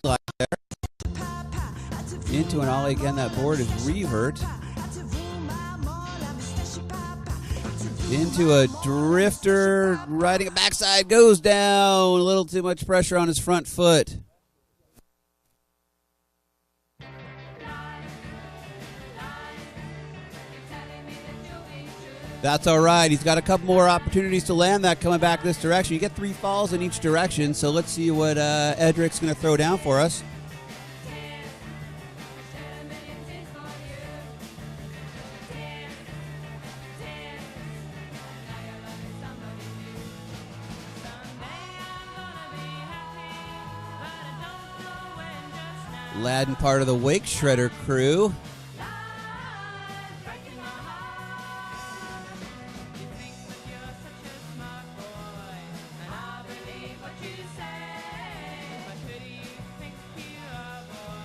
slide there. Into an ollie again. That board is revert. Into a drifter. Riding a backside. Goes down. A little too much pressure on his front foot. That's all right. He's got a couple more opportunities to land that coming back this direction. You get 3 falls in each direction, so let's see what Edric's going to throw down for us. Laden, part of the Wake Shredder crew.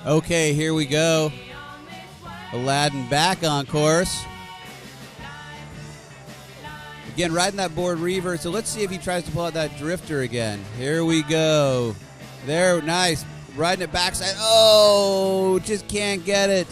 Okay, here we go. Aladdin back on course. Again, riding that board revert, so let's see if he tries to pull out that drifter again. Here we go. There, nice. Riding it backside. Oh, just can't get it.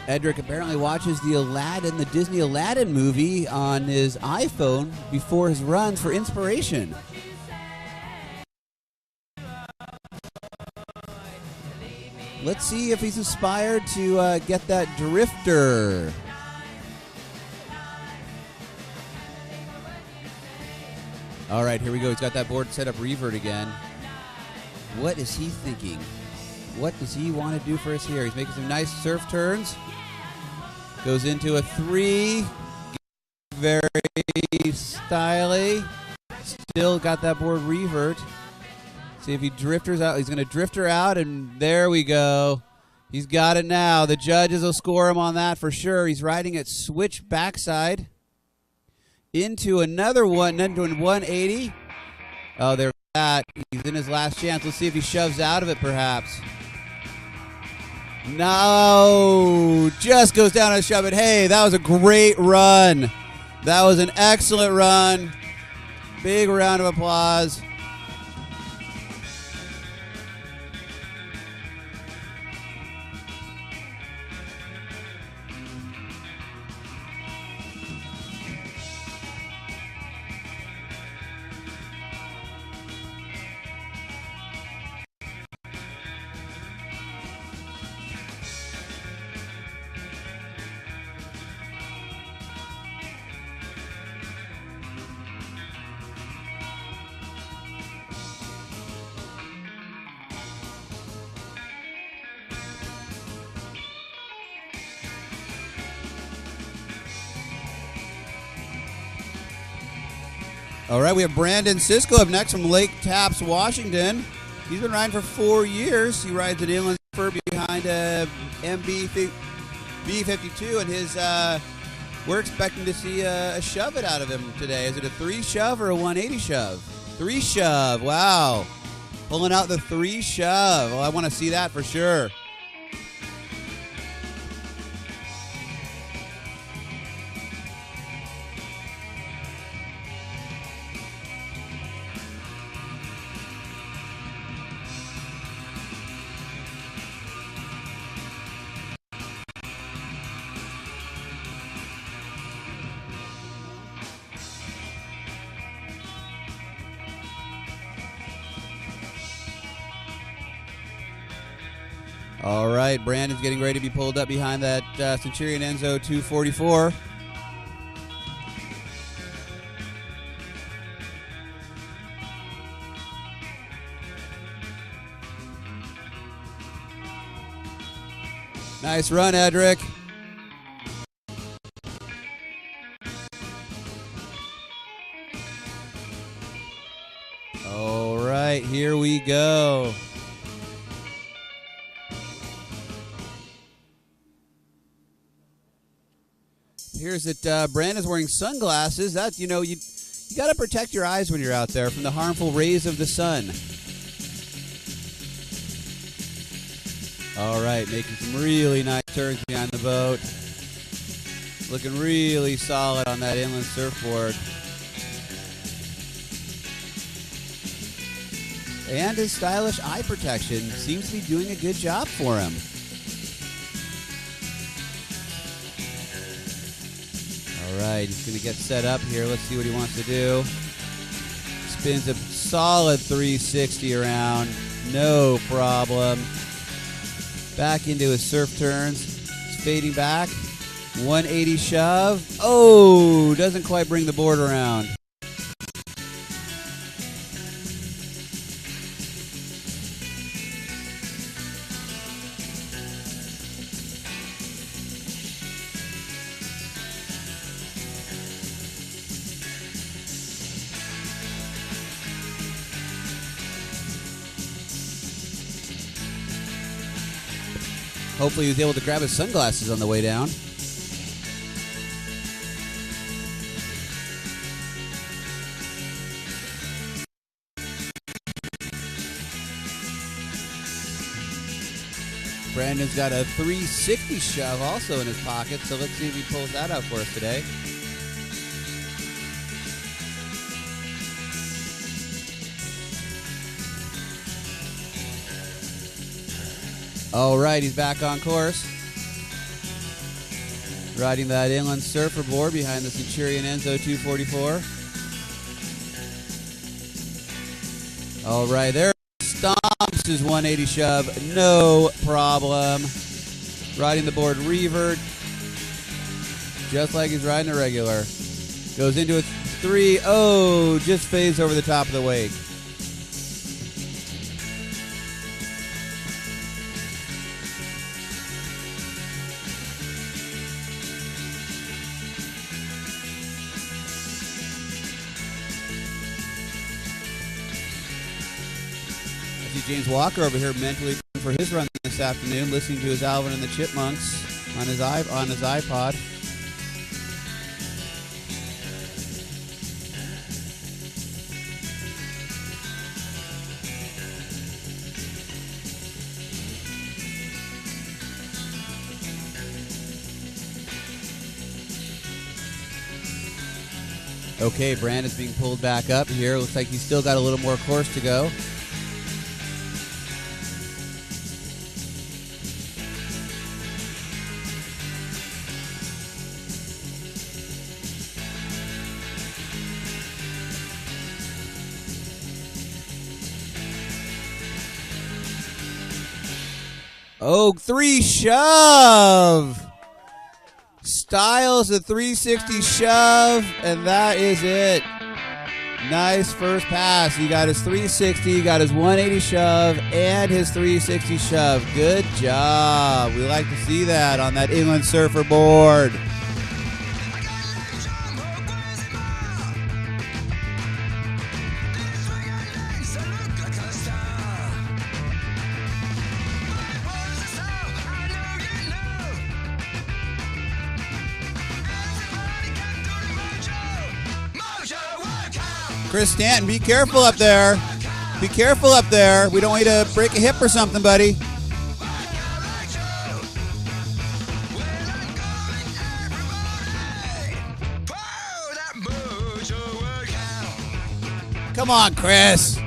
Edric apparently watches the Disney Aladdin movie on his iPhone before his runs for inspiration. Let's see if he's inspired to get that drifter. All right, here we go. He's got that board set up revert again. What is he thinking? What does he want to do for us here? He's making some nice surf turns. Goes into a 3. Very stylish. Still got that board revert. See if he drifters out. He's going to drifter out, and there we go. He's got it now. The judges will score him on that for sure. He's riding it switch backside. Into another one, into a 180. Oh, there's that. He's in his last chance. Let's see if he shoves out of it, perhaps. No, just goes down and shove it. Hey, that was a great run. That was an excellent run. Big round of applause. All right, we have Brandon Sisko up next from Lake Tapps, Washington. He's been riding for 4 years. He rides an inland surfer behind B52, and we're expecting to see a shove it out of him today. Is it a 3 shove or a 180 shove? 3 shove, wow. Pulling out the 3 shove. Well, I want to see that for sure. All right, Brandon's getting ready to be pulled up behind that Centurion Enzo 244. Nice run, Edric. All right, here we go. Here's that Brandon's wearing sunglasses. That, you know, you got to protect your eyes when you're out there from the harmful rays of the sun. All right, making some really nice turns behind the boat. Looking really solid on that inland surfboard. And his stylish eye protection seems to be doing a good job for him. All right, he's going to get set up here. Let's see what he wants to do. Spins a solid 360 around. No problem. Back into his surf turns. He's fading back. 180 shove. Oh, doesn't quite bring the board around. Hopefully he was able to grab his sunglasses on the way down. Brandon's got a 360 shove also in his pocket, so let's see if he pulls that out for us today. All right, he's back on course. Riding that inland surfer board behind the Centurion Enzo 244. All right, there stomps his 180 shove, no problem. Riding the board revert, just like he's riding a regular. Goes into a 3, oh, just fades over the top of the wake. James Walker over here mentally for his run this afternoon, listening to his Alvin and the Chipmunks on his iPod. Okay, Brandon's being pulled back up here. Looks like he's still got a little more course to go. Oh, 3 shove. Styles a 360 shove, and that is it. Nice first pass. He got his 360, he got his 180 shove, and his 360 shove. Good job. We like to see that on that inland surfer board. Chris Stanton, be careful up there. Be careful up there. We don't want you to break a hip or something, buddy. Come on, Chris.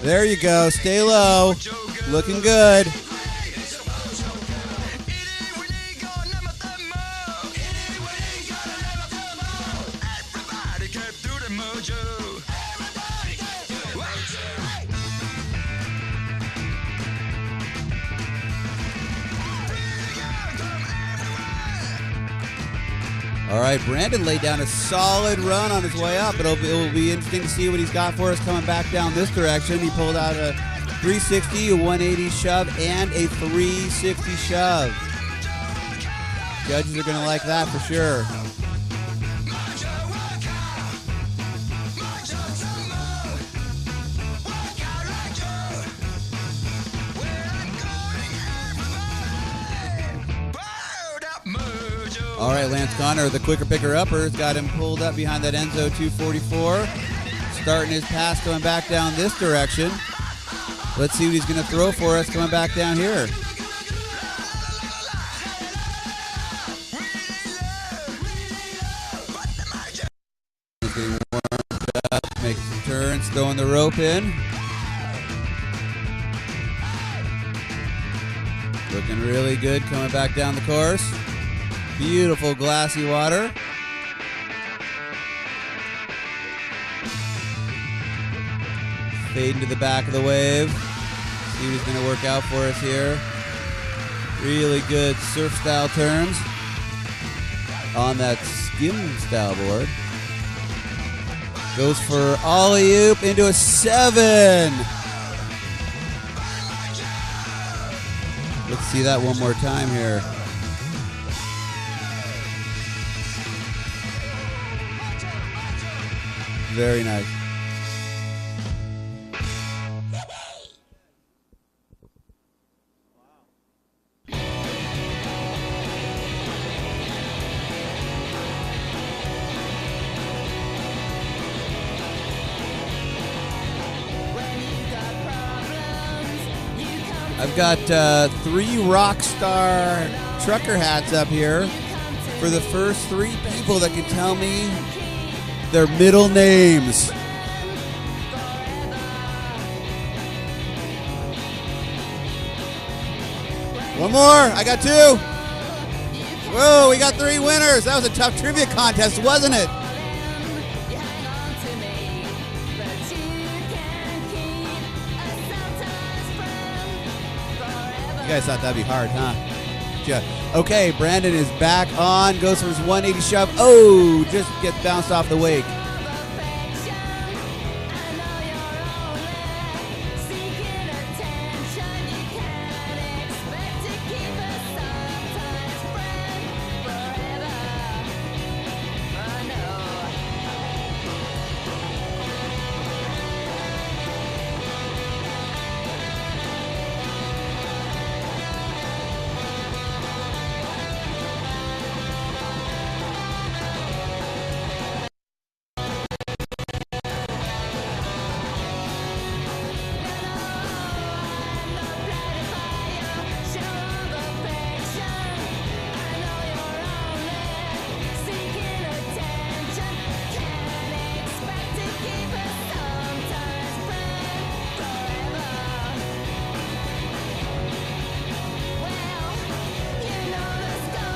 There you go. Stay low. Looking good. All right, Brandon laid down a solid run on his way up. It will be interesting to see what he's got for us coming back down this direction. He pulled out a 360, a 180 shove, and a 360 shove. Judges are going to like that for sure. All right, Lance Connor, the quicker picker-upper, has got him pulled up behind that Enzo 244. Starting his pass going back down this direction. Let's see what he's going to throw for us coming back down here. He's getting warmed up, making some turns, throwing the rope in. Looking really good coming back down the course. Beautiful glassy water. Fade into the back of the wave. See who's going to work out for us here. Really good surf style turns on that skim style board. Goes for alley-oop into a 7. Let's see that one more time here. Very nice. I've got 3 rock star trucker hats up here for the first 3 people that can tell me their middle names. One more. I got 2. Whoa, we got 3 winners. That was a tough trivia contest, wasn't it? You guys thought that'd be hard, huh? Yeah. Okay, Brandon is back on. Goes for his 180 shove. Oh, just gets bounced off the wake.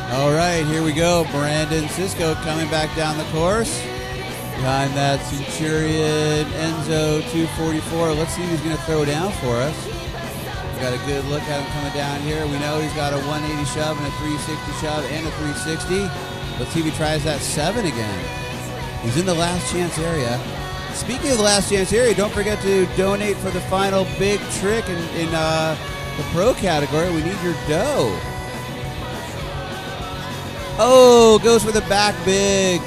All right, here we go. Brandon Cisco coming back down the course. Behind that Centurion Enzo 244. Let's see who's going to throw down for us. We got a good look at him coming down here. We know he's got a 180 shove and a 360 shove and a 360. Let's see if he tries that 7 again. He's in the last chance area. Speaking of the last chance area, don't forget to donate for the final big trick in the pro category. We need your dough. Oh, goes for the back big.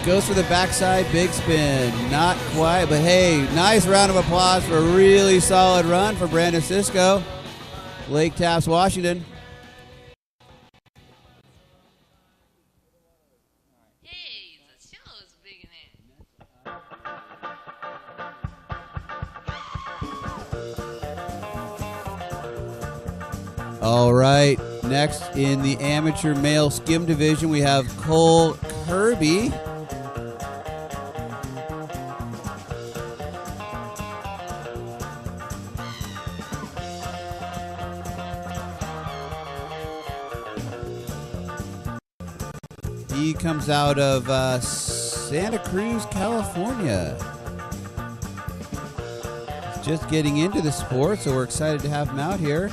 Goes for the backside big spin. Not quite, but hey, nice round of applause for a really solid run for Brandon Cisco. Lake Taps, Washington. Hey, the show is big in it. All right. Next in the amateur male skim division, we have Cole Kirby. He comes out of Santa Cruz, California. He's just getting into the sport, so we're excited to have him out here.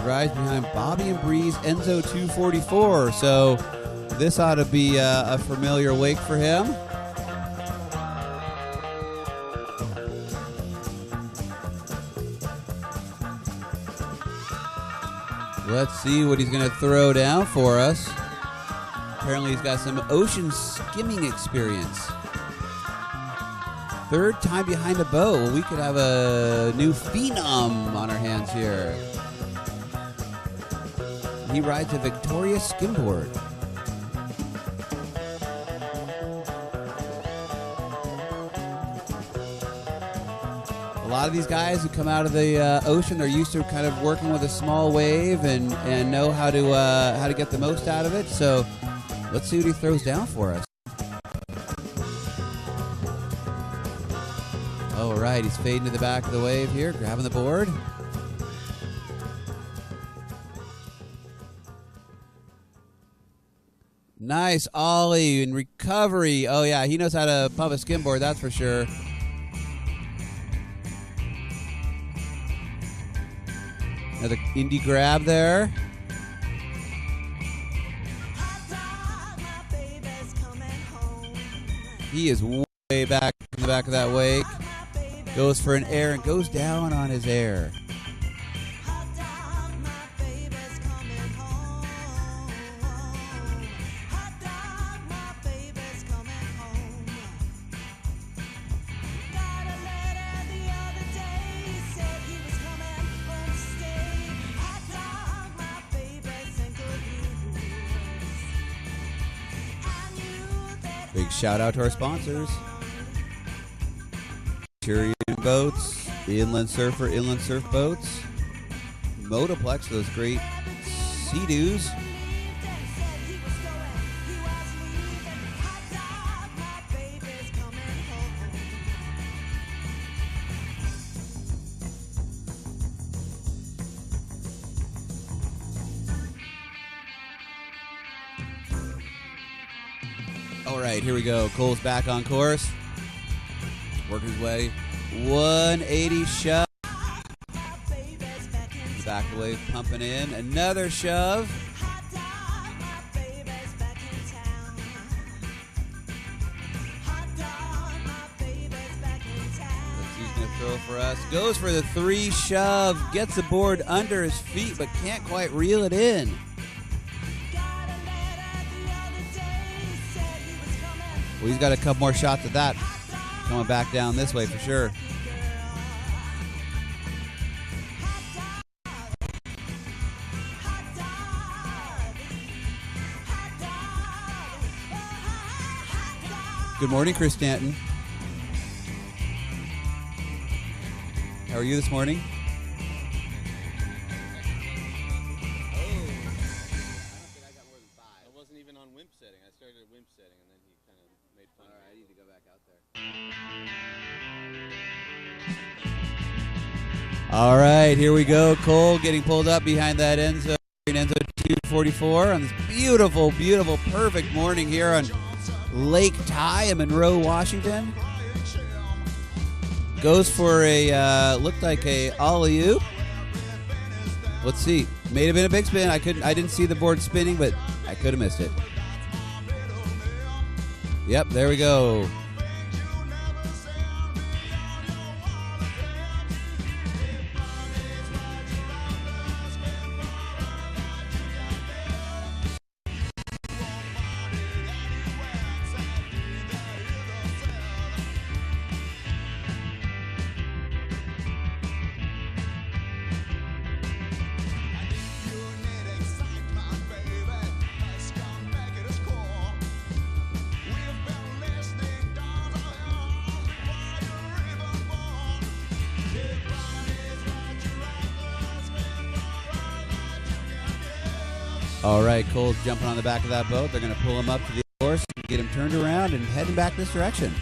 Rides behind Bobby and Breeze Enzo 244, so this ought to be a familiar wake for him. Let's see what he's going to throw down for us. Apparently he's got some ocean skimming experience. 3rd time behind a boat. Well, we could have a new phenom on our hands here. He rides a Victoria skimboard. A lot of these guys who come out of the ocean, they're used to kind of working with a small wave and know how to get the most out of it. So let's see what he throws down for us. All right, he's fading to the back of the wave here, grabbing the board. Nice ollie and recovery. Oh yeah, he knows how to pump a skimboard, that's for sure. Another indie grab there. He is way back in the back of that wake. Goes for an air and goes down on his air. Big shout out to our sponsors. Centurion Boats, Inland Surfer, Inland Surf Boats, Motoplex, those great Sea-Doos. All right, here we go. Cole's back on course. Working his way. 180 shove. Back of the wave pumping in. Another shove. He's going to throw for us. Goes for the 3 shove. Gets the board under his feet, but can't quite reel it in. Well, he's got a couple more shots at that. Coming back down this way for sure. Good morning, Chris Stanton. How are you this morning? All right, here we go. Cole getting pulled up behind that end zone 244 on this beautiful, beautiful, perfect morning here on Lake Ty in Monroe, Washington. Goes for a, looked like a ollie-oop. Let's see. May have been a big spin. I didn't see the board spinning, but I could have missed it. Yep, there we go. All right, Cole's jumping on the back of that boat. They're going to pull him up to the course, get him turned around, and heading back this direction.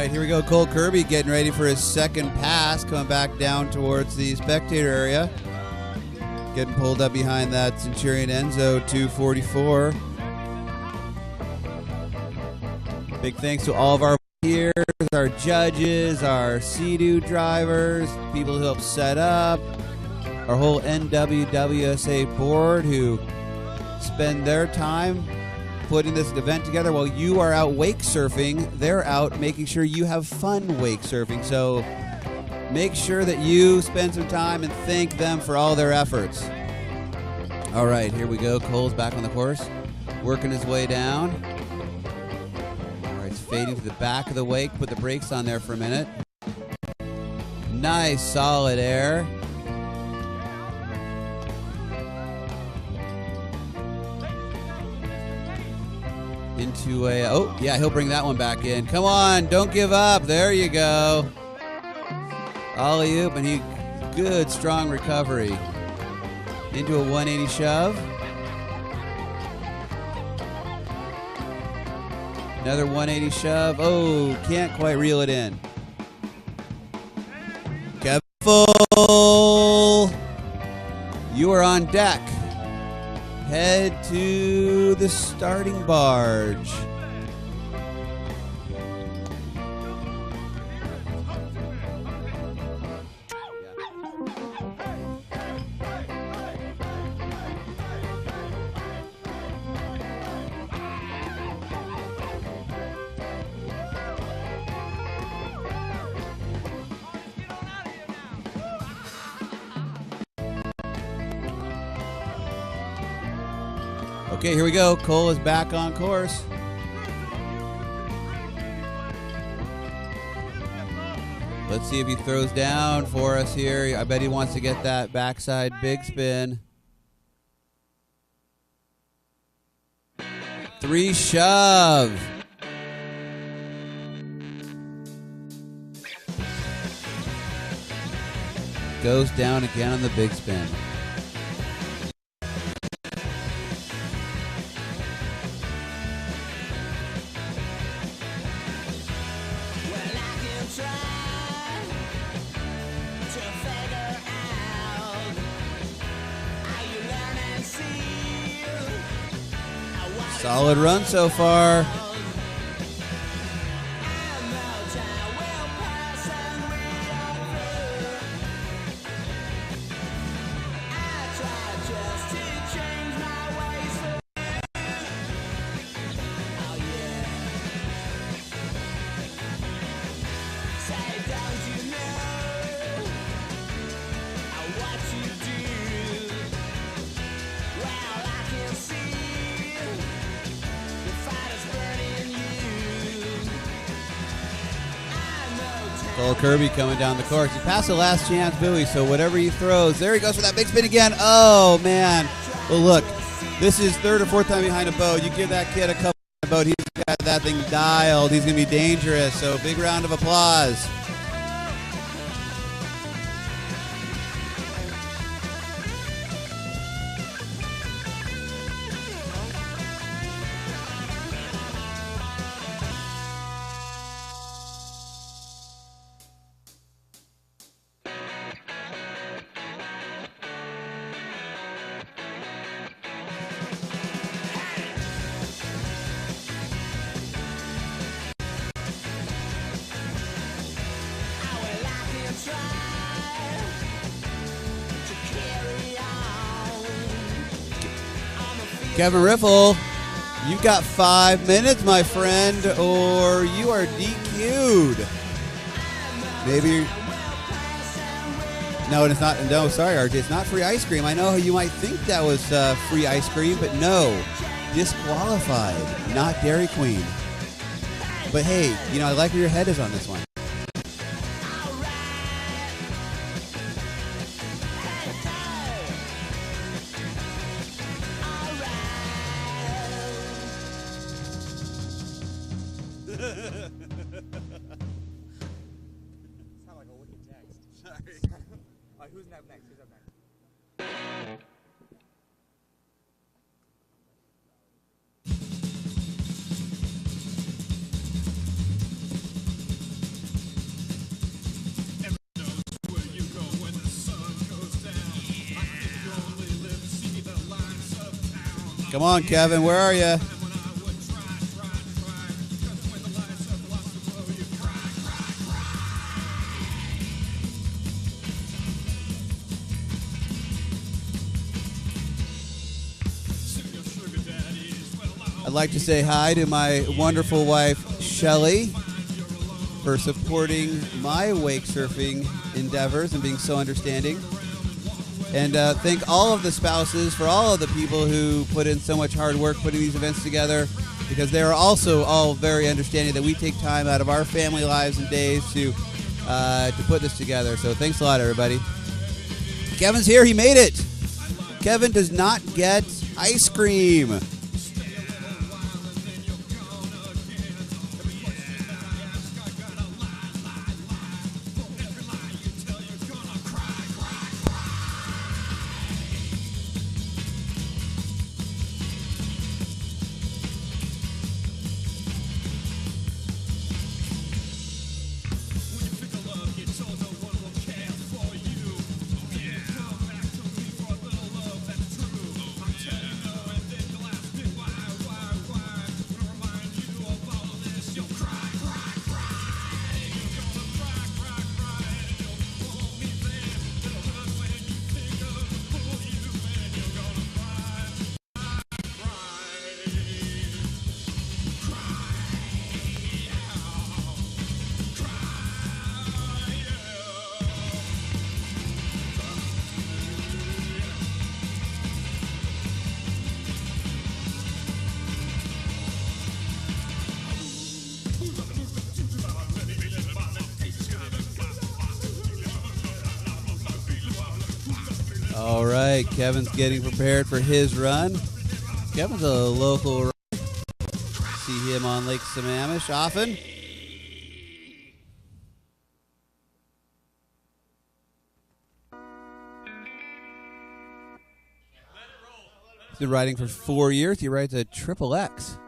right, here we go. Cole Kirby getting ready for his second pass, coming back down towards the spectator area. Getting pulled up behind that Centurion Enzo 244. Big thanks to all of our volunteers, our judges, our Sea-Doo drivers, people who help set up, our whole NWWSA board who spend their time putting this event together. While you are out wake surfing, they're out making sure you have fun wake surfing. So make sure that you spend some time and thank them for all their efforts. All right, here we go. Cole's back on the course, working his way down. All right, it's fading to the back of the wake. Put the brakes on there for a minute. Nice, solid air. Into a, oh, yeah, he'll bring that one back in. Come on, don't give up. There you go. Alley-oop, and he, good, strong recovery. Into a 180 shove. Another 180 shove. Oh, can't quite reel it in. Careful. You are on deck. Head to the starting barge. Okay, here we go. Cole is back on course. Let's see if he throws down for us here. I bet he wants to get that backside big spin. 3 shove. Goes down again on the big spin. Solid run so far. Cole Kirby coming down the course. He passed the last chance buoy, so whatever he throws, there he goes for that big spin again. Oh, man. Well, look, this is 3rd or 4th time behind a boat. You give that kid a couple on a boat, he's got that thing dialed. He's going to be dangerous, so big round of applause. Kevin Riffle, you've got 5 minutes, my friend, or you are DQ'd. Maybe. No, it's not. No, sorry, RJ. It's not free ice cream. I know you might think that was free ice cream, but no. Disqualified. Not Dairy Queen. But hey, you know, I like where your head is on this one. Who's up next? Come on, Kevin, where are you? I'd like to say hi to my wonderful wife, Shelly, for supporting my wake surfing endeavors and being so understanding. And thank all of the spouses for all of the people who put in so much hard work putting these events together, because they are also all very understanding that we take time out of our family lives and days to put this together. So thanks a lot, everybody. Kevin's here. He made it. Kevin does not get ice cream. All right, Kevin's getting prepared for his run. Kevin's a local runner. See him on Lake Sammamish often. He's been riding for 4 years. He rides a Triple X.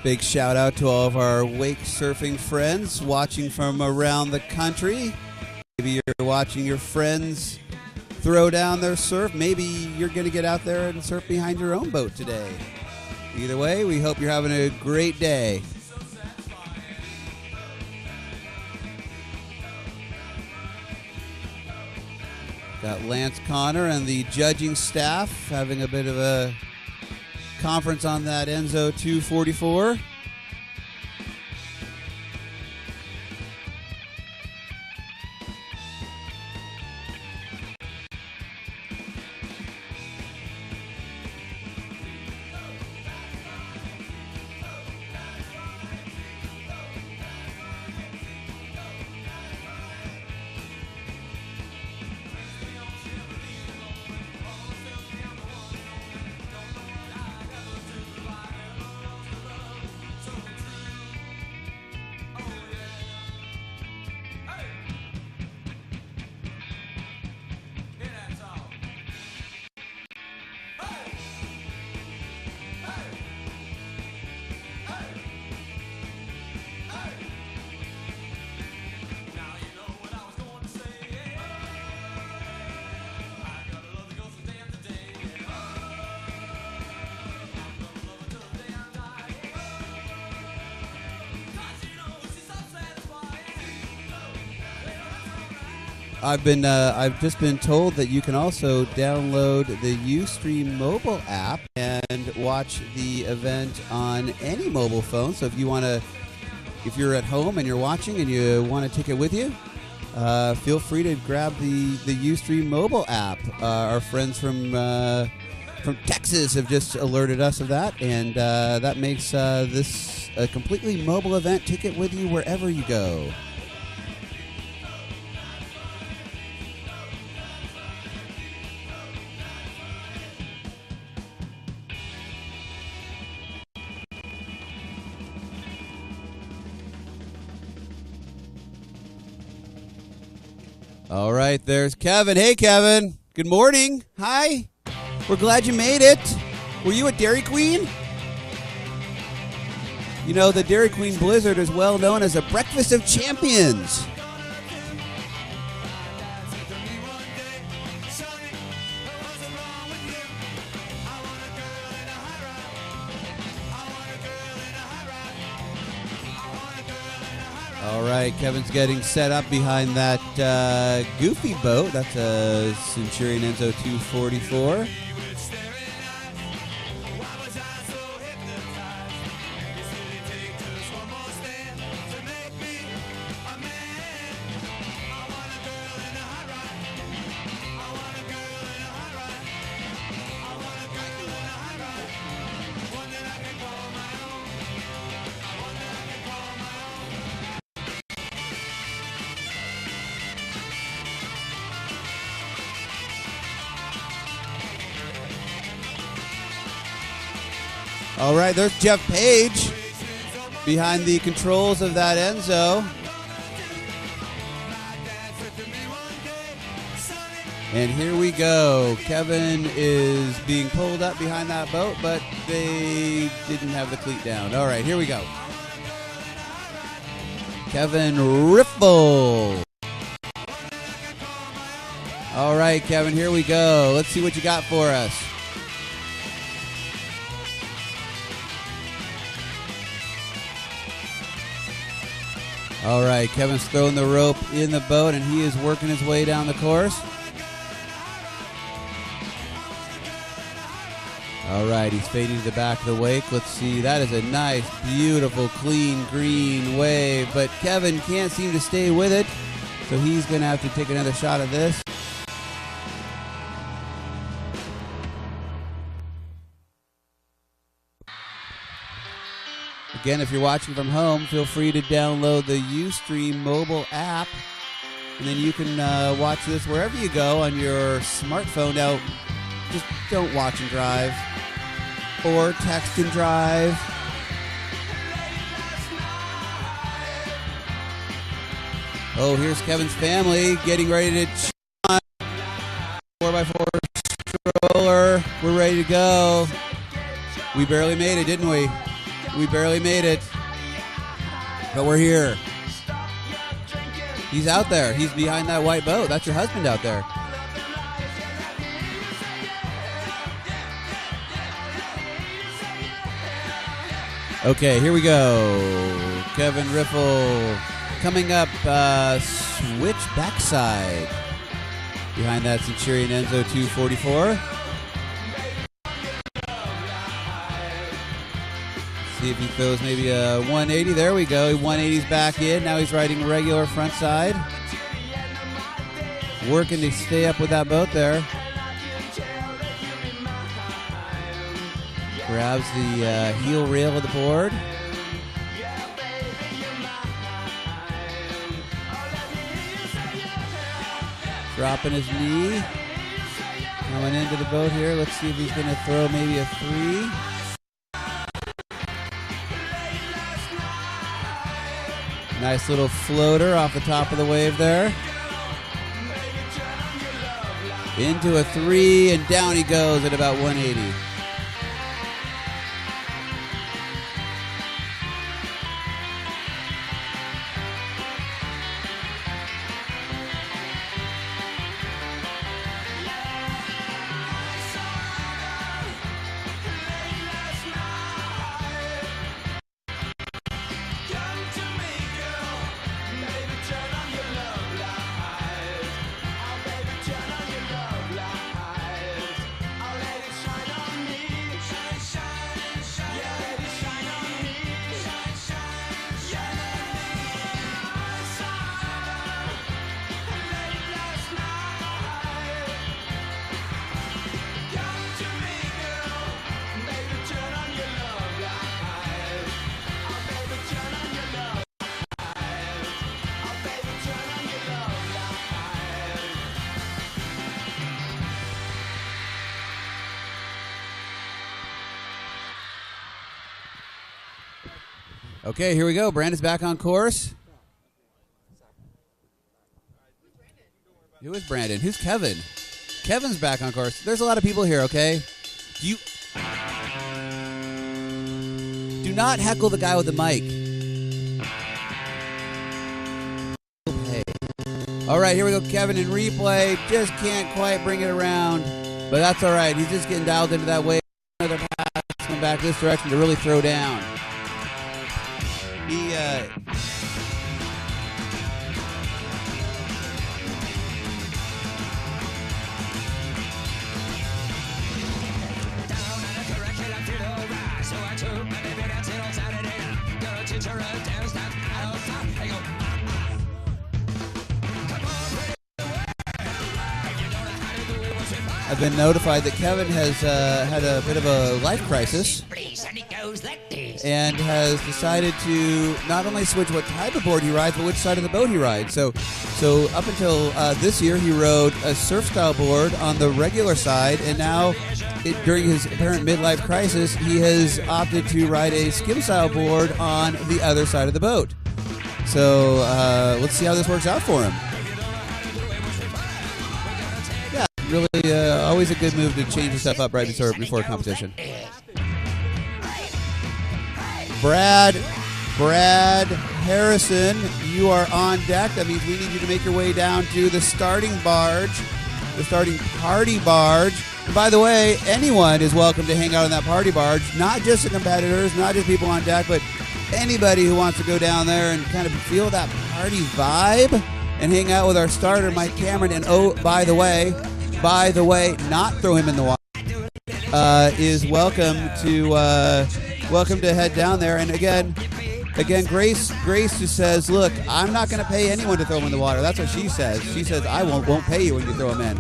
Big shout out to all of our wake surfing friends watching from around the country. Maybe you're watching your friends throw down their surf. Maybe you're going to get out there and surf behind your own boat today. Either way, we hope you're having a great day. Got Lance Connor and the judging staff having a bit of a conference on that Enzo 244. I've just been told that you can also download the Ustream mobile app and watch the event on any mobile phone. So if you're at home and you're watching and you want to take it with you, feel free to grab the Ustream mobile app. Our friends from Texas have just alerted us of that, and that makes this a completely mobile event ticket with you wherever you go. All right, there's Kevin. Hey, Kevin. Good morning. Hi. We're glad you made it. Were you at Dairy Queen? You know, the Dairy Queen Blizzard is well known as a breakfast of champions. All right, Kevin's getting set up behind that goofy boat. That's a Centurion Enzo 244. All right, there's Jeff Page behind the controls of that Enzo. And here we go. Kevin is being pulled up behind that boat, but they didn't have the cleat down. All right, here we go. Kevin Riffle. All right, Kevin, here we go. Let's see what you got for us. All right, Kevin's throwing the rope in the boat, and he is working his way down the course. All right, he's fading to the back of the wake. Let's see. That is a nice, beautiful, clean, green wave, but Kevin can't seem to stay with it, so he's going to have to take another shot at this. Again, if you're watching from home, feel free to download the Ustream mobile app, and then you can watch this wherever you go on your smartphone. Now, just don't watch and drive, or text and drive. Oh, here's Kevin's family getting ready to on 4x4 stroller. We're ready to go. We barely made it, didn't we? We barely made it, but we're here. He's out there. He's behind that white boat. That's your husband out there. Okay, here we go. Kevin Riffle coming up, switch backside behind that Centurion Enzo 244. See if he throws maybe a 180. There we go. 180's back in. Now he's riding regular front side. Working to stay up with that boat there. Grabs the heel rail of the board. Dropping his knee. Coming into the boat here. Let's see if he's going to throw maybe a 3. Nice little floater off the top of the wave there. Into a 3, and down he goes at about 180. Okay, here we go. Brandon's back on course. Who is Brandon? Who's Kevin? Kevin's back on course. There's a lot of people here, okay? Do not heckle the guy with the mic. Okay. All right, here we go. Kevin in replay. Just can't quite bring it around. But that's all right. He's just getting dialed into that wave. Another pass coming back this direction to really throw down. He, I've been notified that Kevin has had a bit of a life crisis and has decided to not only switch what type of board he rides, but which side of the boat he rides. So up until this year, he rode a surf-style board on the regular side, and now, during his apparent midlife crisis, he has opted to ride a skim-style board on the other side of the boat. So let's see how this works out for him. Really, always a good move to change the stuff up right before a competition. Brad Harrison, you are on deck. That means we need you to make your way down to the starting barge, the starting party barge. And by the way, anyone is welcome to hang out on that party barge, not just the competitors, not just people on deck, but anybody who wants to go down there and kind of feel that party vibe and hang out with our starter, Mike Cameron. And oh, by the way, not throw him in the water, is welcome to head down there. And again, Grace just says, look, I'm not going to pay anyone to throw him in the water. That's what she says. She says, I won't pay you when you throw him in.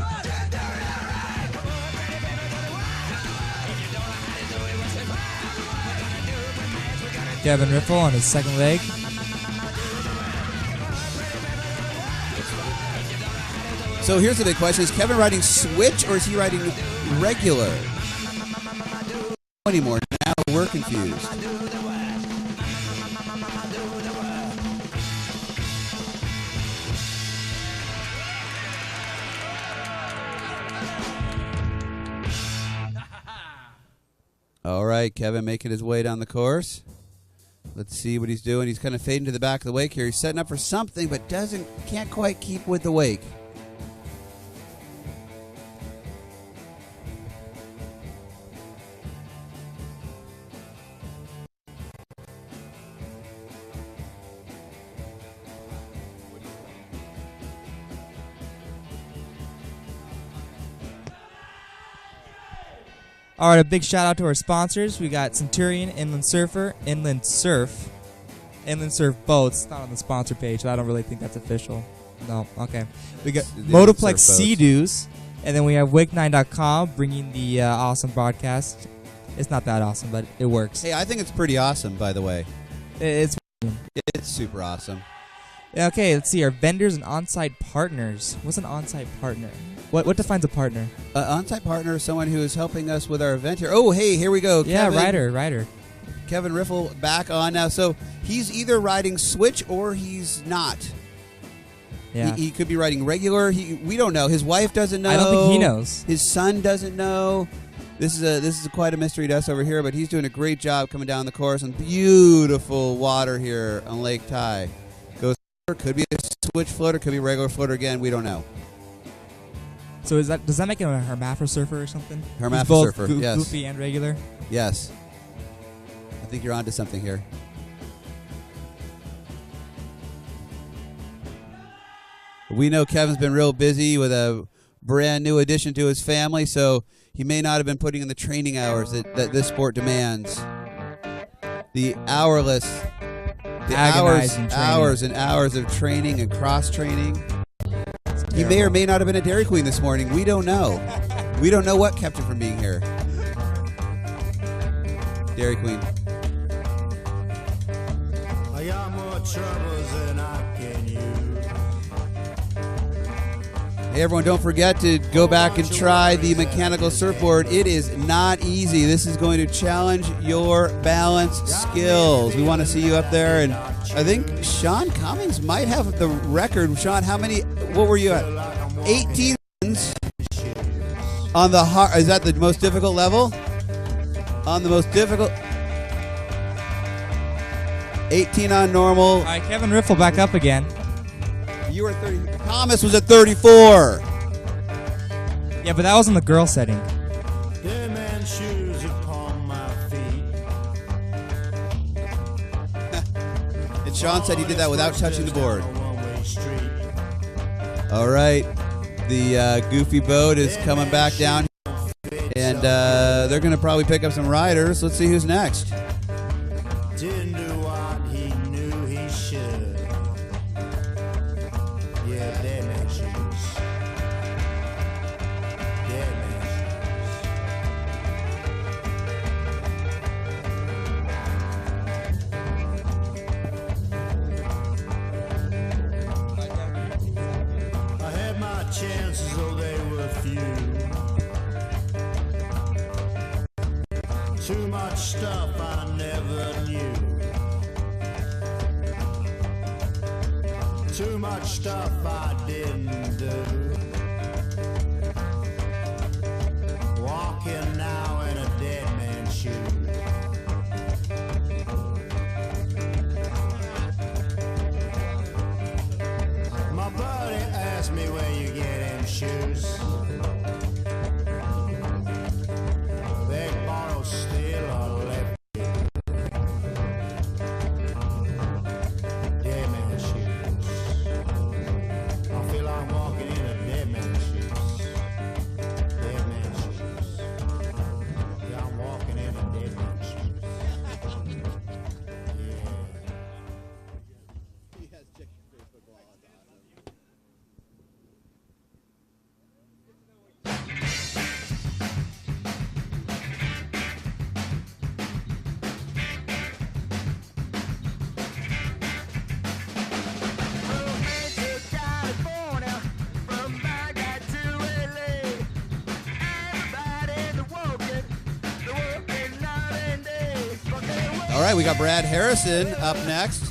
Kevin Riffle on his second leg. So here's the big question. Is Kevin riding switch or is he riding regular? Anymore. Now we're confused. All right, Kevin making his way down the course. Let's see what he's doing. He's kind of fading to the back of the wake here. He's setting up for something, but can't quite keep with the wake. All right, a big shout out to our sponsors. We got Centurion, Inland Surfer, Inland Surf Boats. It's not on the sponsor page, so I don't really think that's official. No, okay. We got Motoplex Sea-Doos, and then we have Wake9.com bringing the awesome broadcast. It's not that awesome, but it works. Hey, I think it's pretty awesome, by the way. It's super awesome. Okay, let's see. Our vendors and on-site partners. What's an on-site partner? What defines a partner? On-site partner is someone who is helping us with our event here. Oh, hey, here we go. Yeah, Kevin, rider. Kevin Riffle back on now. So he's either riding switch or he's not. Yeah. He could be riding regular. We don't know. His wife doesn't know. I don't think he knows. His son doesn't know. This is quite a mystery to us over here, but he's doing a great job coming down the course on beautiful water here on Lake Tai. Could be a switch floater, could be a regular floater again. We don't know. So does that make him a hermaphrodisurfer or something? Hermaphrodisurfer, both yes. Goofy and regular? Yes. I think you're onto something here. We know Kevin's been real busy with a brand new addition to his family, so he may not have been putting in the training hours that this sport demands. The hours and hours of training and cross-training. He may or may not have been a Dairy Queen this morning. We don't know. We don't know what kept him from being here. Dairy Queen. I got more troubles than I can use. Hey everyone, don't forget to go back and try the mechanical surfboard. It is not easy. This is going to challenge your balance skills. We want to see you up there, and I think Sean Cummings might have the record. Sean, what were you at? 18 on the hard. Is that the most difficult level? On the most difficult, 18 on normal. All right, Kevin Riffle back up again. You were 30. Thomas was at 34. Yeah, but that was in the girl setting. Dead man shoes upon my feet. And Sean said he did that without touching the board. All right, the Goofy boat is coming back down, and they're going to probably pick up some riders. Let's see who's next. Didn't do what he knew he should. Yeah, dead man shoes. Dead man shoes. I had my chances, though they were few. Too much stuff I never knew. Too much stuff I didn't do. Walking now in a dead man's shoes. My buddy asked me where you get them shoes. They borrow, steal, or left. Dead man's shoes. I feel like walking in a dead man's shoes. Dead man's shoes. Yeah, I'm walking in a dead man's shoes. Yeah. All right, we got Brad Harrison up next.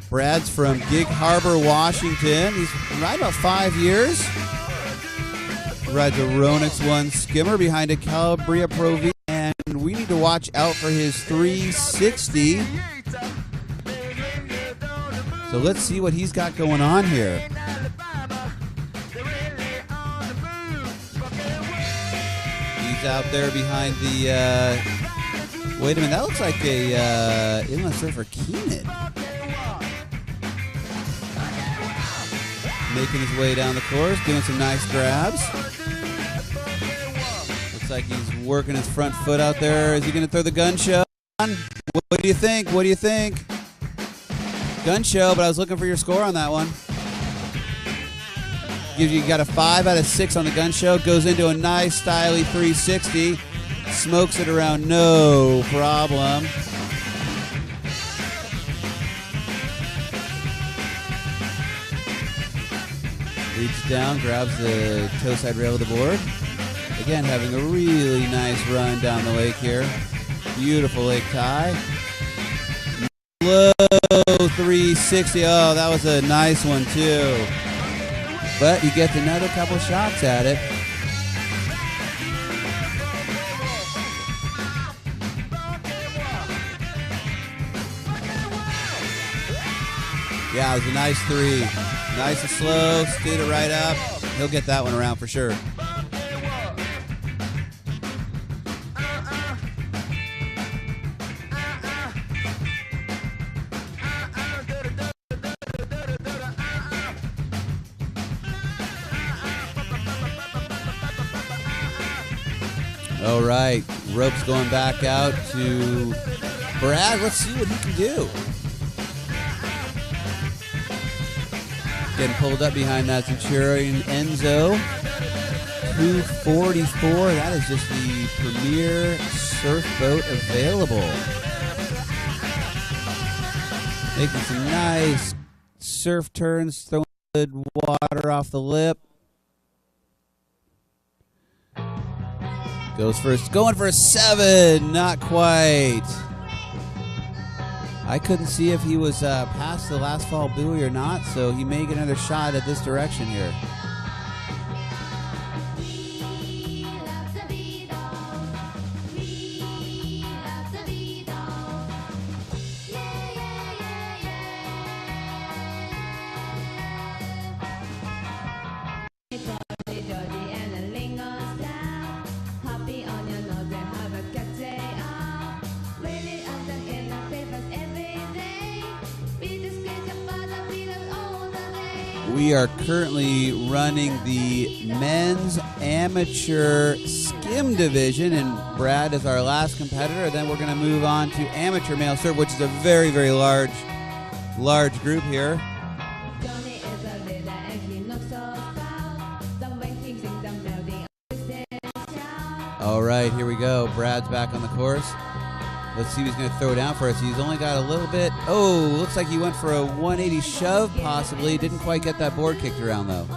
Brad's from Gig Harbor, Washington. He's been riding about 5 years. Rides a Ronix 1 skimmer behind a Calabria Pro V, and we need to watch out for his 360. So let's see what he's got going on here. He's out there behind the, wait a minute, that looks like a inland surfer Keenan. Making his way down the course, doing some nice grabs. Looks like he's working his front foot out there. Is he going to throw the gun show? What do you think? What do you think? Gun show, but I was looking for your score on that one. You got a 5 out of 6 on the gun show. Goes into a nice, styly 360. Smokes it around, no problem. Reaches down, grabs the toe side rail of the board. Again, having a really nice run down the lake here. Beautiful lake tie. Low 360. Oh, that was a nice one too. But he gets another couple shots at it. Yeah, it was a nice 3. Nice and slow, skate it right up. He'll get that one around for sure. All right, rope's going back out to Brad. Let's see what he can do. Getting pulled up behind that Centurion Enzo. 244. That is just the premier surf boat available. Making some nice surf turns, throwing good water off the lip. Goes first, going for a 7, not quite. I couldn't see if he was past the last fall buoy or not, so he may get another shot at this direction here. We are currently running the men's amateur skim division, and Brad is our last competitor. Then we're going to move on to amateur male surf, which is a very, very large group here. All right, here we go. Brad's back on the course. Let's see who's going to throw down for us. He's only got a little bit. Oh, looks like he went for a 180 shove, possibly. Didn't quite get that board kicked around, though.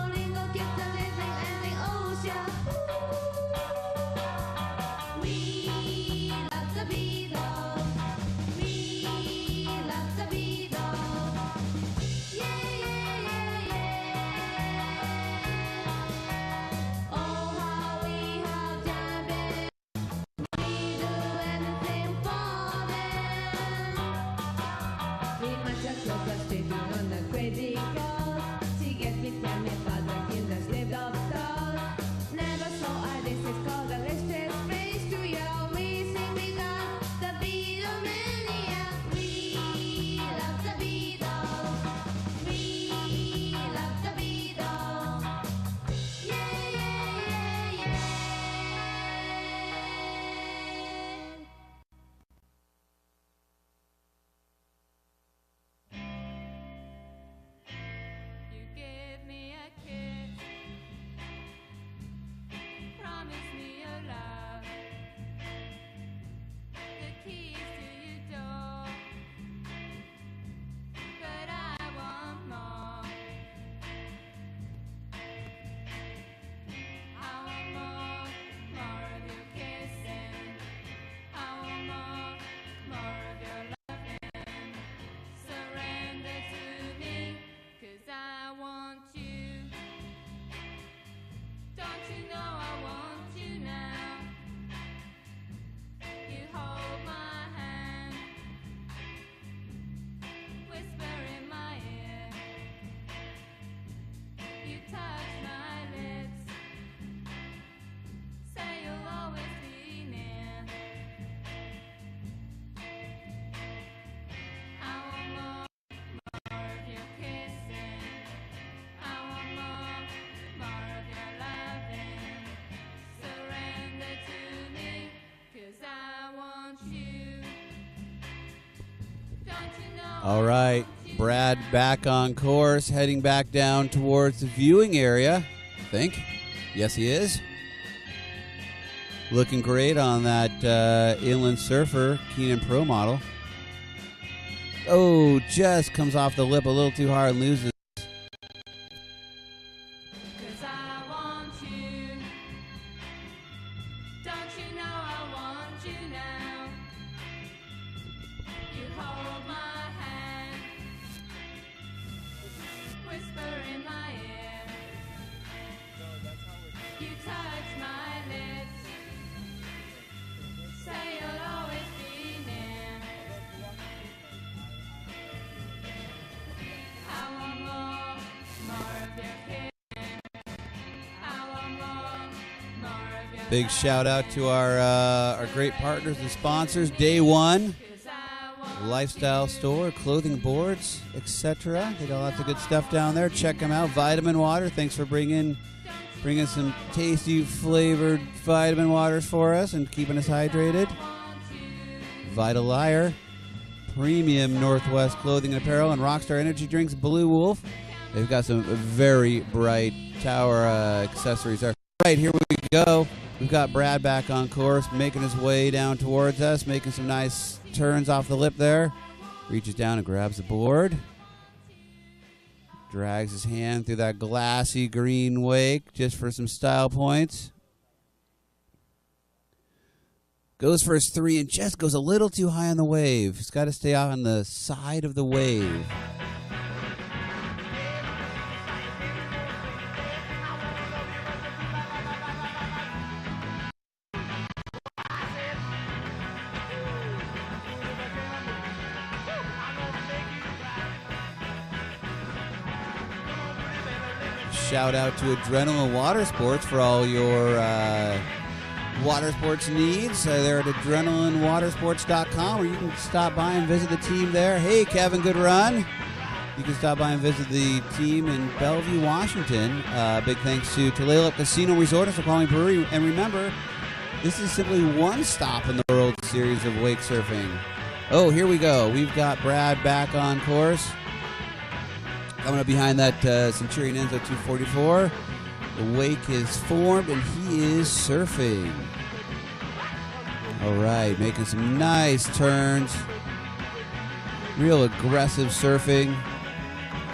All right, Brad back on course, heading back down towards the viewing area, I think. Yes, he is. Looking great on that Inland Surfer Keenan Pro model. Oh, just comes off the lip a little too hard and loses. Big shout out to our great partners and sponsors. Day One, lifestyle store, clothing, boards, etc. They got lots of good stuff down there. Check them out. Vitamin Water. Thanks for bringing some tasty flavored vitamin waters for us and keeping us hydrated. Vitalire, premium Northwest clothing and apparel, and Rockstar Energy drinks. Blue Wolf. They've got some very bright tower accessories there. Right, here we go. We've got Brad back on course, making his way down towards us, making some nice turns off the lip there. Reaches down and grabs the board. Drags his hand through that glassy green wake just for some style points. Goes for his 3 and just goes a little too high on the wave. He's got to stay on the side of the wave. Shout out to Adrenaline Water Sports for all your water sports needs. They're at adrenalinewatersports.com, or you can stop by and visit the team there. Hey, Kevin, good run. You can stop by and visit the team in Bellevue, Washington. Big thanks to Tulalip Casino Resort and Snoqualmie Brewery. And remember, this is simply one stop in the World Series of wake surfing. Oh, here we go. We've got Brad back on course. Coming up behind that Centurion Enzo 244. The wake is formed, and he is surfing. All right, making some nice turns. Real aggressive surfing.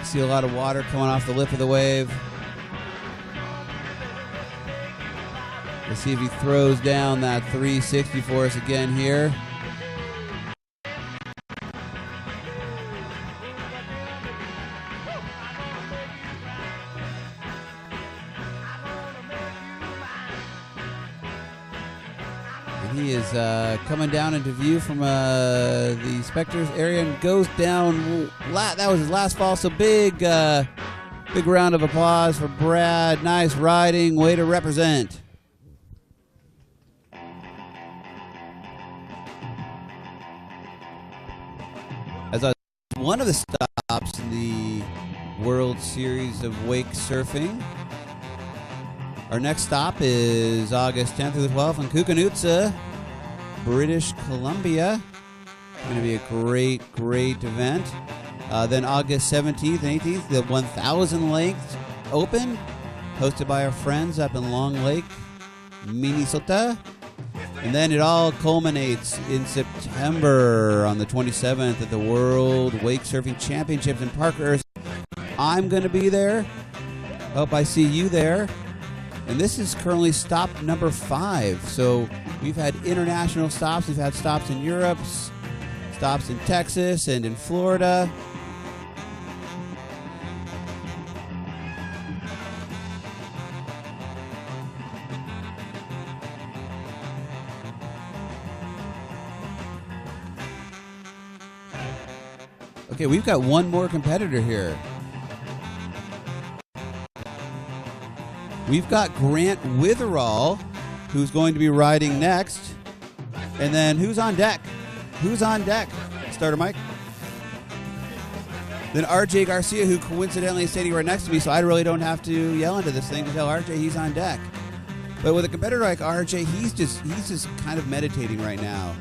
See a lot of water coming off the lip of the wave. Let's see if he throws down that 360 for us again here. He is coming down into view from the Spectres area and goes down. That was his last fall, so big round of applause for Brad. Nice riding, way to represent. As one of the stops in the World Series of wake surfing. Our next stop is August 10th through the 12th in Kukanutsa, British Columbia. It's going to be a great event. Then August 17th and 18th, the 1,000 length open, hosted by our friends up in Long Lake, Minnesota. And then it all culminates in September on the 27th at the World Wake Surfing Championships in Parkhurst. I'm going to be there. Hope I see you there. And this is currently stop number 5. So we've had international stops. We've had stops in Europe, stops in Texas and in Florida. Okay, we've got one more competitor here. We've got Grant Witherall, who's going to be riding next. And then who's on deck? Who's on deck? Starter Mike. Then RJ Garcia, who coincidentally is standing right next to me, so I really don't have to yell into this thing to tell RJ he's on deck. But with a competitor like RJ, he's just kind of meditating right now.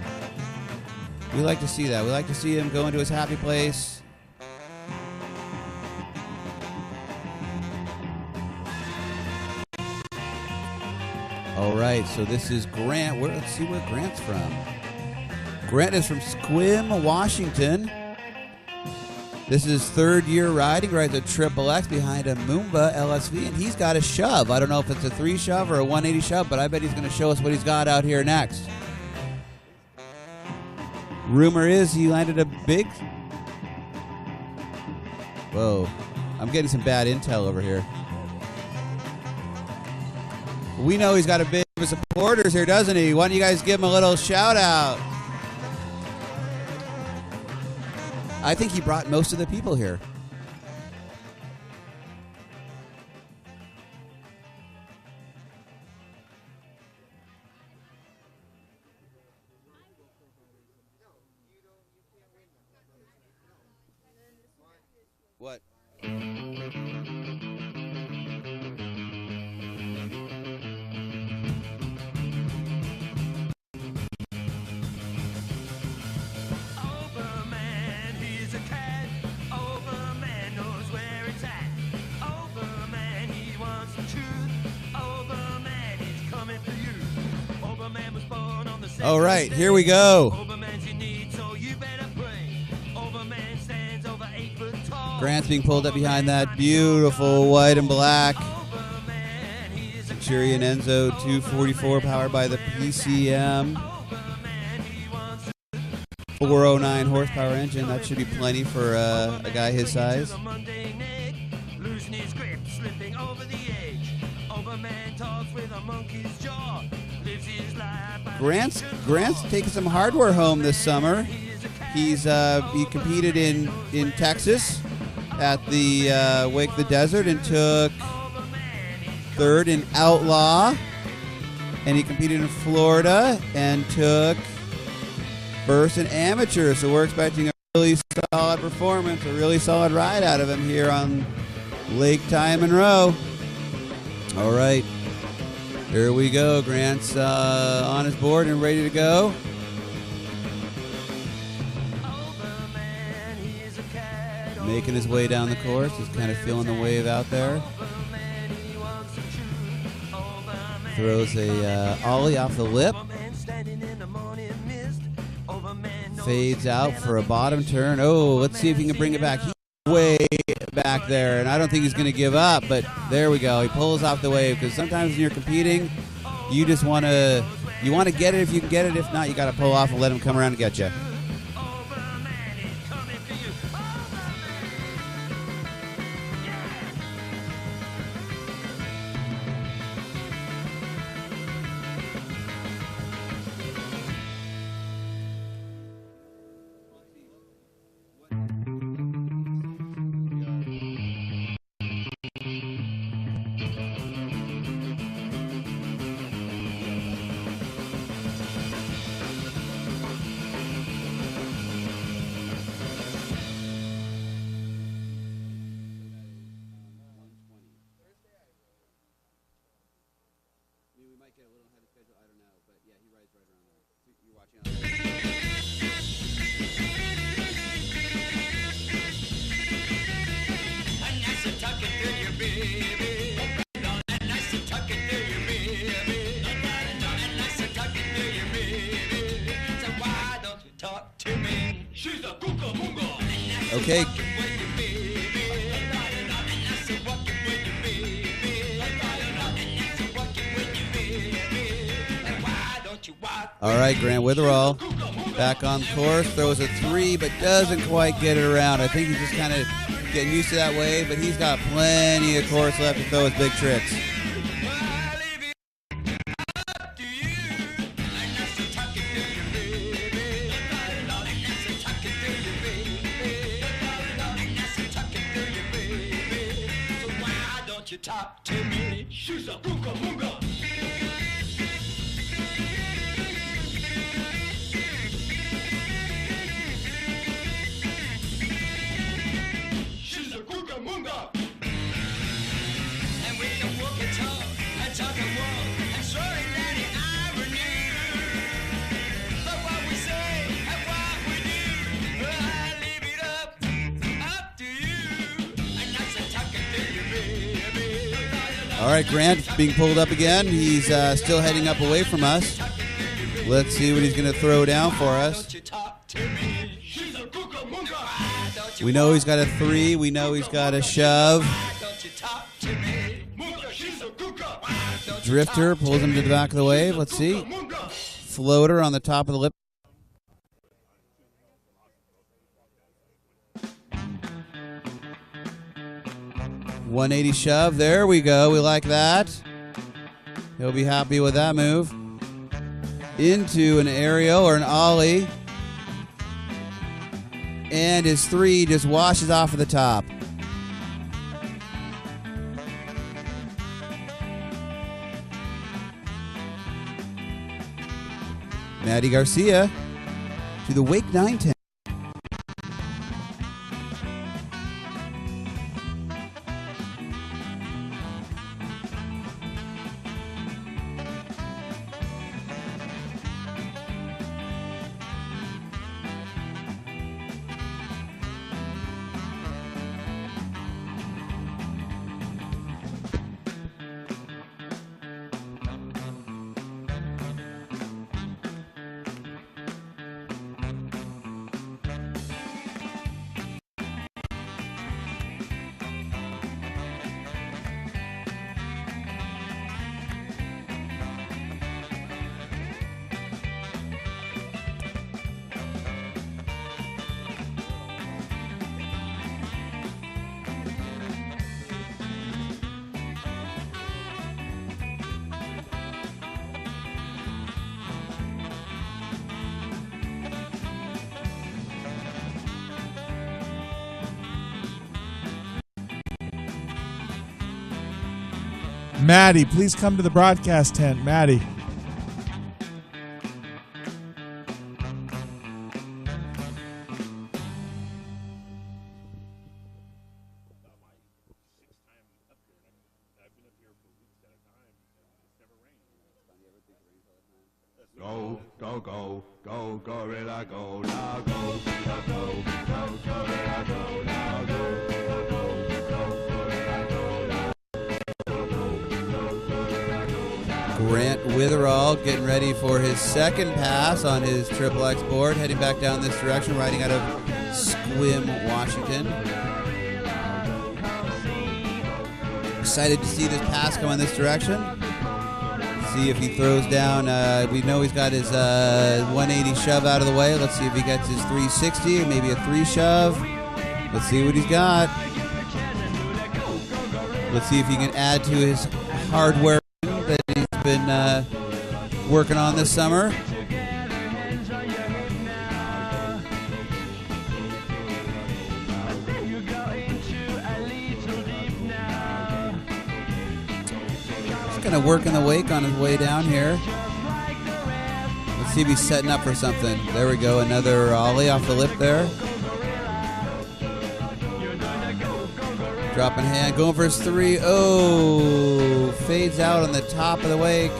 We like to see that. We like to see him go into his happy place. All right, so this is Grant. Let's see where Grant's from. Grant is from Sequim, Washington. This is third year riding, rides a Triple X behind a Moomba LSV, and he's got a shove. I don't know if it's a 3 shove or a 180 shove, but I bet he's going to show us what he's got out here next. Rumor is he landed a big... Whoa, I'm getting some bad intel over here. We know he's got a big of supporters here, doesn't he? Why don't you guys give him a little shout out? I think he brought most of the people here. What? All right, here we go. Grant's being pulled up behind that beautiful white and black Centurion Enzo 244 powered by the PCM 409 horsepower engine. That should be plenty for a guy his size. Grant's taking some hardware home this summer. He competed in Texas at the Wake the Desert and took third in Outlaw, and he competed in Florida and took first in Amateur. So we're expecting a really solid performance, a really solid ride out of him here on Lake Ty Monroe. All right, here we go. Grant's on his board and ready to go. Making his way down the course, just kind of feeling the wave out there. Throws a ollie off the lip. Fades out for a bottom turn. Oh, let's see if he can bring it back. He's way back there, and I don't think he's going to give up, but there we go. He pulls off the wave, because sometimes when you're competing, you just want to get it if you can get it. If not, you got to pull off and let him come around and get you. Okay. All right, Grant Witherall back on the course, throws a 3, but doesn't quite get it around. I think he's just kind of getting used to that wave, but he's got plenty of course left to throw his big tricks. Talk to me, she's a bunga bunga. She's a bunga bunga. And we can walk and talk and walk, and sorry daddy, I renew. But what we say and what we do, I leave it up to you. And that's a talking to you, baby. All right, Grant being pulled up again. He's still heading up away from us. Let's see what he's going to throw down for us. We know he's got a 3. We know he's got a shove. Drifter pulls him to the back of the wave. Let's see. Floater on the top of the lip. .180 shove. There we go. We like that. He'll be happy with that move. Into an aerial or an ollie. And his 3 just washes off of the top. Matty Garcia to the Wake 910. Maddie, please come to the broadcast tent. Maddie. Go, go, go, go, gorilla, go, now go, go, go, go, gorilla, go, now go, go, go, go, gorilla, go, now Grant Witherall getting ready for his second pass on his Triple X board, heading back down this direction, riding out of Squim, Washington. Excited to see this pass come in this direction. See if he throws down. We know he's got his 180 shove out of the way. Let's see if he gets his 360 or maybe a 3 shove. Let's see what he's got. Let's see if he can add to his hardware that he's been working on this summer. Kind of working the wake on his way down here. Let's see if he's setting up for something. There we go, another ollie off the lip there. Dropping hand, going for his 3. Oh, fades out on the top of the wake.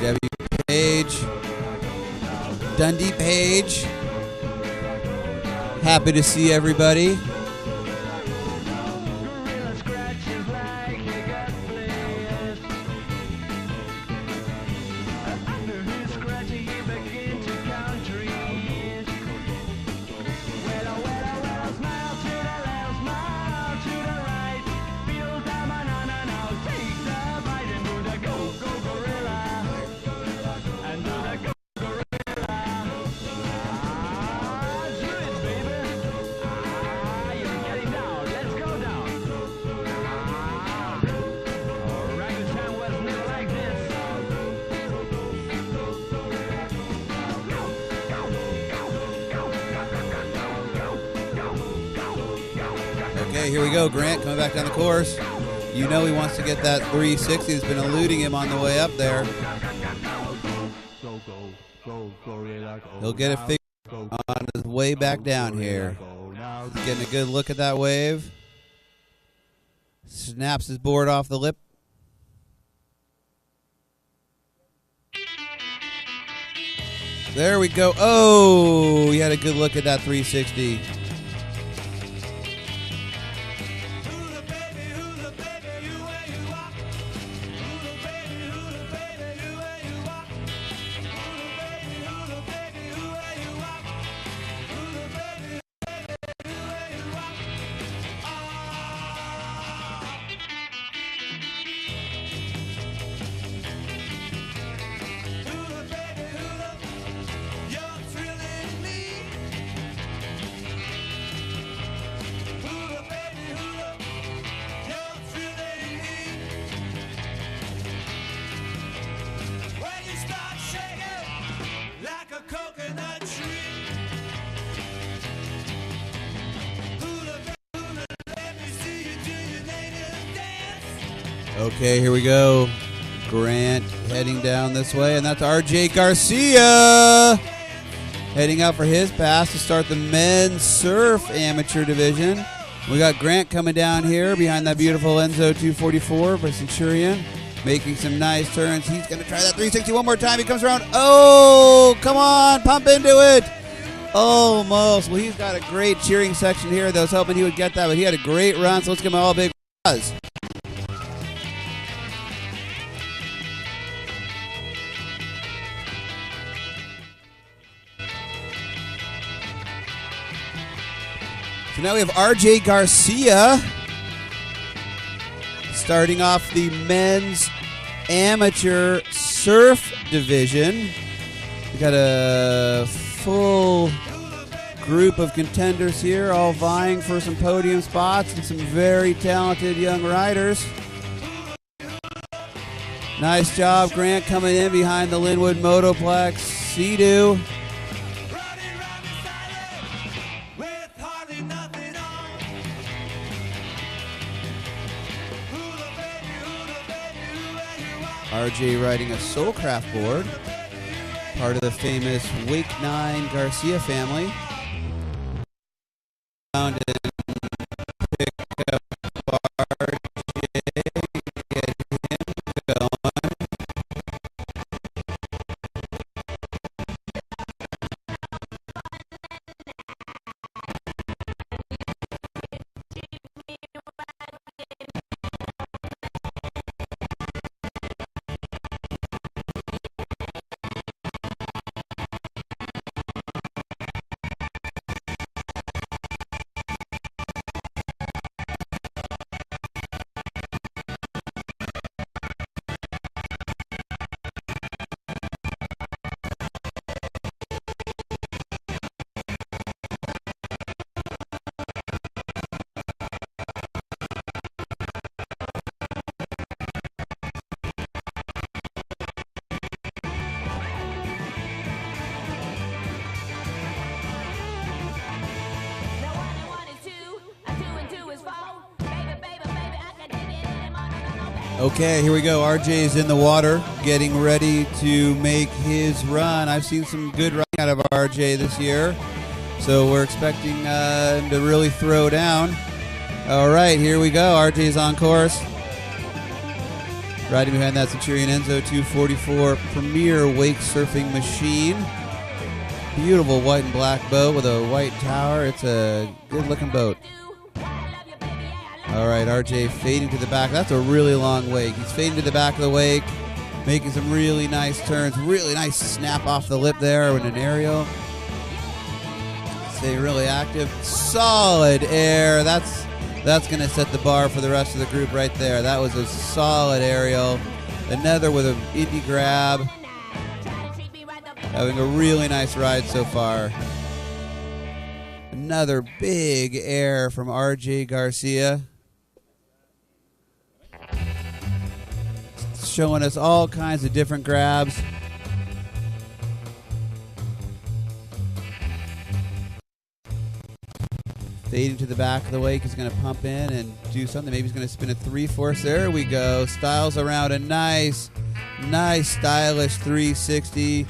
Debbie Page, Dundee Page. Happy to see everybody. Okay, here we go. Grant coming back down the course. You know he wants to get that 360. It's been eluding him on the way up there. He'll get it figured on his way back down here. He's getting a good look at that wave. Snaps his board off the lip. There we go. Oh, he had a good look at that 360. Okay, here we go. Grant heading down this way, and that's RJ Garcia heading out for his pass to start the men's surf amateur division. We got Grant coming down here behind that beautiful Enzo 244 by Centurion, making some nice turns. He's going to try that 360 one more time. He comes around. Oh, come on, pump into it. Almost. Well, he's got a great cheering section here that was hoping he would get that, but he had a great run, so let's give him all a big buzz. So now we have RJ Garcia starting off the men's amateur surf division. We got a full group of contenders here, all vying for some podium spots and some very talented young riders. Nice job, Grant, coming in behind the Linwood Motoplex. Sea-Doo. RJ riding a Soulcraft board, part of the famous Wake 9 Garcia family. Found and pick up RJ, get him going. Okay, here we go. RJ's in the water, getting ready to make his run. I've seen some good running out of RJ this year, so we're expecting him to really throw down. All right, here we go. RJ's on course. Riding behind that Centurion Enzo 244 Premier Wake Surfing Machine. Beautiful white and black boat with a white tower. It's a good-looking boat. All right, RJ fading to the back. That's a really long wake. He's fading to the back of the wake, making some really nice turns. Really nice snap off the lip there with an aerial. Stay really active. Solid air. That's going to set the bar for the rest of the group right there. That was a solid aerial. Another with an indie grab. Having a really nice ride so far. Another big air from RJ Garcia. Showing us all kinds of different grabs. Fading to the back of the wake. He's going to pump in and do something. Maybe he's going to spin a 3/4. There we go. Styles around a nice stylish 360.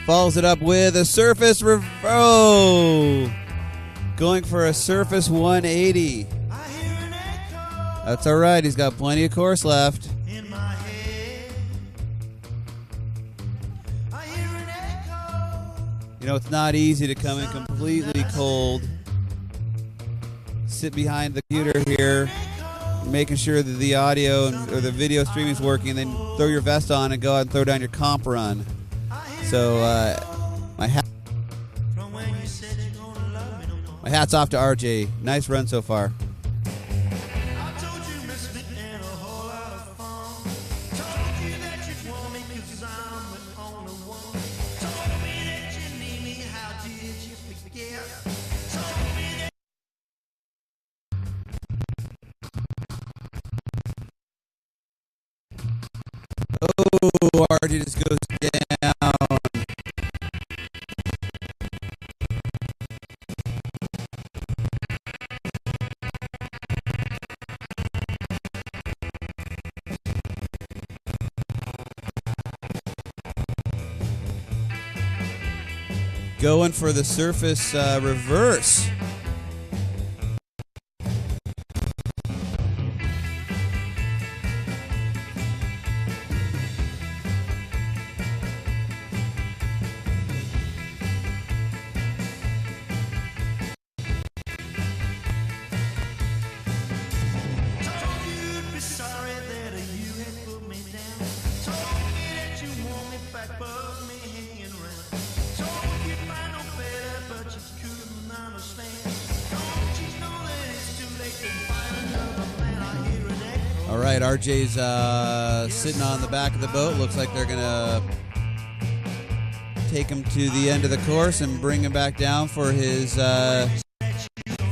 Follows it up with a surface oh! Going for a surface 180. That's all right. He's got plenty of course left. You know, it's not easy to come in completely cold, sit behind the computer here, making sure that the audio or the video streaming is working, and then throw your vest on and go out and throw down your comp run. So my hat's off to RJ. Nice run so far. Oh, RJ just goes down. Going for the surface reverse. All right, RJ's sitting on the back of the boat. Looks like they're going to take him to the end of the course and bring him back down for his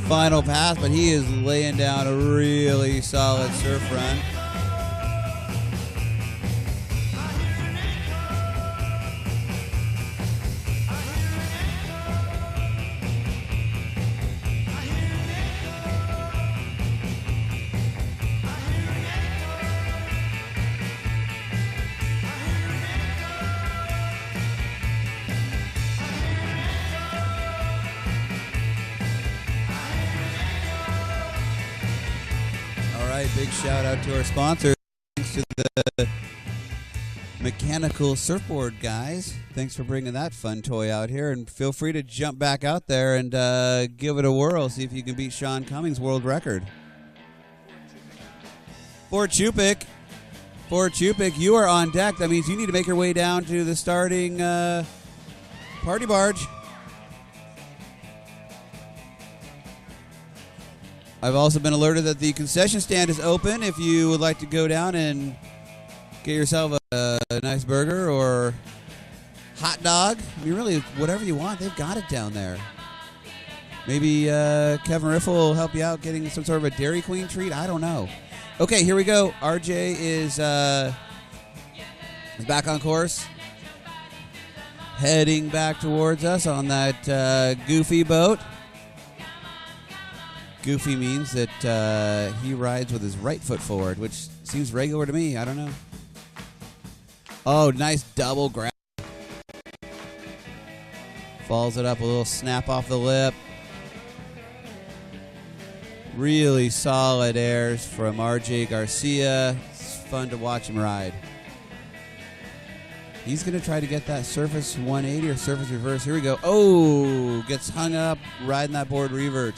final pass, but he is laying down a really solid surf run. Big shout out to our sponsors. Thanks to the Mechanical Surfboard guys. Thanks for bringing that fun toy out here. And feel free to jump back out there and give it a whirl. See if you can beat Sean Cummings' world record. Fort Chupik, you are on deck. That means you need to make your way down to the starting party barge. I've also been alerted that the concession stand is open if you would like to go down and get yourself a nice burger or hot dog. I mean, really, whatever you want, they've got it down there. Maybe Kevin Riffle will help you out getting some sort of a Dairy Queen treat. I don't know. Okay, here we go. RJ is back on course. Heading back towards us on that goofy boat. Goofy means that he rides with his right foot forward, which seems regular to me. I don't know. Oh, nice double grab. Falls it up, a little snap off the lip. Really solid airs from RJ Garcia. It's fun to watch him ride. He's going to try to get that surface 180 or surface reverse. Here we go. Oh, gets hung up riding that board revert.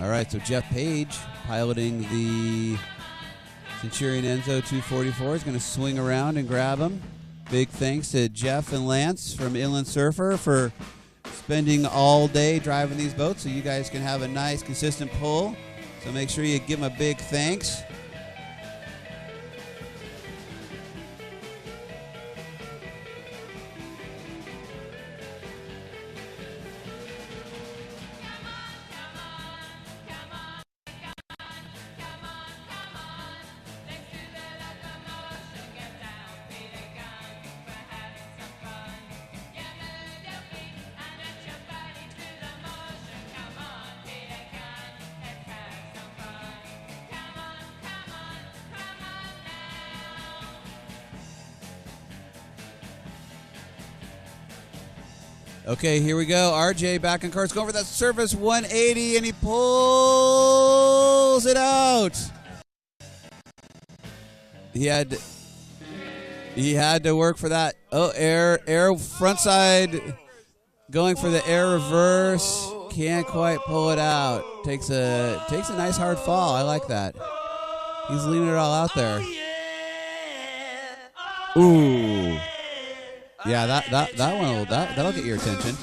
All right, so Jeff Page piloting the Centurion Enzo 244 is going to swing around and grab him. Big thanks to Jeff and Lance from Inland Surfer for spending all day driving these boats so you guys can have a nice, consistent pull. So make sure you give them a big thanks. Okay, here we go. RJ back on course, going for that surface 180, and he pulls it out. He had to work for that. Oh, air frontside, going for the air reverse. Can't quite pull it out. Takes a nice hard fall. I like that. He's leaving it all out there. Ooh. Yeah, that'll get your attention.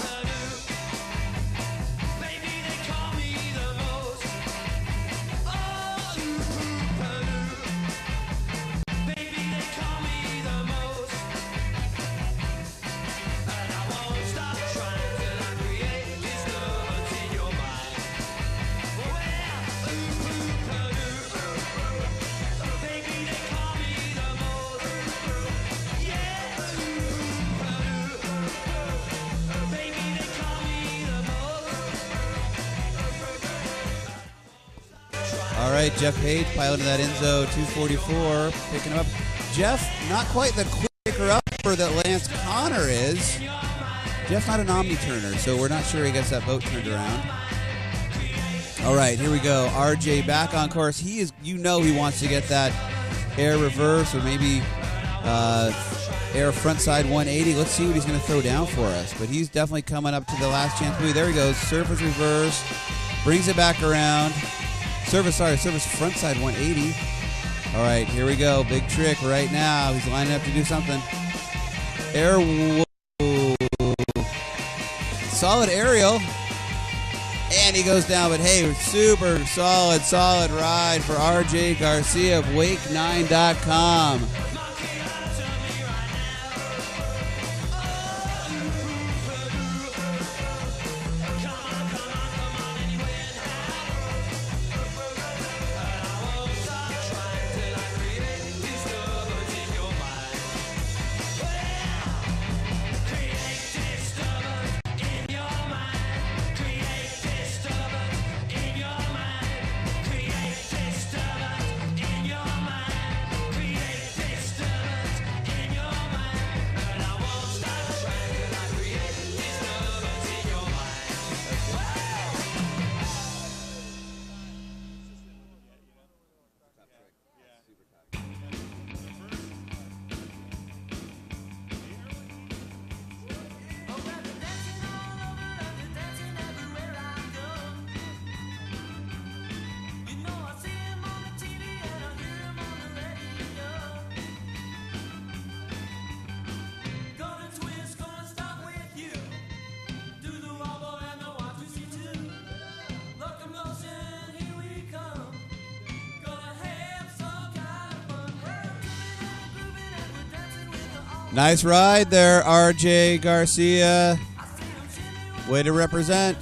All right, Jeff Page piloting that Enzo 244, picking him up. Jeff, not quite the quicker upper that Lance Connor is. Jeff's not an omni-turner, so we're not sure he gets that boat turned around. All right, here we go. RJ back on course. He wants to get that air reverse or maybe air frontside 180. Let's see what he's going to throw down for us. But he's definitely coming up to the last chance buoy. There he goes. Surface reverse. Brings it back around. Surface frontside 180. All right, here we go. Big trick right now. He's lining up to do something. Air. Whoa. Solid aerial. And he goes down, but hey, super solid ride for RJ Garcia of Wake9.com. Nice ride there, RJ Garcia. Way to represent.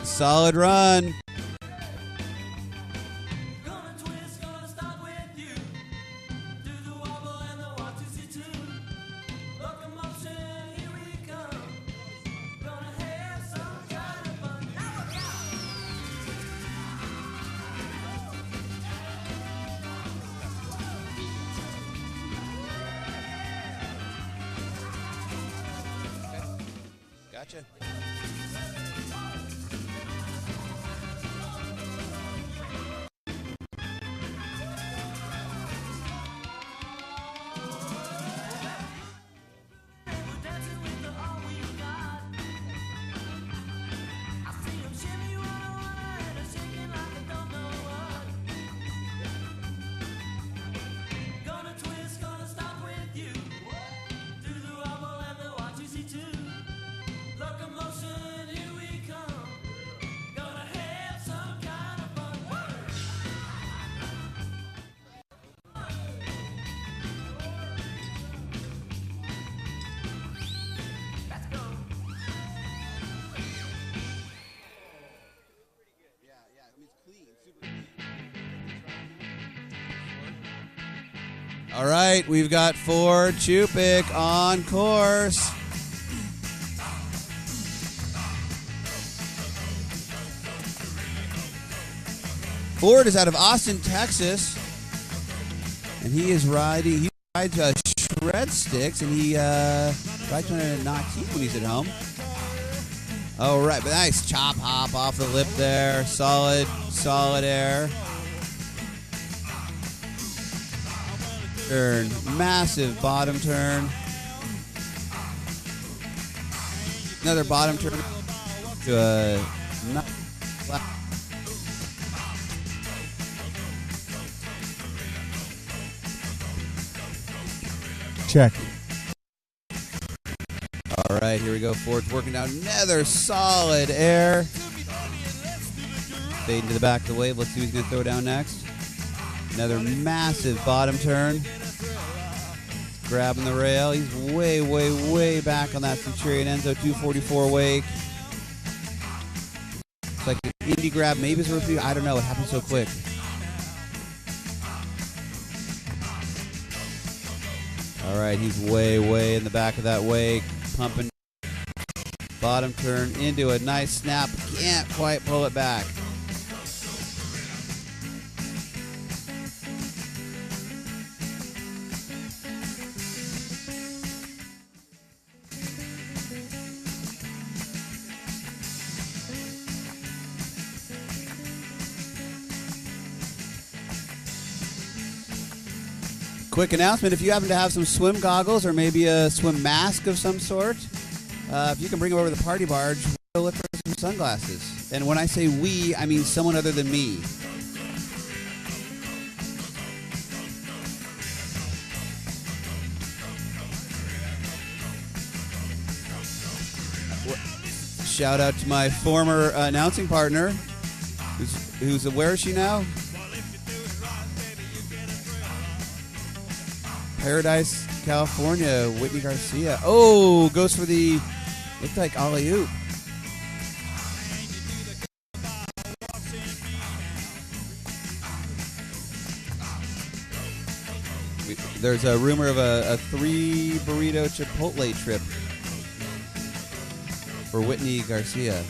Solid run. Gotcha. All right, we've got Ford Chupik on course. Ford is out of Austin, Texas, and he is riding. He rides shred sticks, and he rides one at not cheap when he's at home. All right, but nice chop hop off the lip there. Solid air. Turn, massive bottom turn. Another bottom turn to a Check. All right, here we go. Ford's working down another solid air. Fading to the back of the wave. Let's see who's going to throw down next. Another massive bottom turn. Grabbing the rail. He's way, way, way back on that Centurion Enzo 244 wake. It's like an indie grab. Maybe it's worth it. I don't know. It happened so quick. All right, he's way, way in the back of that wake. Pumping. Bottom turn into a nice snap. Can't quite pull it back. Quick announcement, if you happen to have some swim goggles or maybe a swim mask of some sort, if you can bring them over to the party barge, we'll look for some sunglasses. And when I say we, I mean someone other than me. Shout out to my former announcing partner, who's where is she now? Paradise, California, Whitney Garcia. Oh, goes for the, looked like alley-oop. There's a rumor of a 3-burrito Chipotle trip for Whitney Garcia.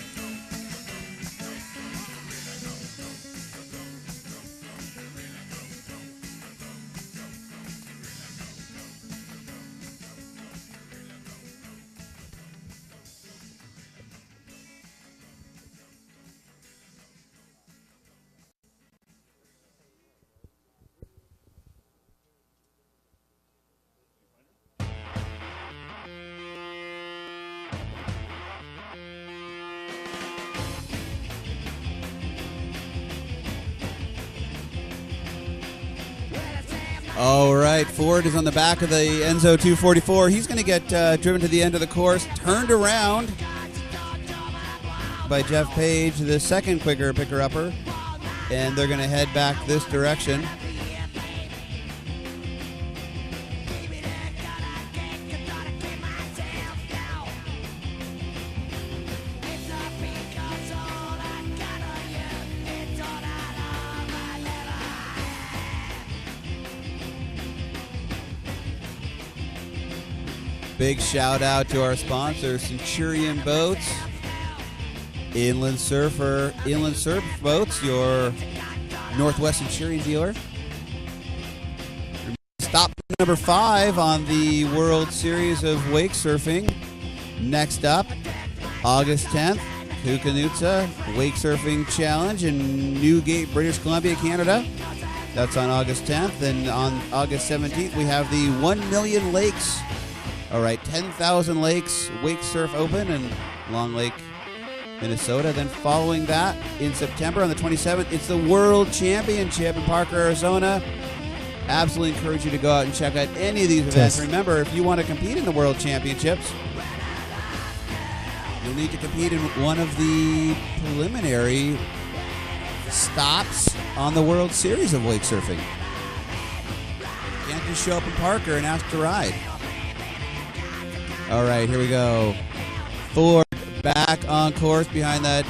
All right, Ford is on the back of the Enzo 244. He's going to get driven to the end of the course, turned around by Jeff Page, the second picker-upper, and they're going to head back this direction. Big shout out to our sponsor, Centurion Boats, Inland Surf Boats, your Northwest Centurion dealer. Stop number 5 on the World Series of Wake Surfing. Next up, August 10th, Kukanutsa Wake Surfing Challenge in Newgate, British Columbia, Canada. That's on August 10th. And on August 17th, we have the 1 Million Lakes. All right, 10,000 Lakes Wake Surf Open in Long Lake, Minnesota. Then following that, in September on the 27th, it's the World Championship in Parker, Arizona. Absolutely encourage you to go out and check out any of these events. Remember, if you want to compete in the World Championships, you'll need to compete in one of the preliminary stops on the World Series of Wake Surfing. You can't just show up in Parker and ask to ride. All right, here we go. Ford back on course behind that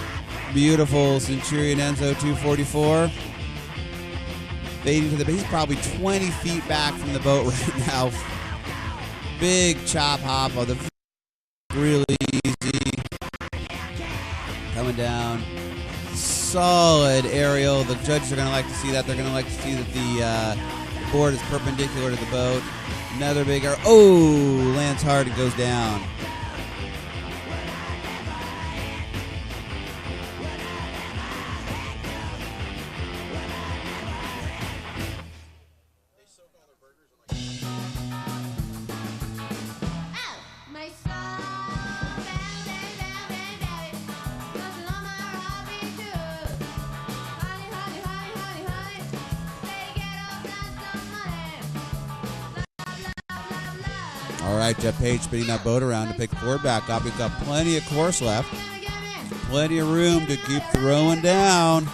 beautiful Centurion Enzo 244. Fading to the base. He's probably 20 feet back from the boat right now. Big chop hop on the really easy. Coming down. Solid aerial. The judges are going to like to see that. They're going to like to see that the board is perpendicular to the boat. Another big air. Oh, lands hard and goes down. All right, Jeff Page spinning that boat around to pick Ford back up. We've got plenty of course left. Plenty of room to keep throwing down.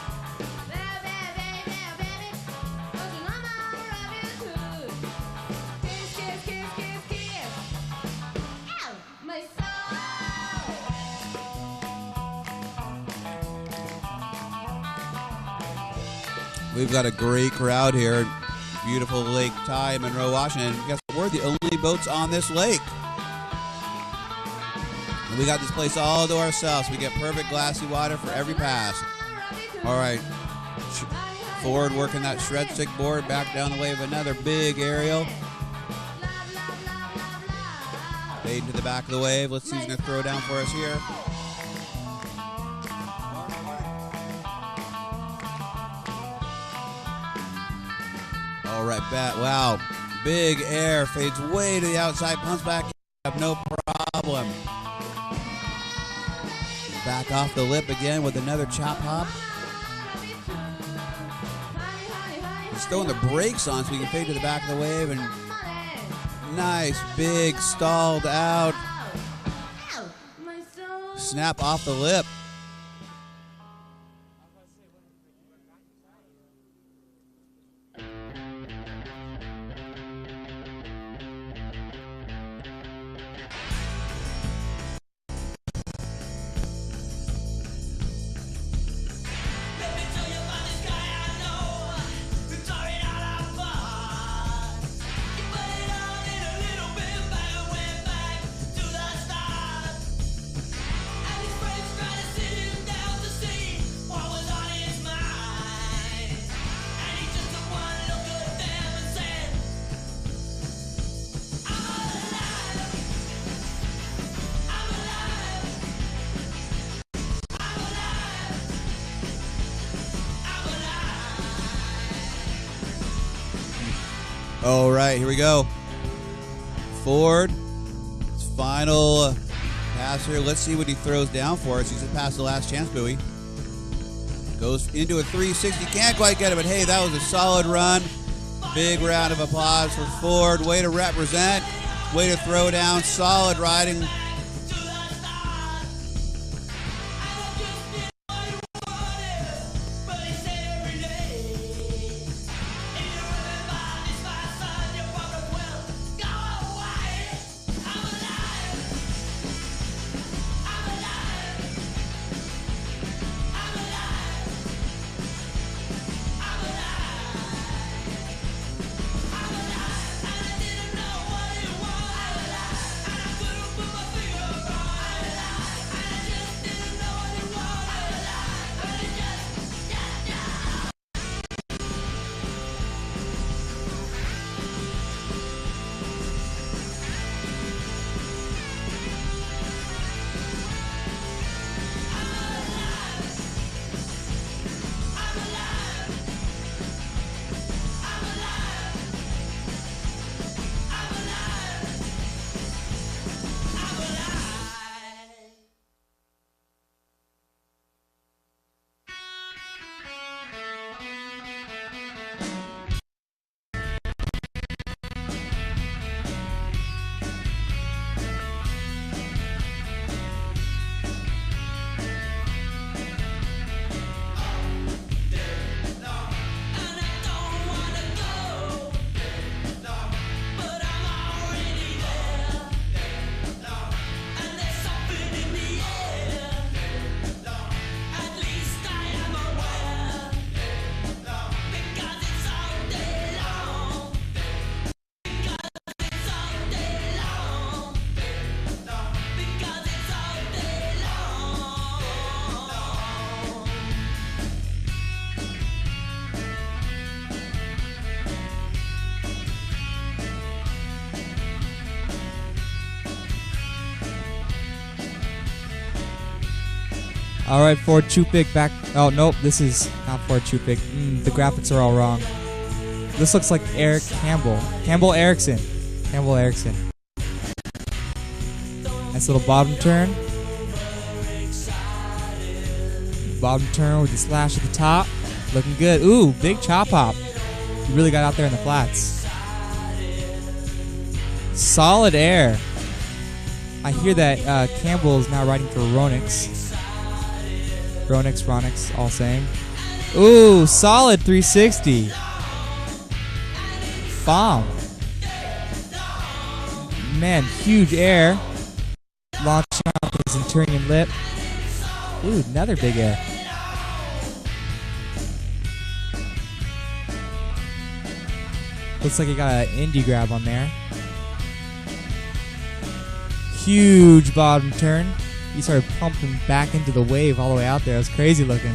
We've got a great crowd here. Beautiful Lake Ty, Monroe, Washington. Guess what? We're the only boats on this lake. And we got this place all to ourselves. We get perfect glassy water for every pass. All right. Ford working that shred stick board back down the wave. Another big aerial. Fade to the back of the wave. Let's see who's going to throw down for us here. All right, bat. Wow. Big air. Fades way to the outside. Pumps back. No problem. Back off the lip again with another chop hop. Just throwing the brakes on so we can fade to the back of the wave. And nice, big, stalled out. Snap off the lip. All right, here we go. Ford, his final pass here. Let's see what he throws down for us. He's just past the last chance buoy. Goes into a 360. Can't quite get it, but hey, that was a solid run. Big round of applause for Ford. Way to represent. Way to throw down. Solid riding. All right, Ford Chupik back. Oh, nope, this is not Ford Chupik. The graphics are all wrong. This looks like Eric Campbell. Campbell Erickson. Campbell Erickson. Nice little bottom turn. Bottom turn with the slash at the top. Looking good. Ooh, big chop hop. He really got out there in the flats. Solid air. I hear that Campbell is now riding for Ronix. Ronix, all same. Ooh, solid 360. Bomb. Man, huge air. Launching off the Centurion lip. Ooh, another big air. Looks like he got an indie grab on there. Huge bottom turn. He started pumping back into the wave all the way out there. It was crazy looking.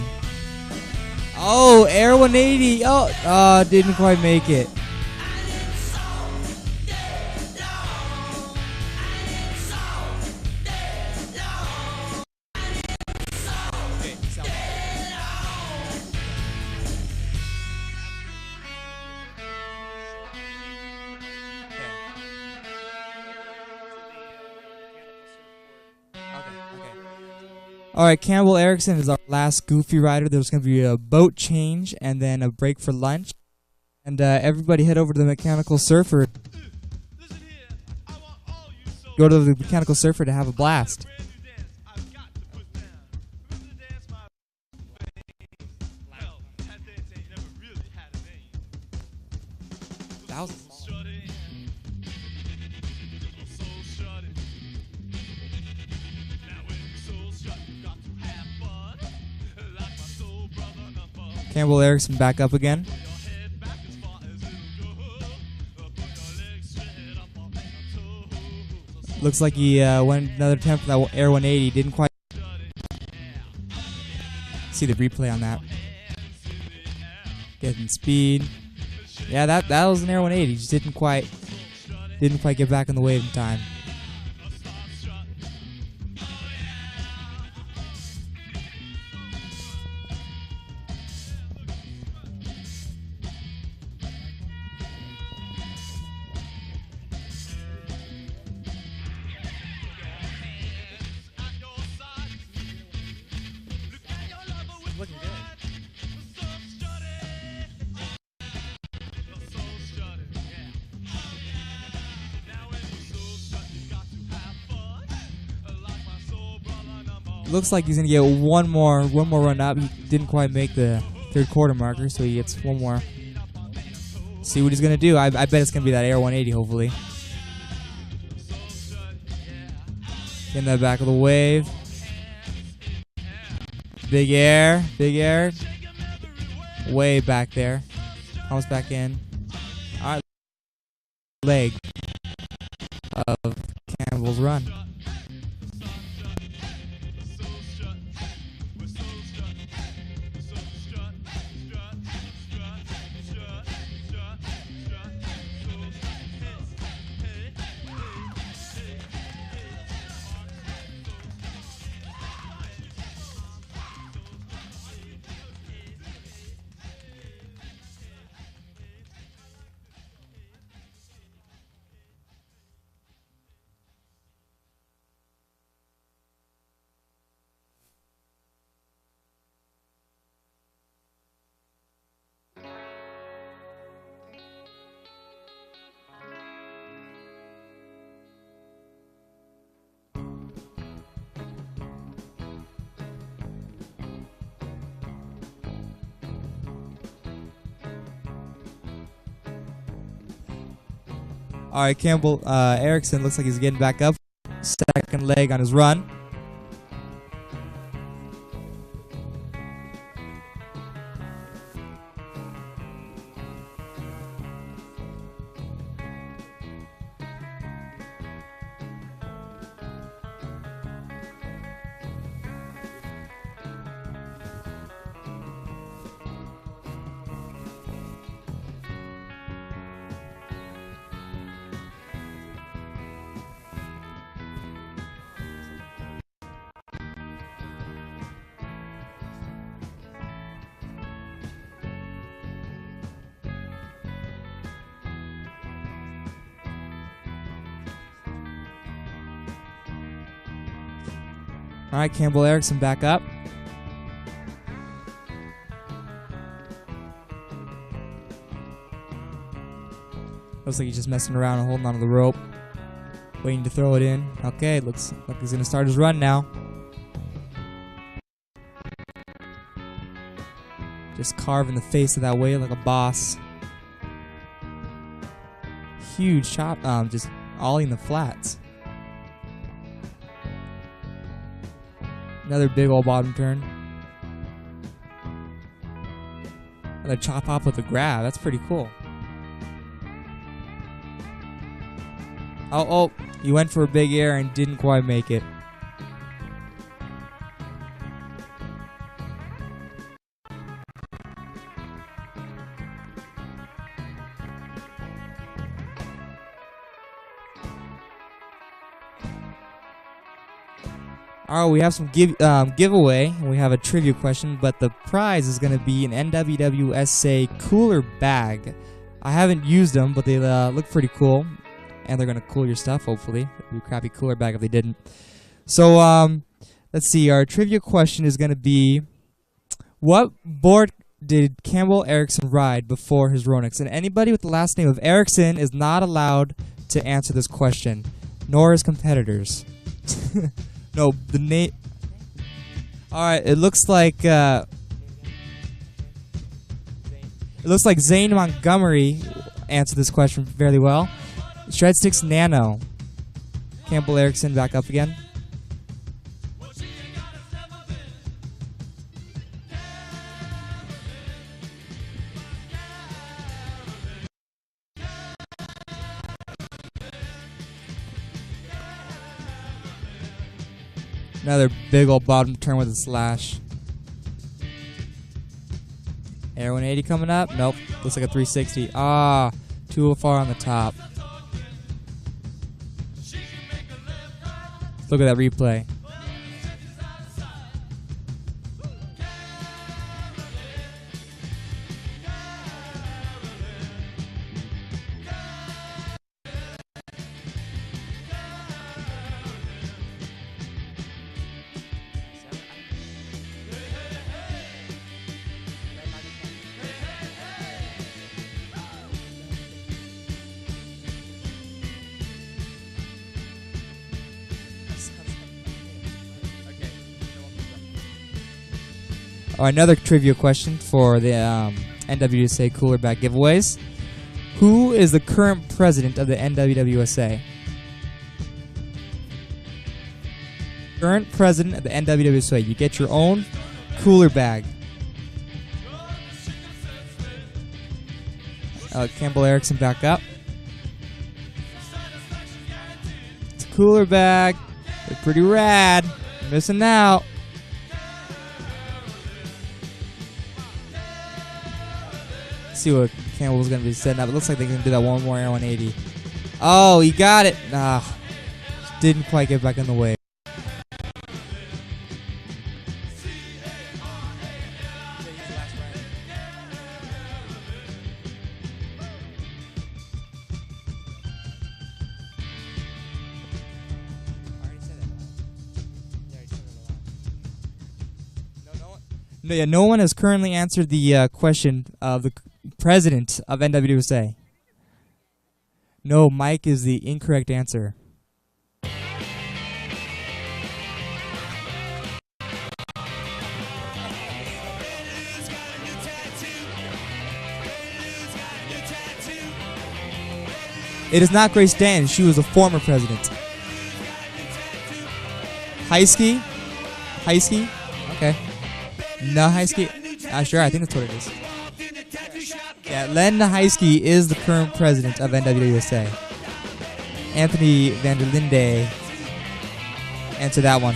Oh, air 180. Oh, didn't quite make it. Alright, Campbell Erickson is our last goofy rider. There's going to be a boat change and then a break for lunch. And everybody head over to the Mechanical Surfer. Go to the Mechanical Surfer to have a blast. Thousands. Campbell Erickson back up again. Looks like he went another attempt for that Air 180. Didn't quite see the replay on that. Getting speed. Yeah, that was an Air 180. Just didn't quite get back in the wave in time. Looking good. Looks like he's gonna get one more run up. He didn't quite make the third quarter marker, so he gets one more. See what he's gonna do. I bet it's gonna be that Air 180, hopefully. In the back of the wave. Big air. Way back there. Almost back in. Alright. Leg of Campbell's run. All right, Campbell Erickson looks like he's getting back up. Second leg on his run. All right, Campbell Erickson back up. Looks like he's just messing around and holding onto the rope, waiting to throw it in. Okay, looks like he's going to start his run now. Just carving the face of that wave like a boss. Huge chop, just ollie the flats. Another big old bottom turn. Another chop hop with a grab. That's pretty cool. Oh, he went for a big air and didn't quite make it. Alright, we have some giveaway, and we have a trivia question, but the prize is going to be an NWWSA cooler bag. I haven't used them, but they look pretty cool, and they're going to cool your stuff, hopefully. It'd be a crappy cooler bag if they didn't. So, let's see, our trivia question is going to be, what board did Campbell Erickson ride before his Ronex? And anybody with the last name of Erickson is not allowed to answer this question, nor his competitors. No, the name. Alright, it looks like Zane Montgomery answered this question fairly well. Shredsticks Nano. Campbell Erickson back up again. Another big old bottom turn with a slash. Air 180 coming up. Nope. Looks like a 360. Ah, too far on the top. Look at that replay. Or another trivia question for the NWSA Cooler Bag giveaways. Who is the current president of the NWWSA? Current president of the NWWSA. You get your own cooler bag. Campbell Erickson back up. It's a cooler bag. They're pretty rad. You're missing out. See what Campbell's going to be setting up. It looks like they're going to do that one more Air 180. Oh, he got it. Didn't quite get back in the way. No one has currently answered the question of the president of NWSA. No, Mike is the incorrect answer. It is not Grace Dan. She was a former president. Heisky? Heisky? Okay. No, Heisky. Sure, I think that's what it is. Yeah, Len Heisky is the current president of NWSA. Anthony van der Linde answered that one.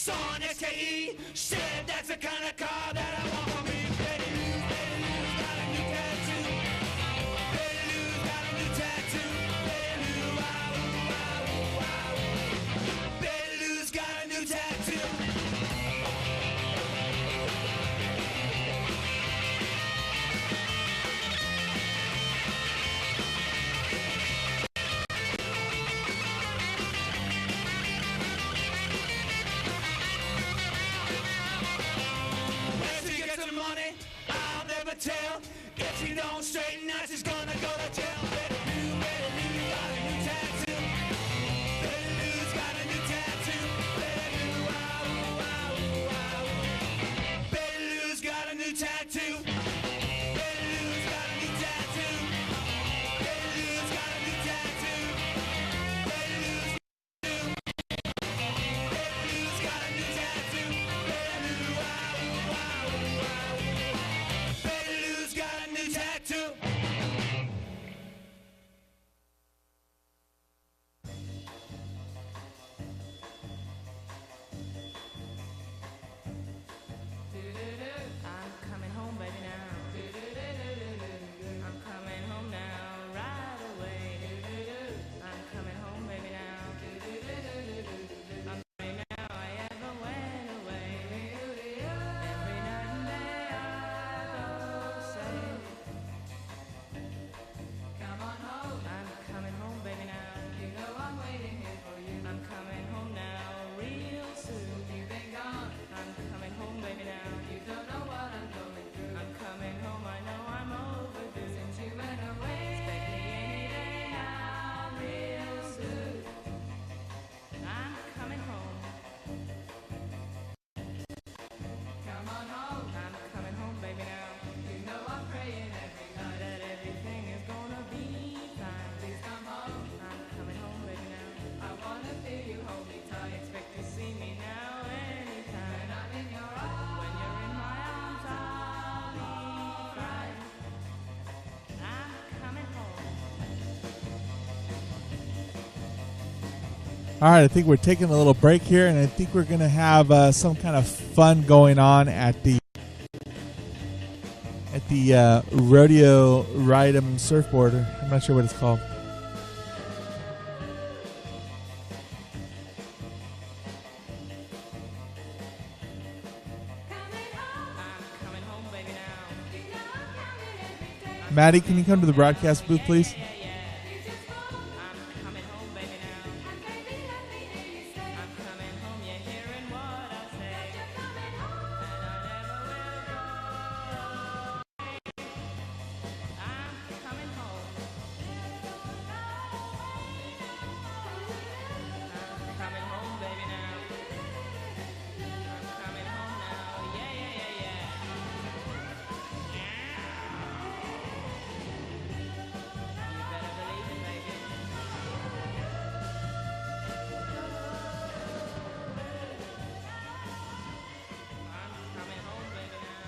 Son SKE said that's the kind of car that I want for me. Betty Lou's got a new tattoo. Betty Lou's got a new tattoo. Betty Lou, wow, wow, wow. Betty Lou's got a new tattoo. Where she gets the money, I'll never tell. If she don't straighten out, she's gonna go to jail. Betty Lou got a new tattoo. Betty Lou's got a new tattoo. Betty Lou, wow, wow, wow. Betty Lou's got a new tattoo. Betty Lou's got a new tattoo. Betty Lou's got a new tattoo. Betty Lou's got a new tattoo. Betty Lou, wow, wow, wow. Betty Lou's got a new tattoo. I'm coming home, baby, now. I'm coming home now, right away. I'm coming home, baby, now. I'm sorry now I ever went away. Every night and day I go say, come on home. I'm coming home, baby, now. You know I'm waiting here for you. I'm coming home now, real soon. You've been gone. I'm coming home, baby, now. You don't know what I'm going through. I'm coming home, I know I'm overdue. Since you went away, expect me any day now, real soon. I'm coming home. Come on home. I'm coming home, baby, now. You know I'm praying every night that everything is gonna be fine. Please come home. I'm coming home, baby, now. I wanna feel you hold me tight. Expect to see me now anytime. When I'm in your arms. When you're in my arms, I'll be right. I'm coming home. All right, I think we're taking a little break here, and I think we're going to have some kind of fun going on at the rodeo ride-em surfboard. I'm not sure what it's called. I'm coming home, baby, now. You know I'm counting every day. Maddie, can you come to the broadcast booth, please? I'm coming home, baby, now. I'm coming home, you're hearing what I say. And I never will go away. I'm coming home. I'm coming home, baby, now. I'm coming home now, yeah, yeah, yeah, yeah. You better believe it, baby. I'm coming home, baby, now.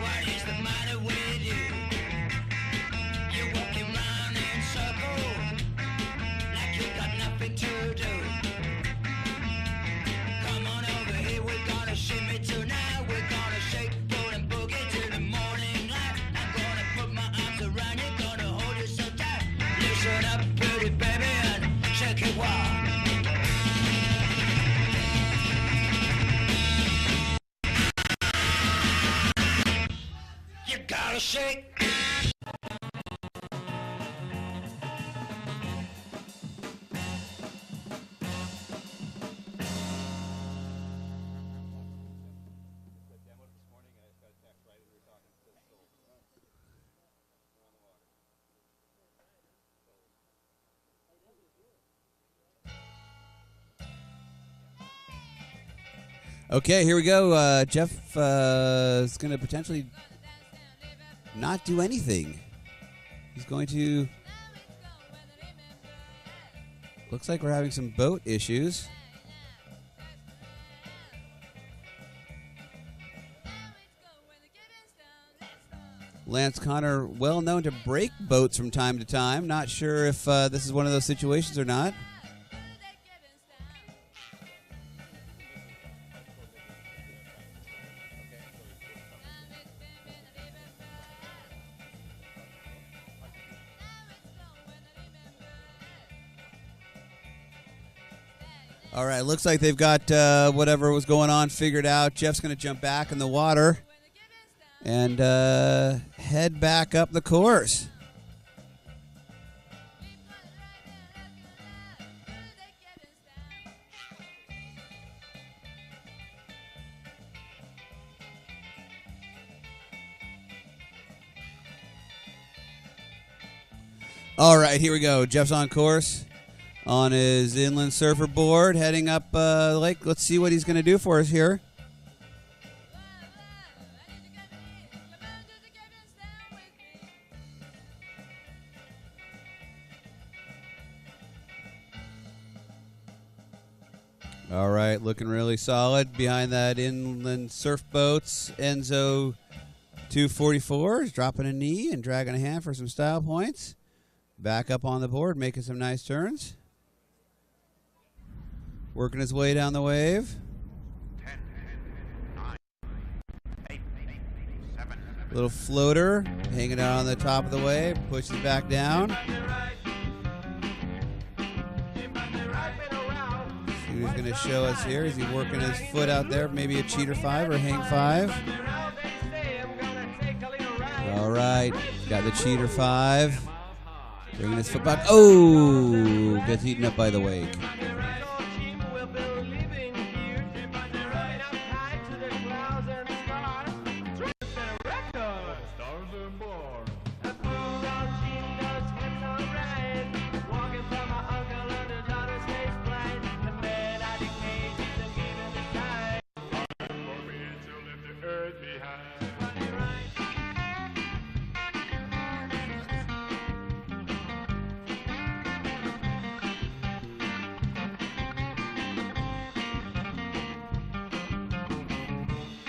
What is the matter with you? You're walking round in circles like you got nothing to do. Come on over here, we're gonna shimmy tonight. We're gonna shake, roll, and boogie till the morning light. I'm gonna put my arms around you, gonna hold you so tight. Listen up, pretty baby, and shake it wild. You gotta shake. Okay, here we go. Jeff is going to potentially not do anything. He's going to... Looks like we're having some boat issues. Lance Connor, well known to break boats from time to time. Not sure if this is one of those situations or not. All right, looks like they've got whatever was going on figured out. Jeff's going to jump back in the water and head back up the course. All right, here we go. Jeff's on course on his inland surfer board, heading up the lake. Let's see what he's going to do for us here. All right, looking really solid behind that inland surf boats. Enzo 244 is dropping a knee and dragging a hand for some style points. Back up on the board, making some nice turns. Working his way down the wave. 10, 9, 8, 7. Little floater hanging out on the top of the wave. Pushes back down. See what he's going to show us here. Is he working his foot out there? Maybe a cheater 5 or hang 5. All right. Got the cheater 5. Bringing his foot back. Oh! Gets eaten up by the wake.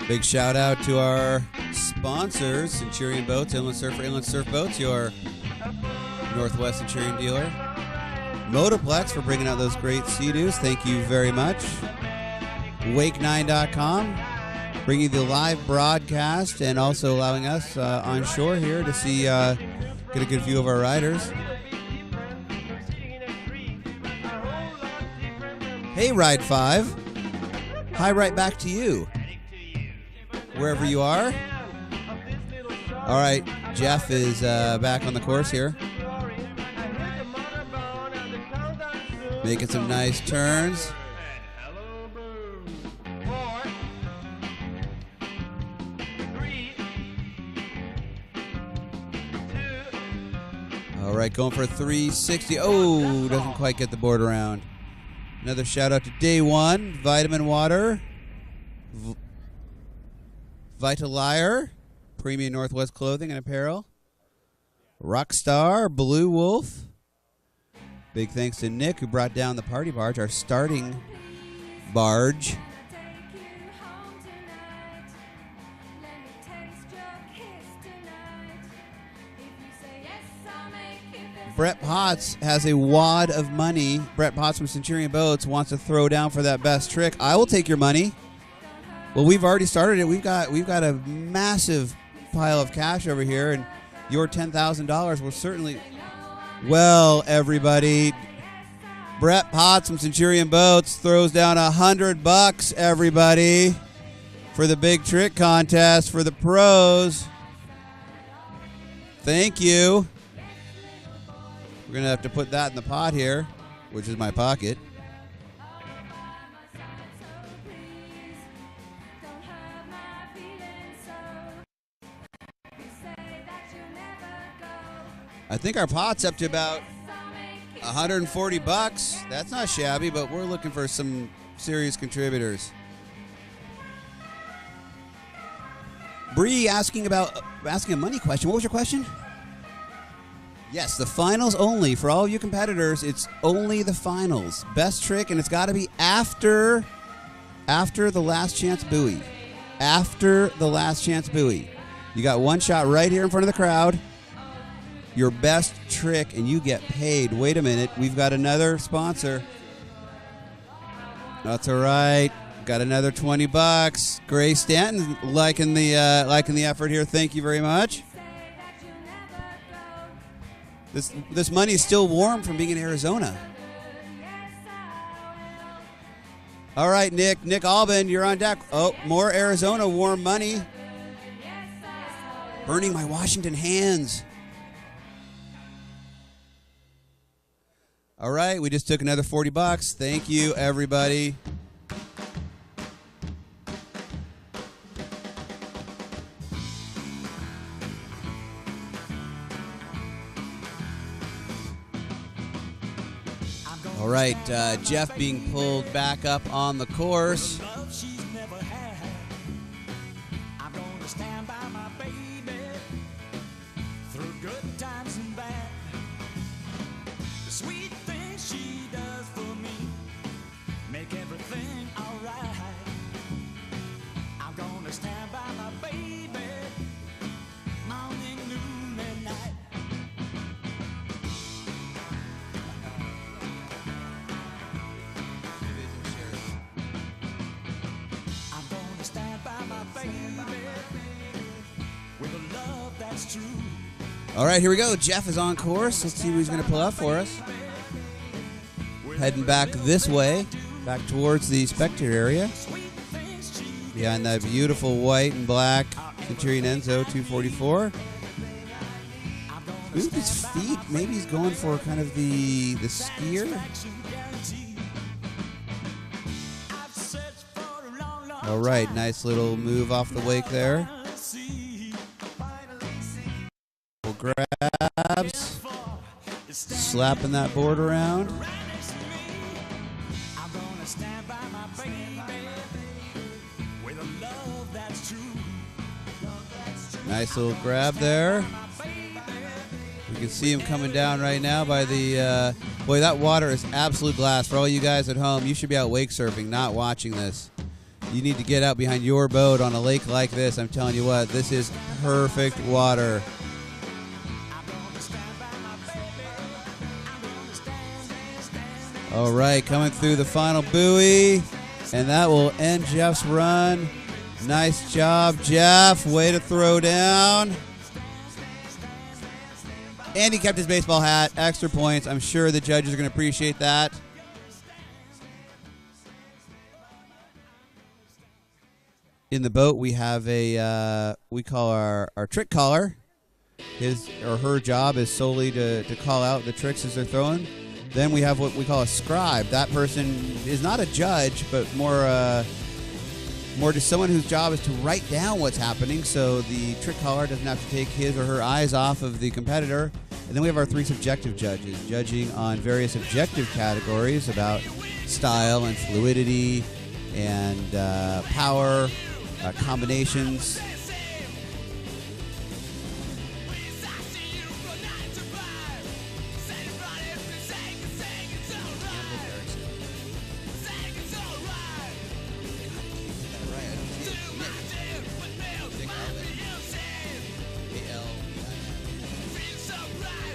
Big shout out to our sponsors, Centurion Boats, Inland Surf Boats, your Northwest Centurion dealer. Motoplex for bringing out those great Sea-Doos. Thank you very much. Wake9.com, bringing the live broadcast and also allowing us on shore here to see, get a good view of our riders. Hey, Ride 5. Hi, right back to you. Wherever you are. All right, Jeff is back on the course here. Making some nice turns. All right, going for a 360. Oh, doesn't quite get the board around. Another shout out to Day One, Vitamin Water. Vitalier, Premium Northwest Clothing and Apparel. Rockstar, Blue Wolf. Big thanks to Nick, who brought down the party barge, our starting barge. Brett Potts has a wad of money. Brett Potts from Centurion Boats wants to throw down for that best trick. I will take your money. Well, we've already started it. We've got a massive pile of cash over here, and your $10,000 will certainly. Well, everybody, Brett Potts from Centurion Boats throws down $100, everybody, for the big trick contest for the pros. Thank you. We're gonna have to put that in the pot here, which is my pocket. I think our pot's up to about $140. That's not shabby, but we're looking for some serious contributors. Bree asking a money question. What was your question? Yes, the finals only. For all you competitors, it's only the finals. Best trick, and it's got to be after the last chance buoy. After the last chance buoy. You got one shot right here in front of the crowd. Your best trick, and you get paid. Wait a minute. We've got another sponsor. That's all right. Got another $20. Gray Stanton liking the effort here. Thank you very much. This money is still warm from being in Arizona. All right, Nick Albin, you're on deck. Oh, more Arizona warm money. Burning my Washington hands. All right, we just took another $40. Thank you, everybody. All right, Jeff being pulled back up on the course. I'm gonna stand by my baby through good times and bad. The sweet things she does for me make everything alright. I'm gonna stand by my baby morning, noon, and night. I'm gonna stand by my baby with a love that's true. All right, here we go. Jeff is on course. Let's see what he's going to pull up for us. Heading back this way, back towards the spectator area. Behind that beautiful white and black Centurion Enzo 244. Move his feet. Maybe he's going for kind of the skier. All right, nice little move off the wake there. Grabs, slapping that board around. Nice little grab there. You can see him coming down right now by the... boy, that water is absolute glass. For all you guys at home, you should be out wake surfing, not watching this. You need to get out behind your boat on a lake like this. I'm telling you what, this is perfect water. All right, coming through the final buoy, and that will end Jeff's run. Nice job, Jeff. Way to throw down. And he kept his baseball hat. Extra points. I'm sure the judges are going to appreciate that. In the boat, we have we call our trick caller. His or her job is solely to call out the tricks as they're throwing. Then we have what we call a scribe. That person is not a judge, but more just someone whose job is to write down what's happening, so the trick caller doesn't have to take his or her eyes off of the competitor. And then we have our three subjective judges, judging on various objective categories about style and fluidity and power, combinations.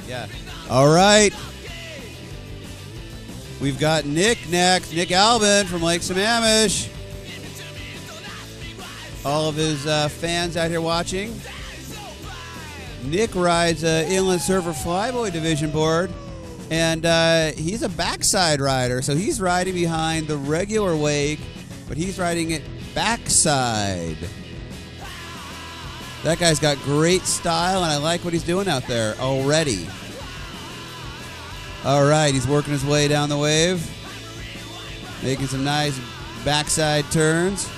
Yeah. All right. We've got Nick next. Nick Albin from Lake Sammamish. All of his fans out here watching. Nick rides Inland Surfer Flyboy Division board, and he's a backside rider, so he's riding behind the regular wake, but he's riding it backside. That guy's got great style, and I like what he's doing out there already. All right, he's working his way down the wave, making some nice backside turns.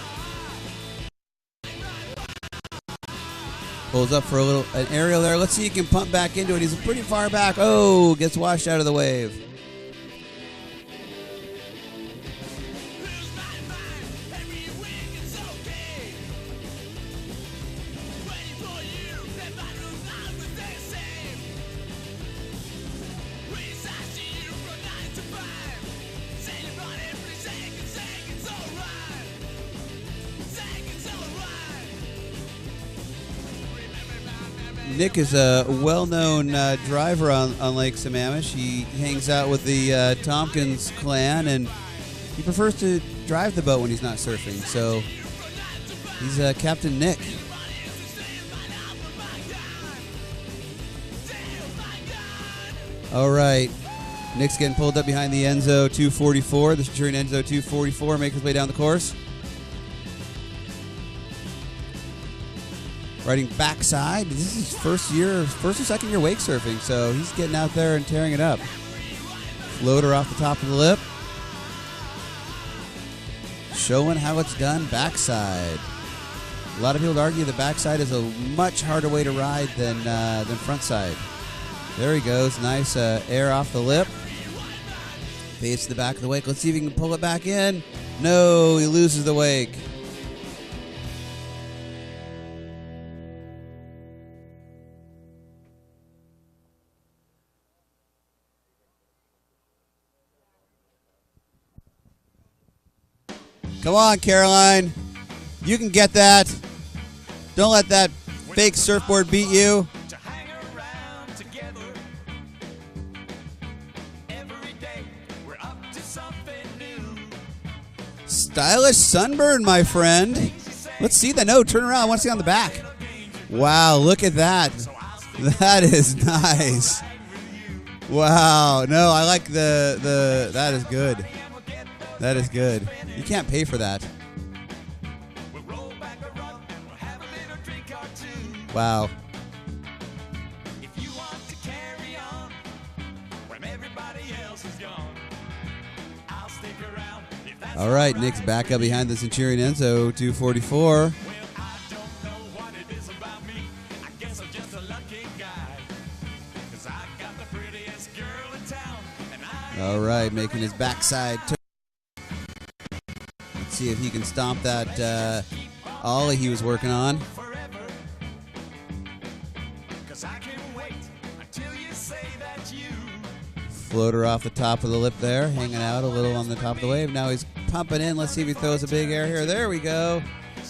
Pulls up for an aerial there. Let's see if he can pump back into it. He's pretty far back. Oh, gets washed out of the wave. Nick is a well-known driver on Lake Sammamish. He hangs out with the Tompkins clan, and he prefers to drive the boat when he's not surfing. So he's Captain Nick. All right. Nick's getting pulled up behind the Enzo 244. The Centurion Enzo 244 making his way down the course. Riding backside. This is his first or second year wake surfing, so he's getting out there and tearing it up. Floater off the top of the lip. Showing how it's done backside. A lot of people argue the backside is a much harder way to ride than frontside. There he goes. Nice air off the lip. Fades to the back of the wake. Let's see if he can pull it back in. No, he loses the wake. Come on, Caroline. You can get that. Don't let that fake surfboard beat you. To hang around together. Every day we're up to something new. Stylish sunburn, my friend. Let's see that. No, turn around. I want to see on the back. Wow, look at that. That is nice. Wow. No, I like the that is good. That is good. You can't pay for that. We'll roll back a rug, we'll have a little drink or two. Wow. If you want to carry on when everybody else is gone, I'll stick around if that's All right, Nick's back up behind the Centurion Enzo 244. Well, I don't know what it is about me. I guess I'm just a lucky guy. 'Cause I got the prettiest girl in town. And I All right, making his backside turn. Let's see if he can stomp that ollie he was working on. forever. 'Cause I can't wait until you say that you Floater off the top of the lip there, hanging out a little on the top of the wave. Now he's pumping in. Let's see if he throws a big air here. There we go.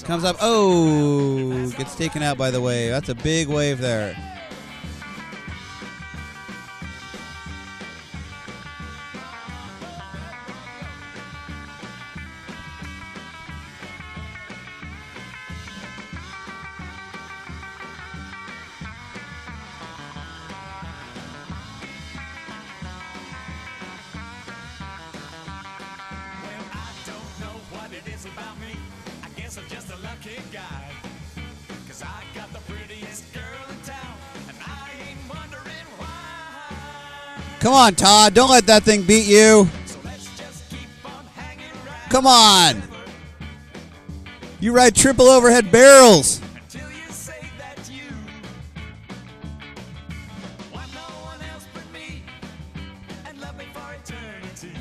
Comes up. Oh, gets taken out by the wave. That's a big wave there. Well, I don't know what it is about me. I guess I'm just a lucky guy. 'Cause I got the prettiest girl in town. And I ain't wondering why. Come on, Todd. Don't let that thing beat you. So let's just keep on hanging around Come on. You ride triple overhead barrels. until you say that you want no one else but me and love me for eternity.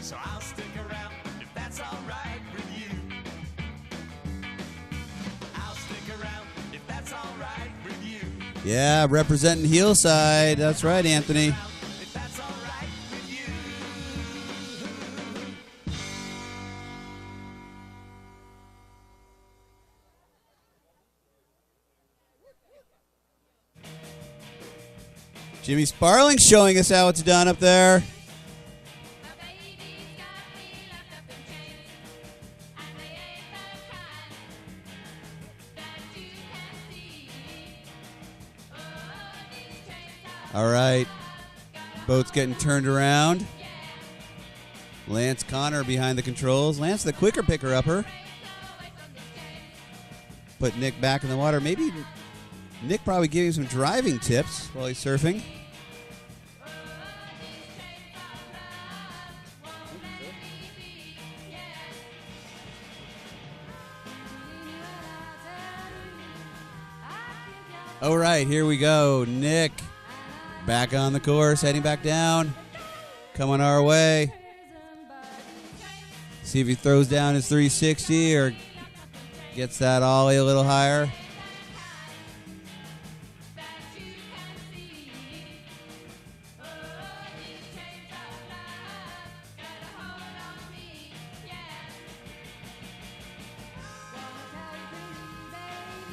So I'll stick around if that's alright with you. I'll stick around if that's alright with you. Yeah, representing Hillside. That's right, Anthony. If that's alright with you. Jimmy Sparling showing us how it's done up there. All right. Boat's getting turned around. Lance Connor behind the controls. Lance, the quicker picker-upper. Put Nick back in the water. Maybe Nick probably gave him some driving tips while he's surfing. All right, here we go. Nick back on the course, heading back down. Coming our way. See if he throws down his 360 or gets that ollie a little higher.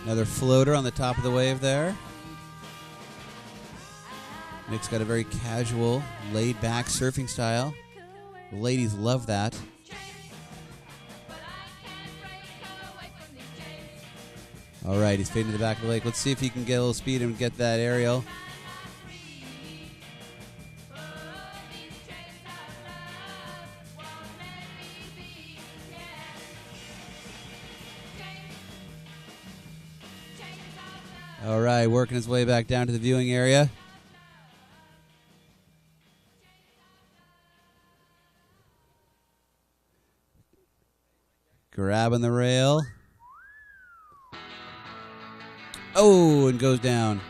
Another floater on the top of the wave there. Nick's got a very casual, laid-back surfing style. The ladies love that. All right, he's fading to the back of the lake. Let's see if he can get a little speed and get that aerial. All right, working his way back down to the viewing area. Grabbing the rail. Oh, and goes down.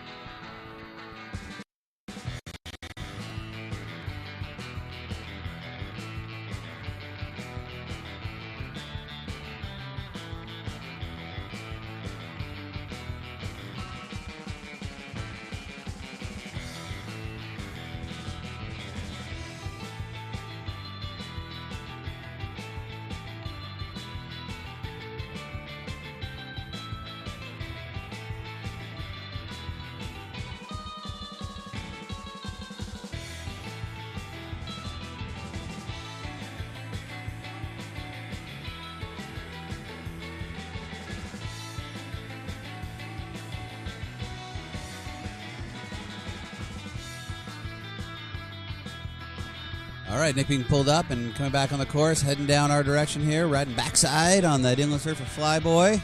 All right, Nick being pulled up and coming back on the course, heading down our direction here, riding backside on that Inland Surfer Flyboy.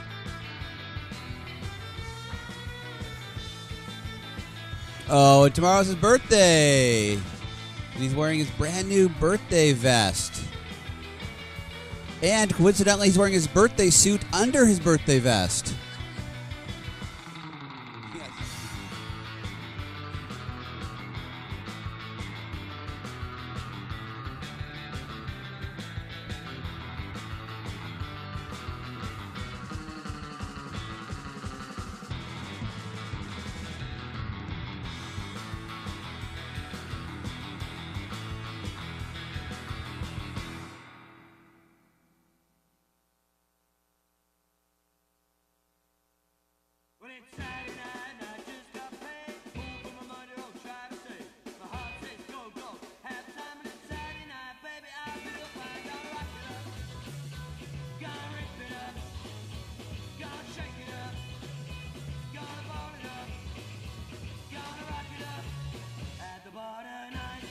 Oh, and tomorrow's his birthday. And he's wearing his brand new birthday vest. And coincidentally, he's wearing his birthday suit under his birthday vest. When it's Saturday night and I just got paid, pull for my money, don't try to save. My heart says go, go, have time and it's Saturday night, baby, I feel fine. Gonna rock it up, gonna rip it up, gonna shake it up, gonna ball it up, gonna rock it up at the bar tonight.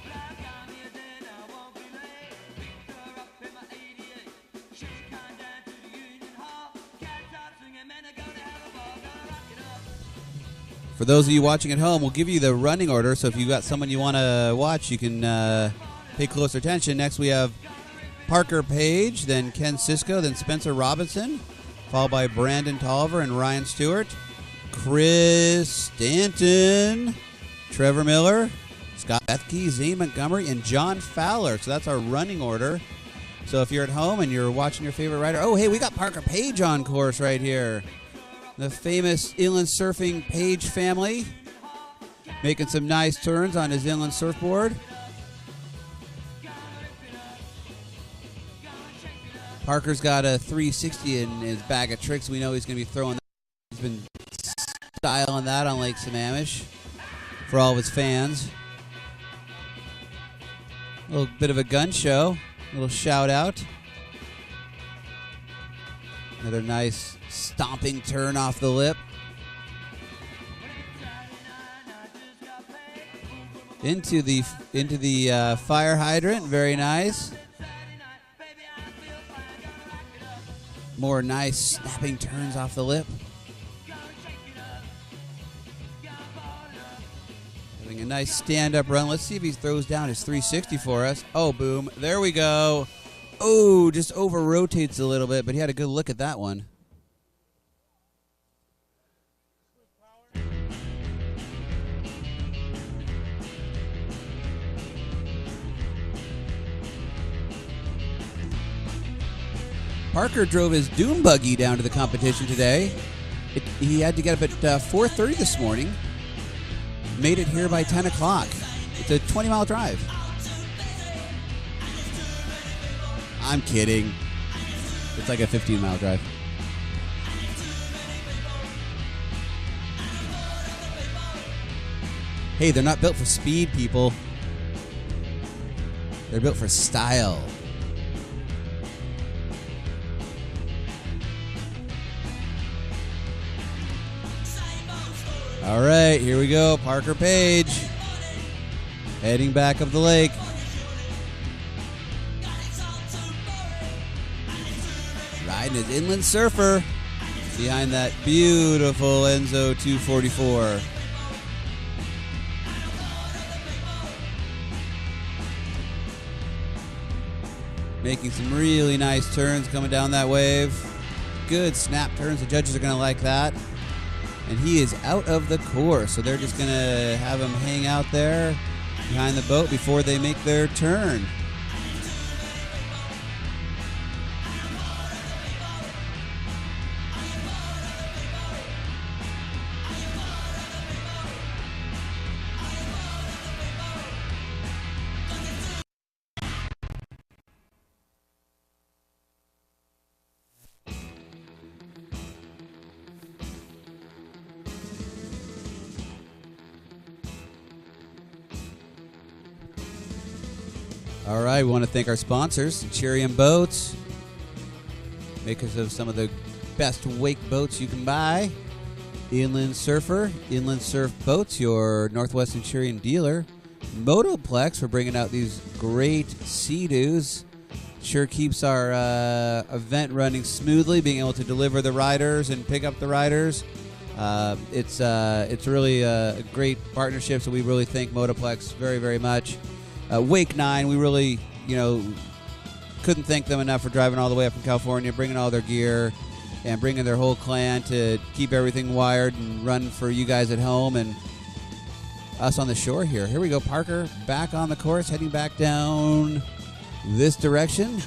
Black on me then I won't be late. Picked her up in my 88, she's kind down to the Union Hall. Cats are singing, man, I go to hell of all, gonna rock it up. For those of you watching at home, we'll give you the running order. So if you've got someone you want to watch, you can pay closer attention. Next, we have Parker Page, then Ken Sisko, then Spencer Robinson, followed by Brandon Tolliver and Ryan Stewart, Chris Stanton, Trevor Miller, Scott Bethke, Zane Montgomery, and John Fowler. So that's our running order. So if you're at home and you're watching your favorite rider, oh, hey, we got Parker Page on course right here. The famous inland surfing Page family, making some nice turns on his inland surfboard. Parker's got a 360 in his bag of tricks. We know he's going to be throwing that. He's been styling that on Lake Sammamish for all of his fans. A little bit of a gun show. A little shout out. Another nice stomping turn off the lip. Into the fire hydrant. Very nice. More nice snapping turns off the lip. Having a nice stand-up run. Let's see if he throws down his 360 for us. Oh, boom. There we go. Oh, just over-rotates a little bit, but he had a good look at that one. Parker drove his dune buggy down to the competition today. He had to get up at 4:30 this morning. Made it here by 10 o'clock. It's a 20-mile drive. I'm kidding. It's like a 15-mile drive. Hey, they're not built for speed, people. They're built for style. All right, here we go. Parker Page heading back up the lake. Riding his inland surfer behind that beautiful Enzo 244. Making some really nice turns coming down that wave. Good snap turns. The judges are going to like that. And he is out of the course, so they're just going to have him hang out there behind the boat before they make their turn. All right, we want to thank our sponsors, Centurion Boats, makers of some of the best wake boats you can buy. Inland Surfer, Inland Surf Boats, your Northwest Centurion dealer. Motoplex for bringing out these great Sea-Doos. Sure keeps our event running smoothly, being able to deliver the riders and pick up the riders. It's really a great partnership, so we really thank Motoplex very, very much. Wake 9, we really, couldn't thank them enough for driving all the way up from California, bringing all their gear, and bringing their whole clan to keep everything wired and run for you guys at home and us on the shore here. Here we go, Parker back on the course, heading back down this direction.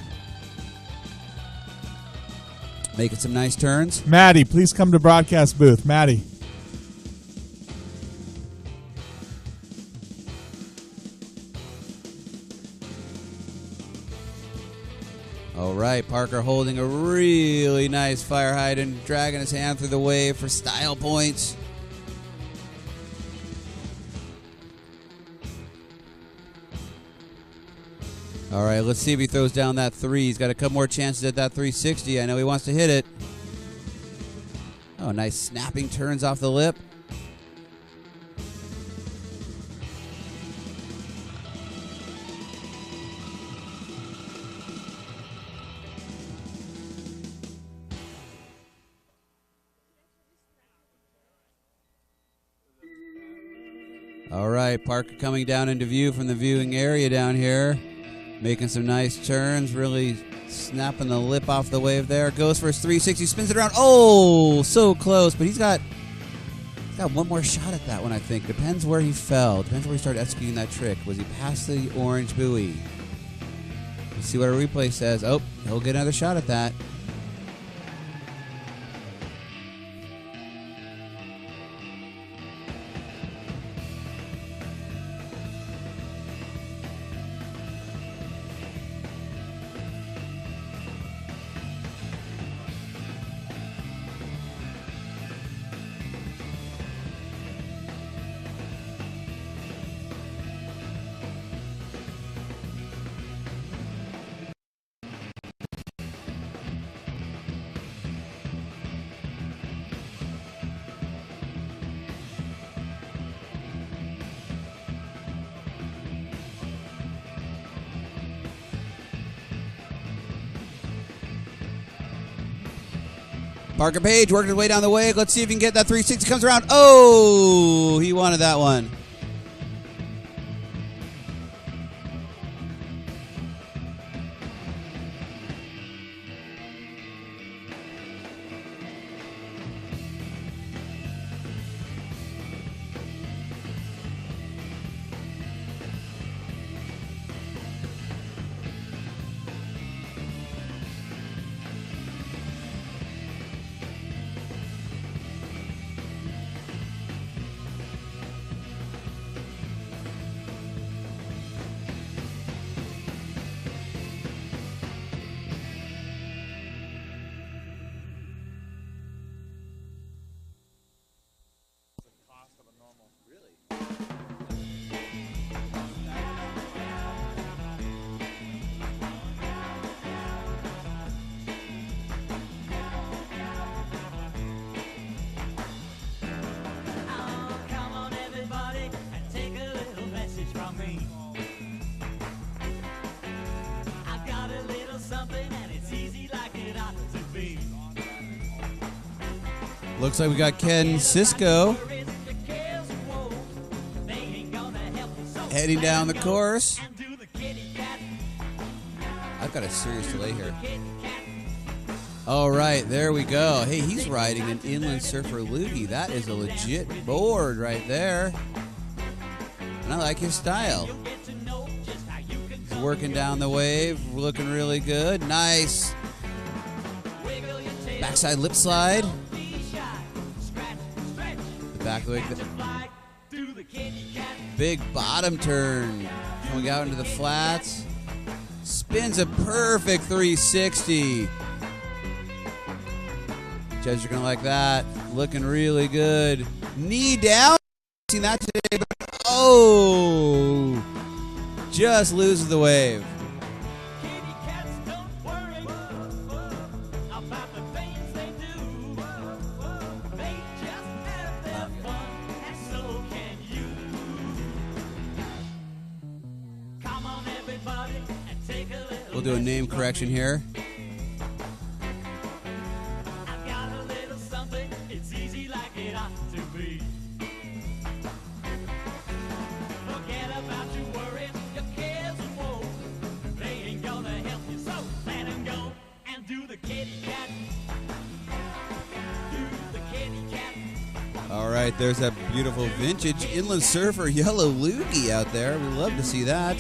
Making some nice turns. Maddie, please come to broadcast booth. Maddie. All right, Parker holding a really nice fire hydrant, dragging his hand through the wave for style points. All right, let's see if he throws down that 3. He's got a couple more chances at that 360. I know he wants to hit it. Oh, nice snapping turns off the lip. All right, Parker coming down into view from the viewing area down here. Making some nice turns, really snapping the lip off the wave there. Goes for his 360, spins it around. Oh, so close, but he's got one more shot at that one, I think. Depends where he fell. Depends where he started executing that trick. Was he past the orange buoy? Let's see what our replay says. Oh, he'll get another shot at that. Parker Page working his way down the wave. Let's see if he can get that 360. Comes around. Oh, he wanted that one. Looks like we got Ken Cisco heading down the course. I've got a serious delay here. All right, there we go. Hey, he's riding an Inland Surfer Loogie. That is a legit board right there. And I like his style. He's working down the wave, looking really good. Nice. Backside lip slide. The back of the wave. Big bottom turn. Coming out into the flats. Spins a perfect 360. Judges are going to like that. Looking really good. Knee down. Seen that today, but oh! Just loses the wave. We'll do a name correction here. All right, there's that beautiful vintage Inland Surfer yellow loogie out there. We love to see that.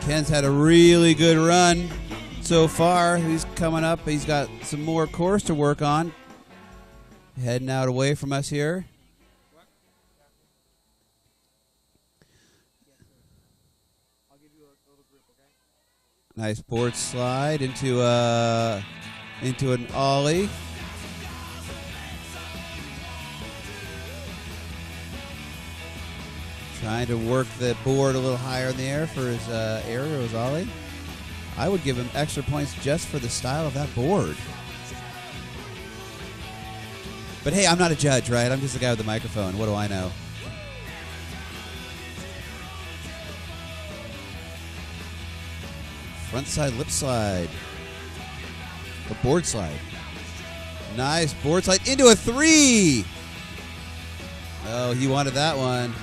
Ken's had a really good run so far. He's coming up. He's got some more course to work on. Heading out away from us here. Nice board slide into an ollie. Trying to work the board a little higher in the air for his aerial, his ollie. I would give him extra points just for the style of that board. But hey, I'm not a judge, right? I'm just a guy with the microphone. What do I know? Front side lip slide. A board slide. Nice board slide into a 3. Oh, he wanted that one.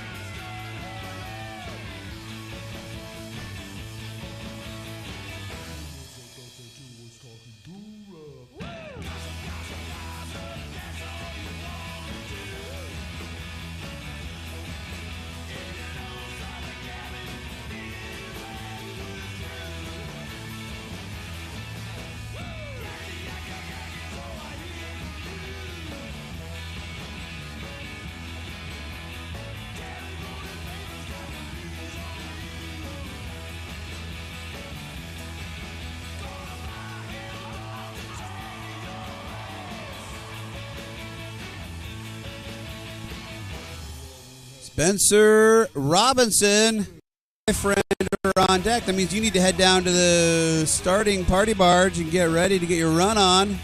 Spencer Robinson, my friend, are on deck. That means you need to head down to the starting party barge and get ready to get your run on.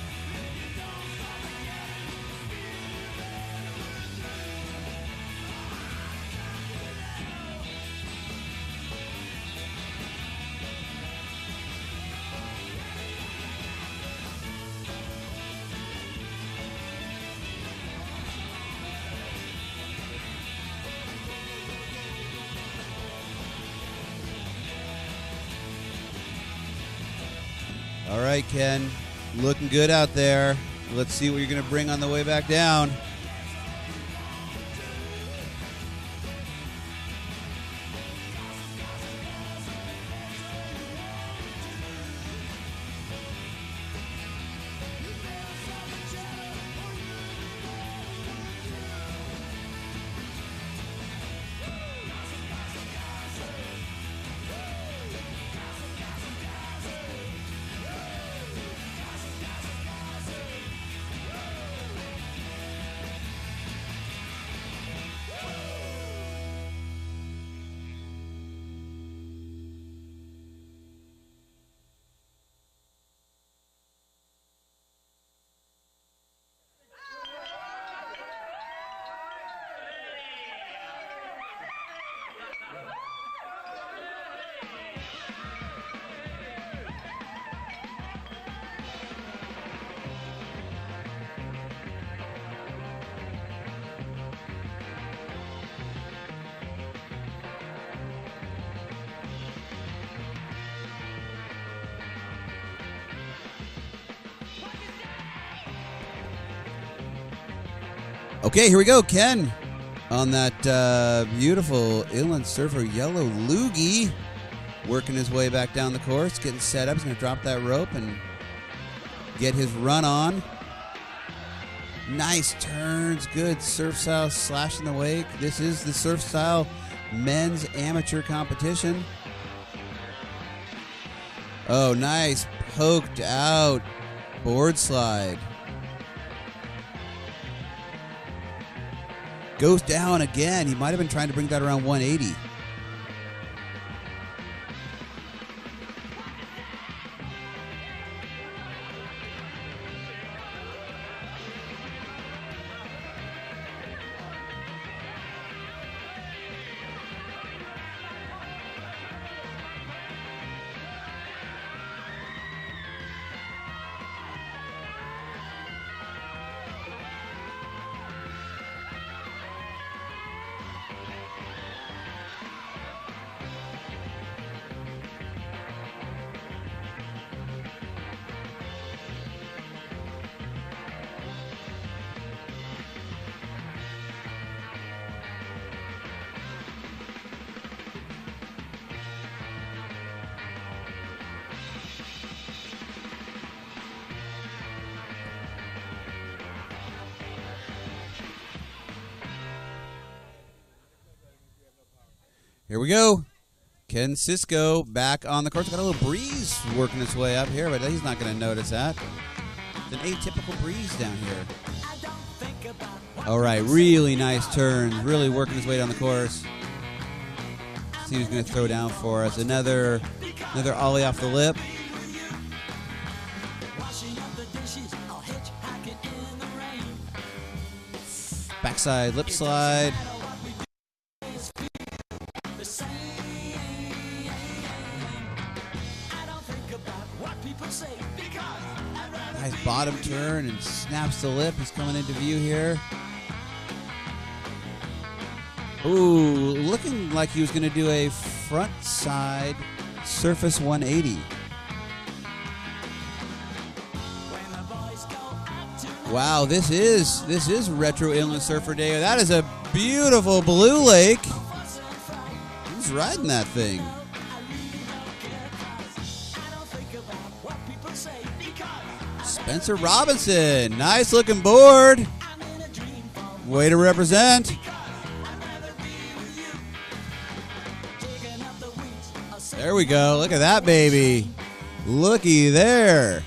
All right, Ken, looking good out there. Let's see what you're going to bring on the way back down. Okay, here we go. Ken on that beautiful inland surfer yellow loogie, working his way back down the course, getting set up. He's going to drop that rope and get his run on. Nice turns, good surf style slash in the wake. This is the surf style men's amateur competition. Oh, nice poked out board slide. Goes down again. He might have been trying to bring that around 180. Here we go. Ken Cisco back on the course. Got a little breeze working its way up here, but he's not going to notice that. It's an atypical breeze down here. All right, really nice turn. Really working his way down the course. See who's going to throw down for us. Another ollie off the lip. Backside lip slide. Nice bottom turn and snaps the lip. He's coming into view here. Ooh, looking like he was going to do a front side surface 180. Wow, this is retro inland surfer day. That is a beautiful blue lake. Who's riding that thing? Spencer Robinson. Nice looking board. Way to represent. There we go. Look at that baby. Looky there.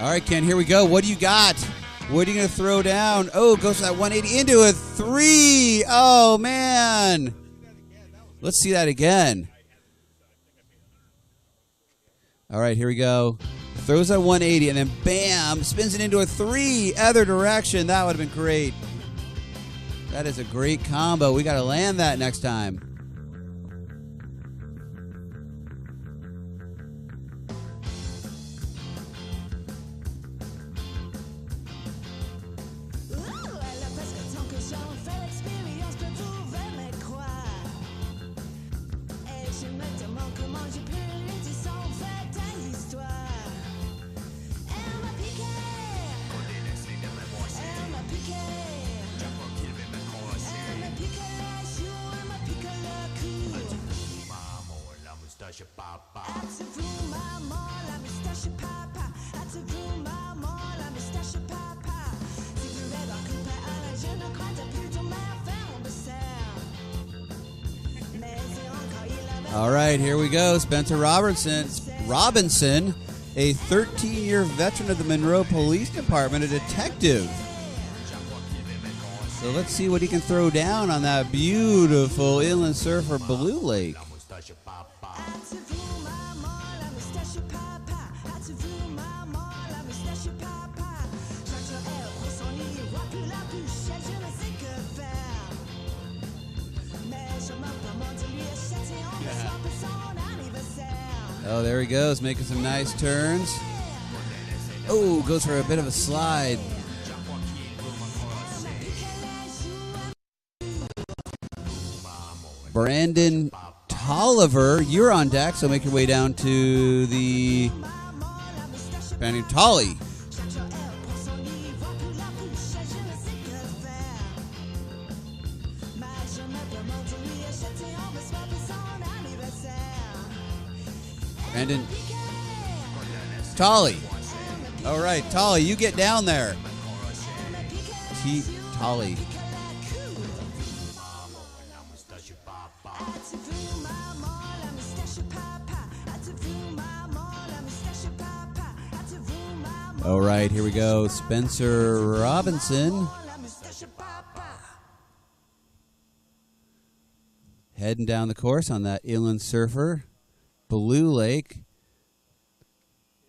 All right, Ken, here we go. What do you got? What are you going to throw down? Oh, goes to that 180 into a 3. Oh, man. Let's see that again. All right, here we go. Throws that 180 and then bam, spins it into a 3 other direction. That would have been great. That is a great combo. We got to land that next time. All right, here we go. Spencer Robinson, a 13-year veteran of the Monroe Police Department, a detective. So let's see what he can throw down on that beautiful inland surfer blue lake. Oh, there he goes, making some nice turns. Oh, goes for a bit of a slide. Brandon Tolliver, you're on deck, so make your way down to the Brandon Tolly. Brandon Tolly. All right, Tolly, you get down there. Tolly. All right, here we go. Spencer Robinson. Heading down the course on that Inland Surfer. Blue Lake.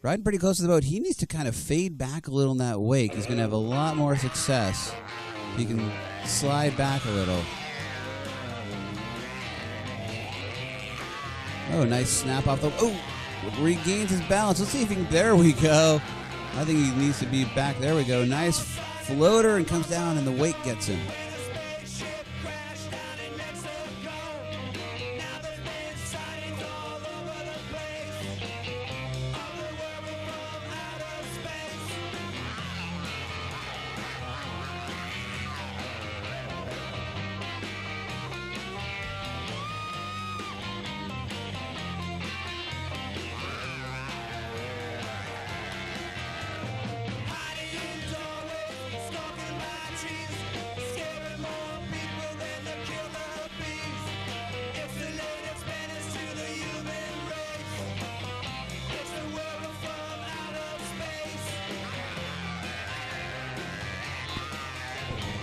Riding pretty close to the boat. He needs to kind of fade back a little in that wake. He's going to have a lot more success. He can slide back a little. Oh, nice snap off the... Oh, regains his balance. Let's see if he can... There we go. I think he needs to be back. There we go. Nice floater and comes down and the wake gets him.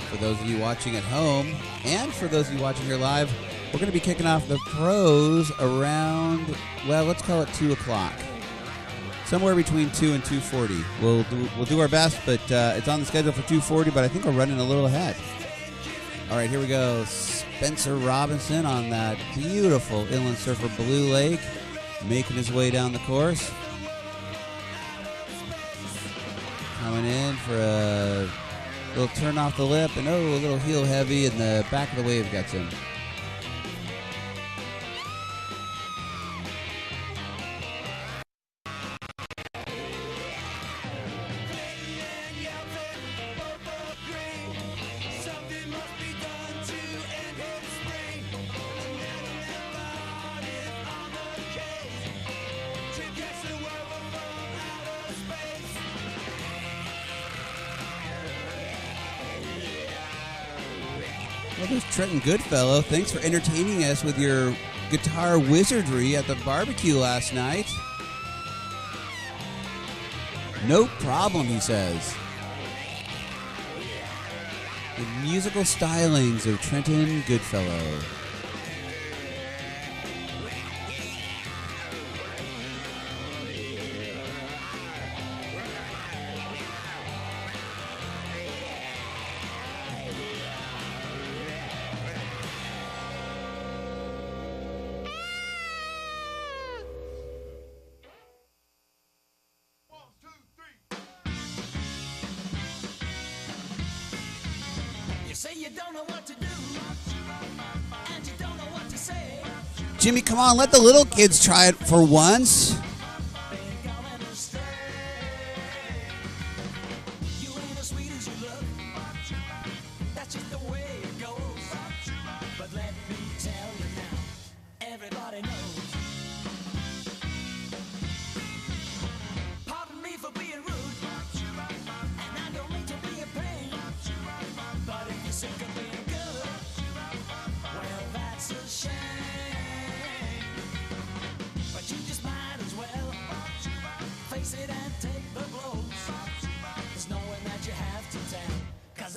For those of you watching at home, and for those of you watching here live, we're going to be kicking off the pros around, well, let's call it 2 o'clock. Somewhere between 2 and 2:40. We'll do our best, but it's on the schedule for 2:40, but I think we're running a little ahead. All right, here we go. Spencer Robinson on that beautiful Inland Surfer Blue Lake, making his way down the course. Coming in for a little turn off the lip, and a little heel heavy, and the back of the wave gets him. Well, there's Trenton Goodfellow. Thanks for entertaining us with your guitar wizardry at the barbecue last night. No problem, he says. The musical stylings of Trenton Goodfellow. Jimmy, come on, let the little kids try it for once.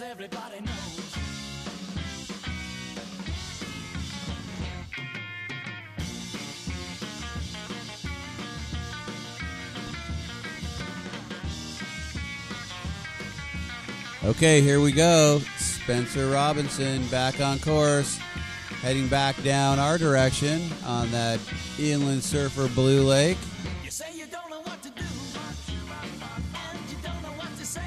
Everybody knows. Okay, here we go. Spencer Robinson back on course. heading back down our direction on that Inland Surfer Blue Lake. You say you don't know what to do, and you don't know what to say.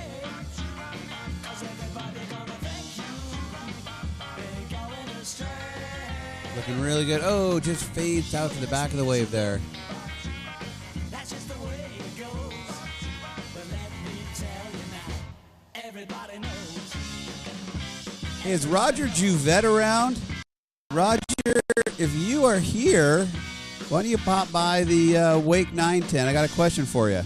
'Cause everybody gonna thank you. They're going astray. Looking really good. Oh, just fades out to the back of the wave there. That's just the way it goes. But let me tell you now, everybody knows. Hey, is Roger Juvette around? Roger, if you are here, why don't you pop by the Wake 910? I got a question for you.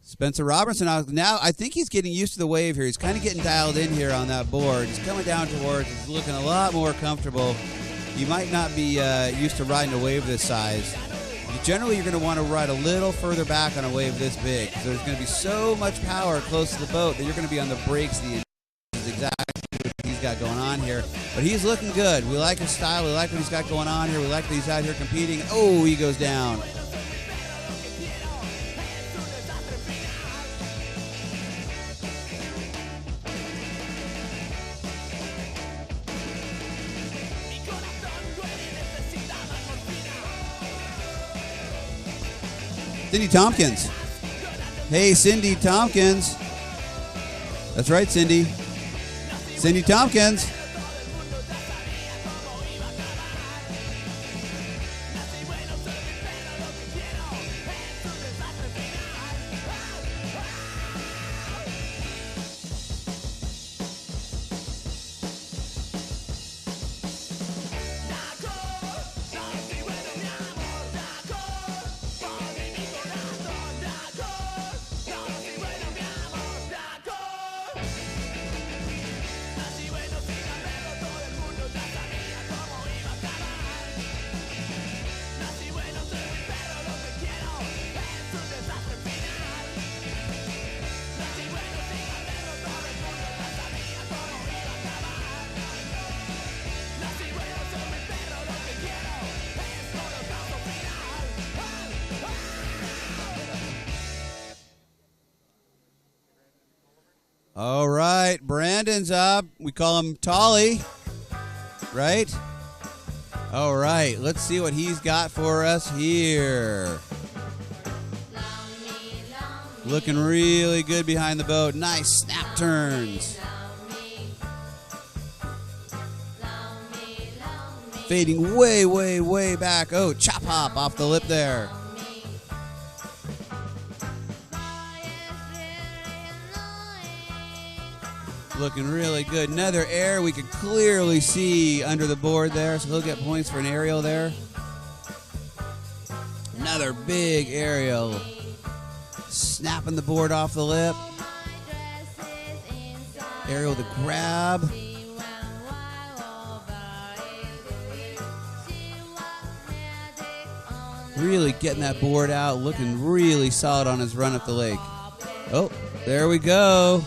Spencer Robertson, now I think he's getting used to the wave here. He's kind of getting dialed in here on that board. He's coming down towards, he's looking a lot more comfortable. You might not be used to riding a wave this size. Generally, you're going to want to ride a little further back on a wave this big. So there's going to be so much power close to the boat that you're going to be on the brakes. This is exactly what he's got going on here. But he's looking good. We like his style. We like what he's got going on here. We like that he's out here competing. Oh, he goes down. Cindy Tompkins. Hey, Cindy Tompkins. That's right, Cindy. Cindy Tompkins. All right, Brandon's up. We call him Tolly, right? All right, let's see what he's got for us here. Looking really good behind the boat. Nice snap turns. Fading way, way, way back. Oh, chop hop off the lip there. Looking really good. Another air. We can clearly see under the board there, so he'll get points for an aerial there. Another big aerial. Snapping the board off the lip. Aerial to grab. Really getting that board out, looking really solid on his run up the lake. Oh, there we go.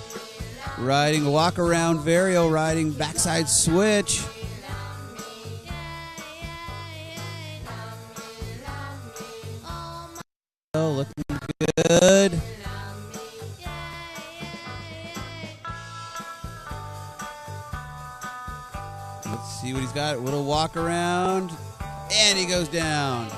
Riding walk around varial, riding backside switch. Oh, looking good. Let's see what he's got. A little walk around, and he goes down.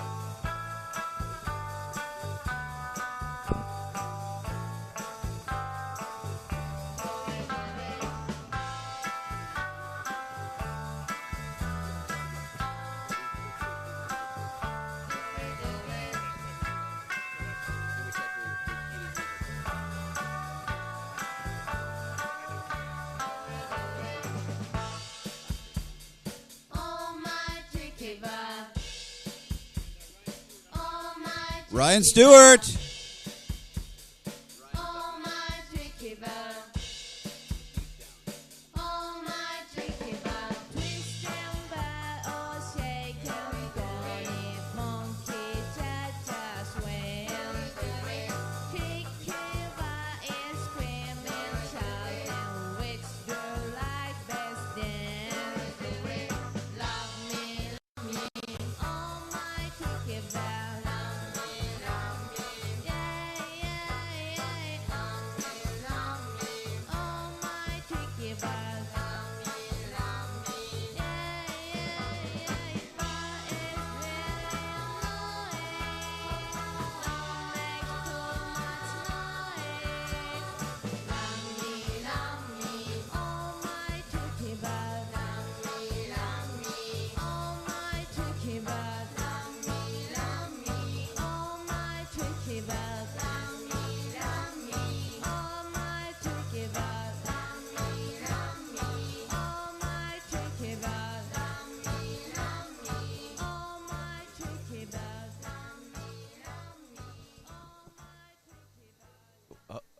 Ryan Stewart.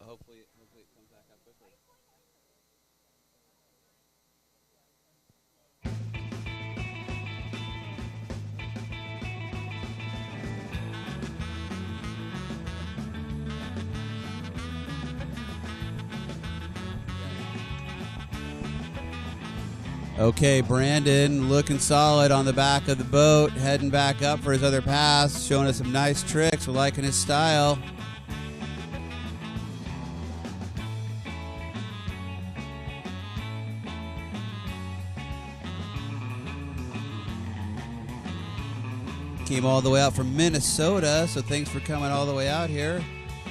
Hopefully it comes back up quickly. Okay, Brandon looking solid on the back of the boat, heading back up for his other pass, showing us some nice tricks. We're liking his style. Came all the way out from Minnesota, so thanks for coming all the way out here.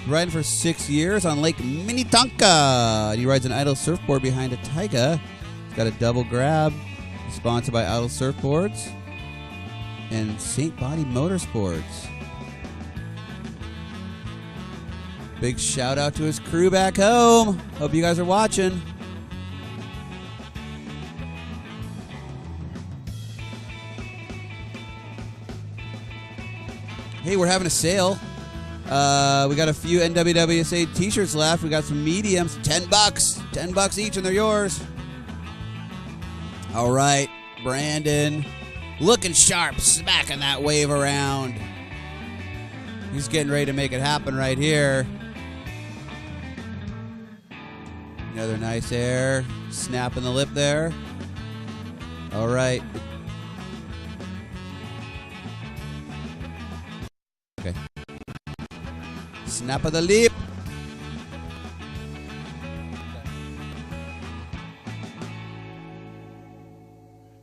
Riding for 6 years on Lake Minnetonka. And he rides an idle surfboard behind a Taiga. He's got a double grab, sponsored by Idle Surfboards and St. Body Motorsports. Big shout out to his crew back home. Hope you guys are watching. Hey, we're having a sale. We got a few NWWSA t-shirts left. We got some mediums, $10. $10 each, and they're yours. All right, Brandon. Looking sharp, smacking that wave around. He's getting ready to make it happen right here. Another nice air. Snapping the lip there. All right. Okay. Snap of the lip.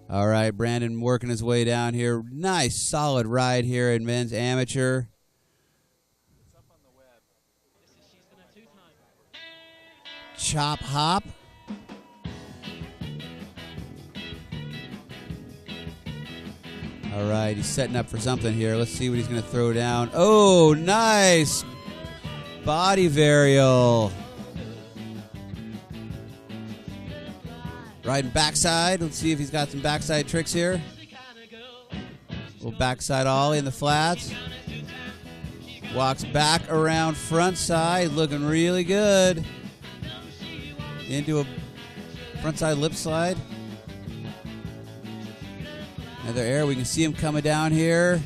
All right, Brandon working his way down here. Nice, solid ride here in men's amateur. Chop hop. All right, he's setting up for something here. Let's see what he's going to throw down. Oh, nice. Body varial. Riding backside. Let's see if he's got some backside tricks here. Little backside ollie in the flats. Walks back around front side, looking really good. Into a front side lip slide. Another air. We can see him coming down here.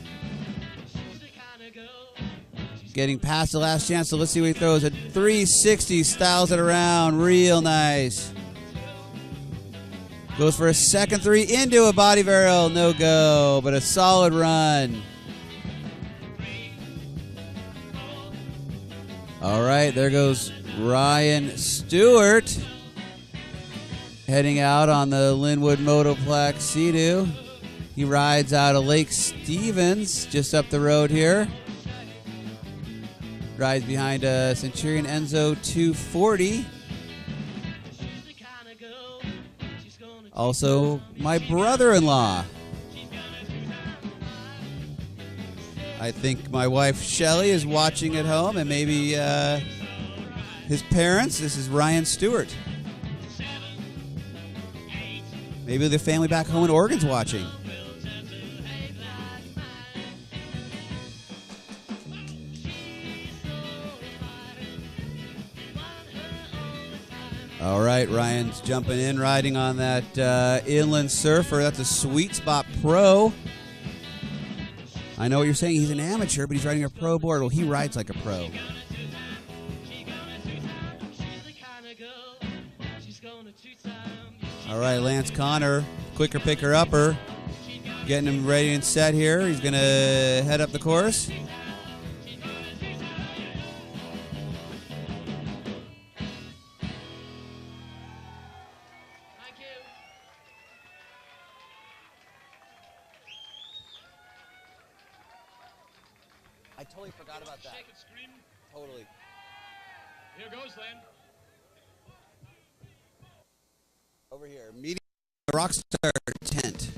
Getting past the last chance, so let's see what he throws. A 360, styles it around, real nice. Goes for a second three into a body barrel, no go, but a solid run. All right, there goes Ryan Stewart. Heading out on the Linwood Motoplex Sea-Doo. He rides out of Lake Stevens, just up the road here. Rides behind a Centurion Enzo 240. Also, my brother-in-law. I think my wife Shelly is watching at home, and maybe his parents. This is Ryan Stewart. Maybe the family back home in Oregon's watching. All right, Ryan's jumping in, riding on that Inland Surfer. That's a Sweet Spot Pro. I know what you're saying. He's an amateur, but he's riding a pro board. Well, he rides like a pro. All right, Lance Connor, quicker picker-upper. Getting him ready and set here. He's going to head up the course. I totally forgot about that. Shake and scream. Totally. Here goes then. Over here, meeting the Rockstar tent.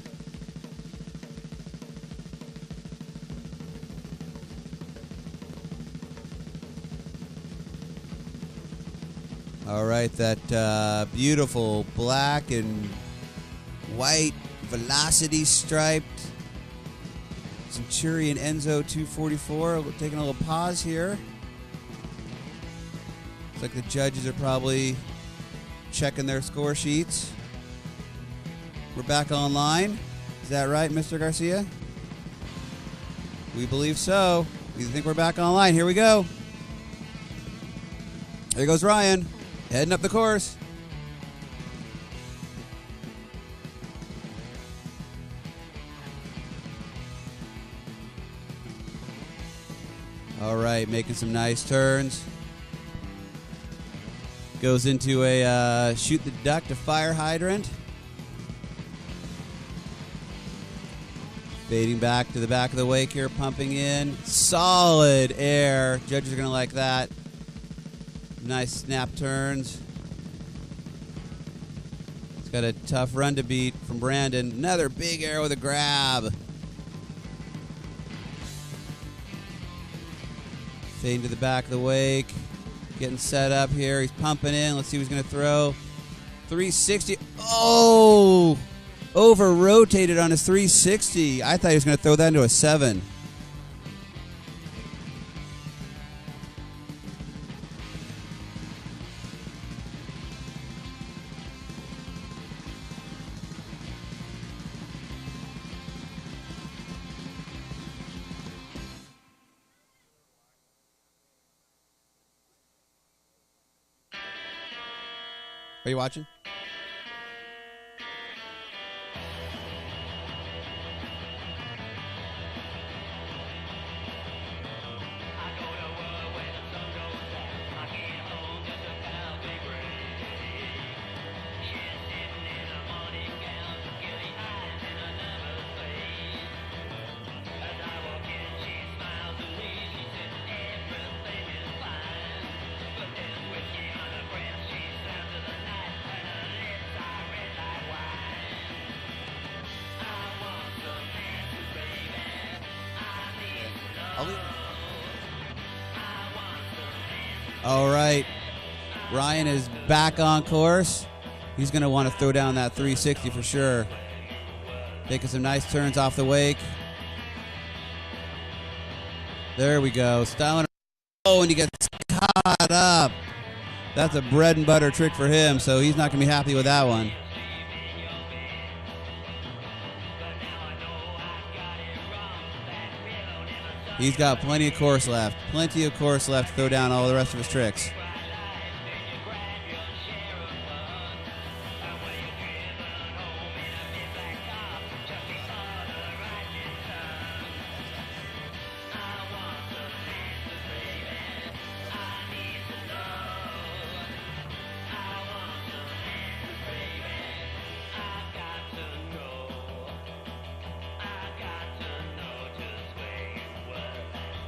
All right, that beautiful black and white Velocity striped Centurion Enzo 244. We're taking a little pause here. Looks like the judges are probably checking their score sheets. We're back online. Is that right, Mr. Garcia? We believe so. We think we're back online. Here we go. There goes Ryan, heading up the course. All right, making some nice turns. Goes into a shoot the duck to fire hydrant. Fading back to the back of the wake here, pumping in. Solid air. Judges are going to like that. Nice snap turns. It's got a tough run to beat from Brandon. Another big air with a grab. Fading to the back of the wake. Getting set up here. He's pumping in. Let's see who's going to throw. 360. Oh! Over rotated on his 360. I thought he was going to throw that into a 7. Are you watching? All right, Ryan is back on course. He's going to want to throw down that 360 for sure. Making some nice turns off the wake. There we go. Styling. Oh, and he gets caught up. That's a bread and butter trick for him, so he's not going to be happy with that one. He's got plenty of course left. Plenty of course left to throw down all the rest of his tricks.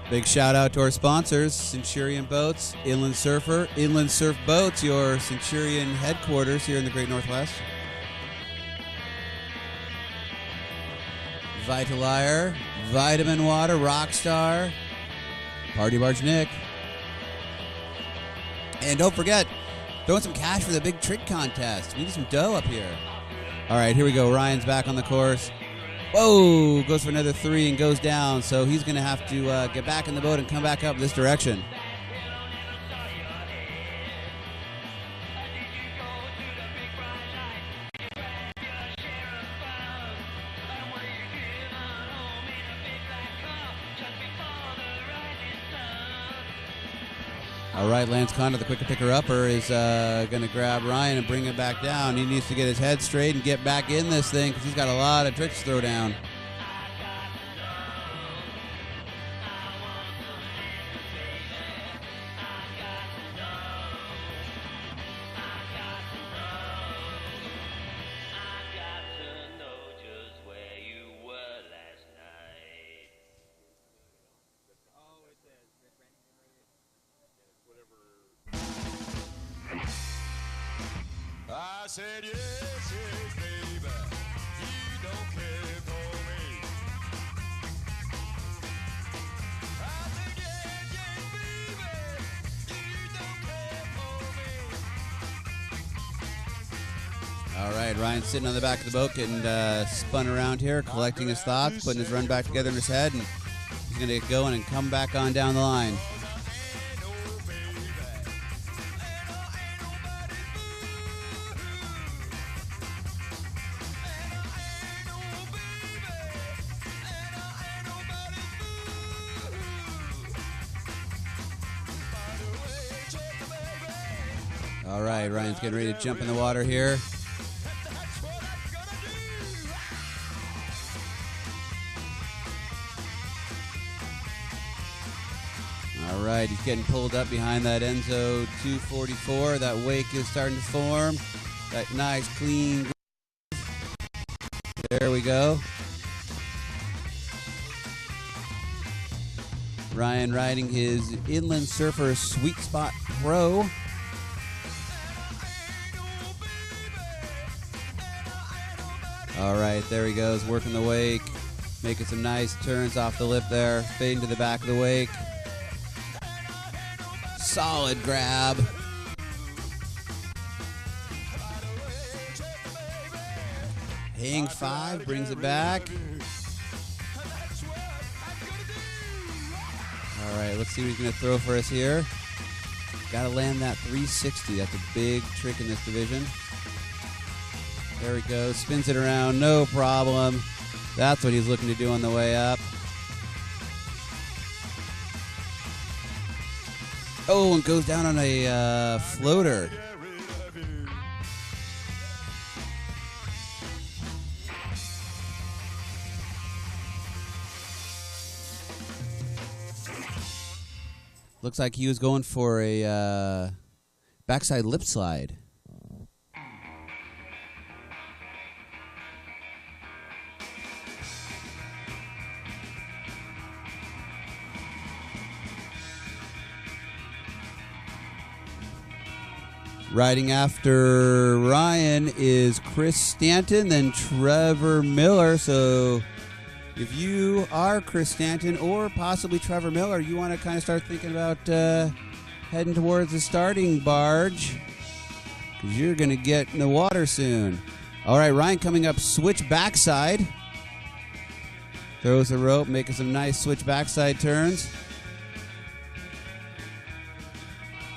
Big shout out to our sponsors, Centurion Boats, Inland Surfer, Inland Surf Boats, your Centurion headquarters here in the Great Northwest. Vitalire, Vitamin Water, Rockstar, Party Barge Nick. And don't forget, throwing some cash for the big trick contest. We need some dough up here. All right, here we go. Ryan's back on the course. Whoa, goes for another 3 and goes down, so he's going to have to get back in the boat and come back up this direction. All right, Lance Conner, the quicker picker-upper, is going to grab Ryan and bring him back down. He needs to get his head straight and get back in this thing because he's got a lot of tricks to throw down. I said yes, yes, baby. You don't care for me. I said yes, yes, baby. You don't care for me. All right, Ryan's sitting on the back of the boat, getting spun around here, collecting his thoughts, putting his run back together in his head, and he's going to get going and come back on down the line. All right, Ryan's getting ready to jump in the water here. All right, he's getting pulled up behind that Enzo 244. That wake is starting to form. That nice, clean. There we go. Ryan riding his Inland Surfer Sweet Spot Pro. All right, there he goes, working the wake, making some nice turns off the lip there, fading to the back of the wake. Solid grab. Hang 5, brings it back. All right, let's see what he's going to throw for us here. Got to land that 360. That's a big trick in this division. There he goes, spins it around, no problem. That's what he's looking to do on the way up. Oh, and goes down on a floater. Looks like he was going for a backside lip slide. Riding after Ryan is Chris Stanton, then Trevor Miller. So if you are Chris Stanton or possibly Trevor Miller, you want to kind of start thinking about heading towards the starting barge. because you're going to get in the water soon. All right, Ryan coming up switch backside. Throws the rope, making some nice switch backside turns.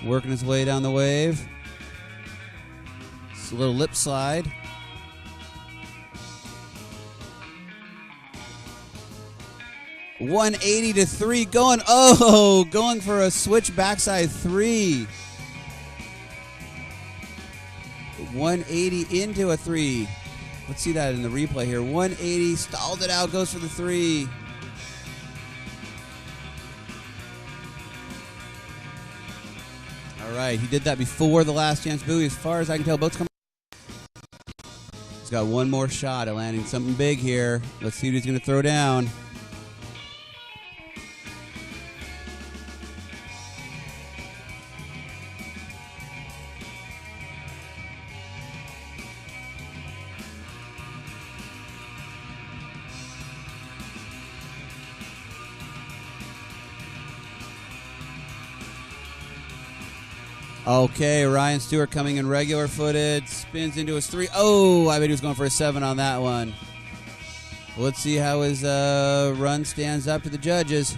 Working his way down the wave. It's a little lip slide. $180 to 3 going for a switch backside 3. 180 into a 3. Let's see that in the replay here. 180, stalled it out, goes for the 3. All right, he did that before the last chance buoy. As far as I can tell, boats coming. He's got one more shot at landing something big here. Let's see what he's going to throw down. Okay, Ryan Stewart coming in regular footed, spins into his 3. Oh, I bet he was going for a 7 on that one. Let's see how his run stands up to the judges.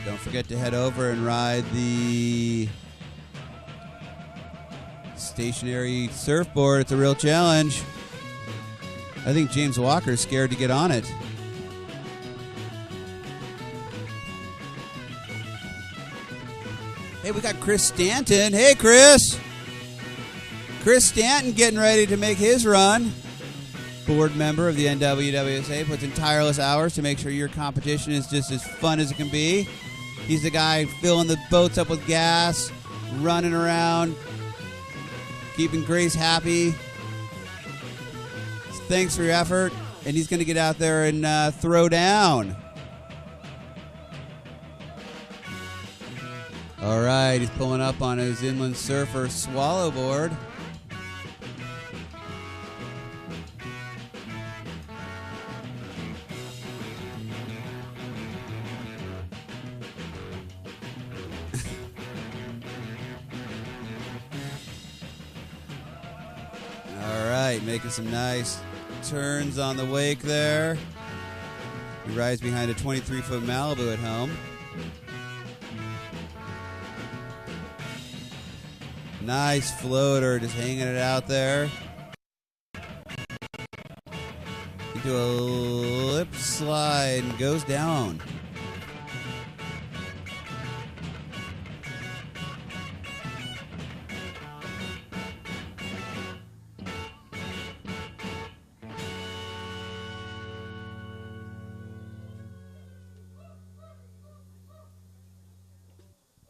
Don't forget to head over and ride the stationary surfboard. It's a real challenge. I think James Walker's scared to get on it. Hey, we got Chris Stanton. Hey, Chris. Chris Stanton getting ready to make his run. Board member of the NWWSA, puts in tireless hours to make sure your competition is just as fun as it can be. He's the guy filling the boats up with gas, running around, keeping Grace happy. Thanks for your effort. And he's going to get out there and throw down. All right, he's pulling up on his Inland Surfer swallow board. Making some nice turns on the wake there. He rides behind a 23-foot Malibu at home. Nice floater, just hanging it out there. Into a lip slide and goes down.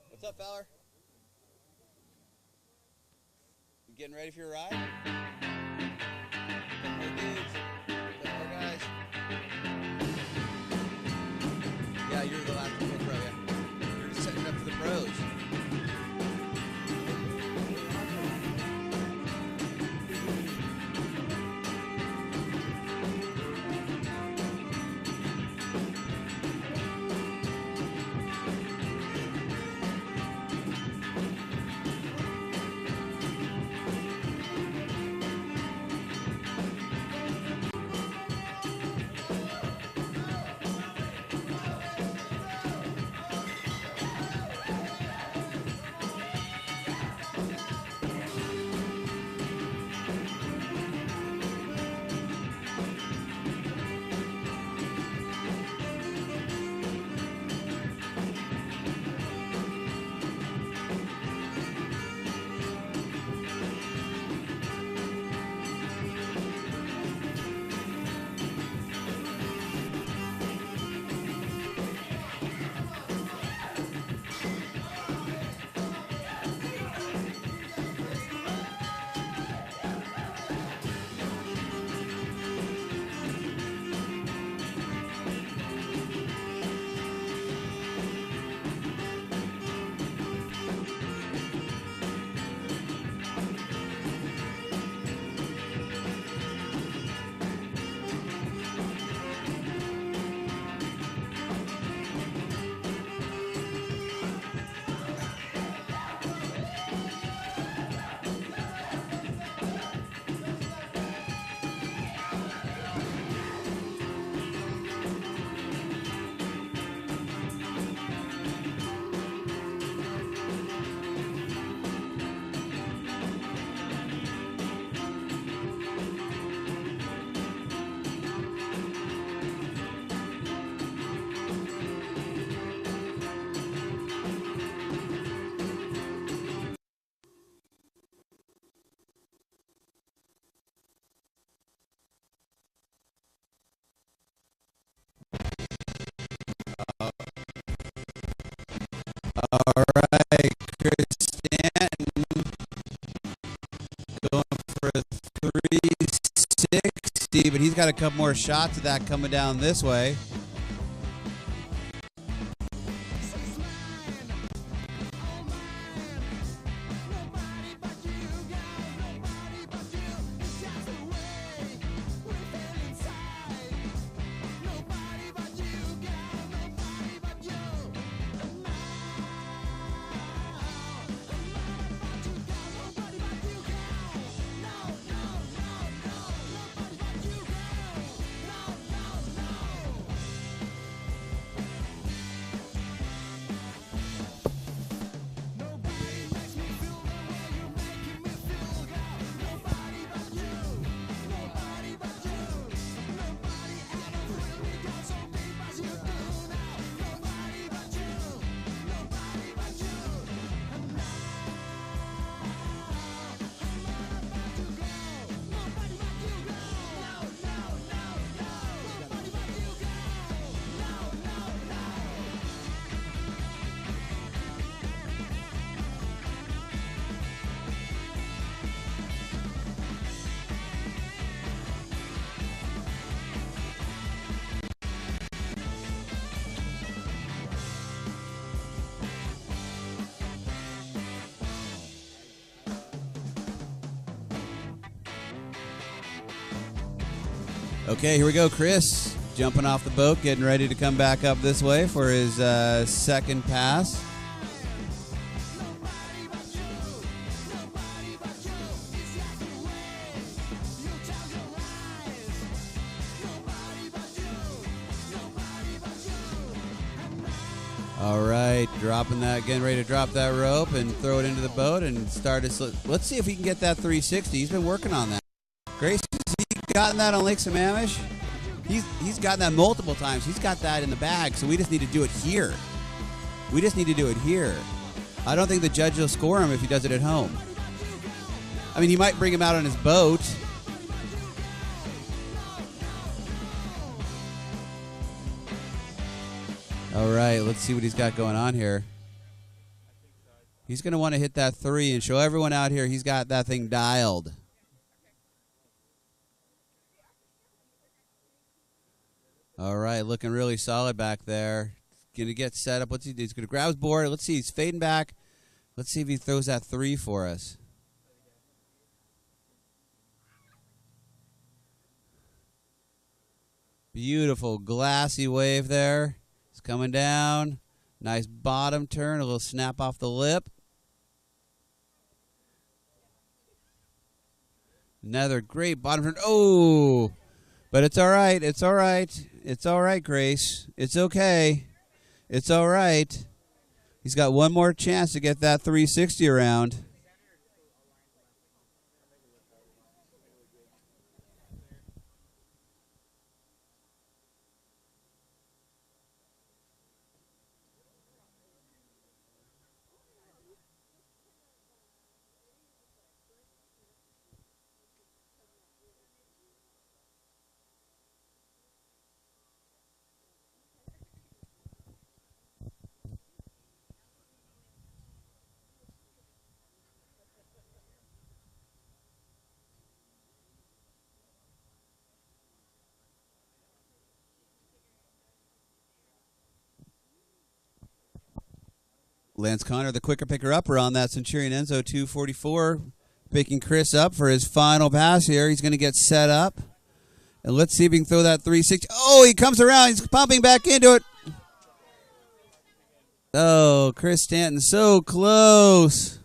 What's up, feller? You getting ready for your ride? Couple more dudes. Couple more guys. Yeah, you're the last pro, yeah. You're just setting up for the pros. 360, but he's got a couple more shots of that coming down this way. Okay, here we go. Chris jumping off the boat, getting ready to come back up this way for his second pass. All right, dropping that, getting ready to drop that rope and throw it into the boat and start it. Let's see if he can get that 360. He's been working on that. Grace, has he gotten that on Lake Sammamish? He's gotten that multiple times. He's got that in the bag, so we just need to do it here. We just need to do it here. I don't think the judge will score him if he does it at home. I mean, he might bring him out on his boat. All right, let's see what he's got going on here. He's going to want to hit that 3 and show everyone out here he's got that thing dialed. All right, looking really solid back there. Going to get set up. What's he do? He's going to grab his board. Let's see. He's fading back. Let's see if he throws that 3 for us. Beautiful glassy wave there. It's coming down. Nice bottom turn. A little snap off the lip. Another great bottom turn. Oh! But it's all right. It's all right. It's all right, Grace. It's okay. It's all right. He's got one more chance to get that 360 around. Lance Connor, the quicker picker-upper on that Centurion Enzo 244, picking Chris up for his final pass here. He's going to get set up. And let's see if he can throw that 360. Oh, he comes around. He's pumping back into it. Oh, Chris Stanton, so close.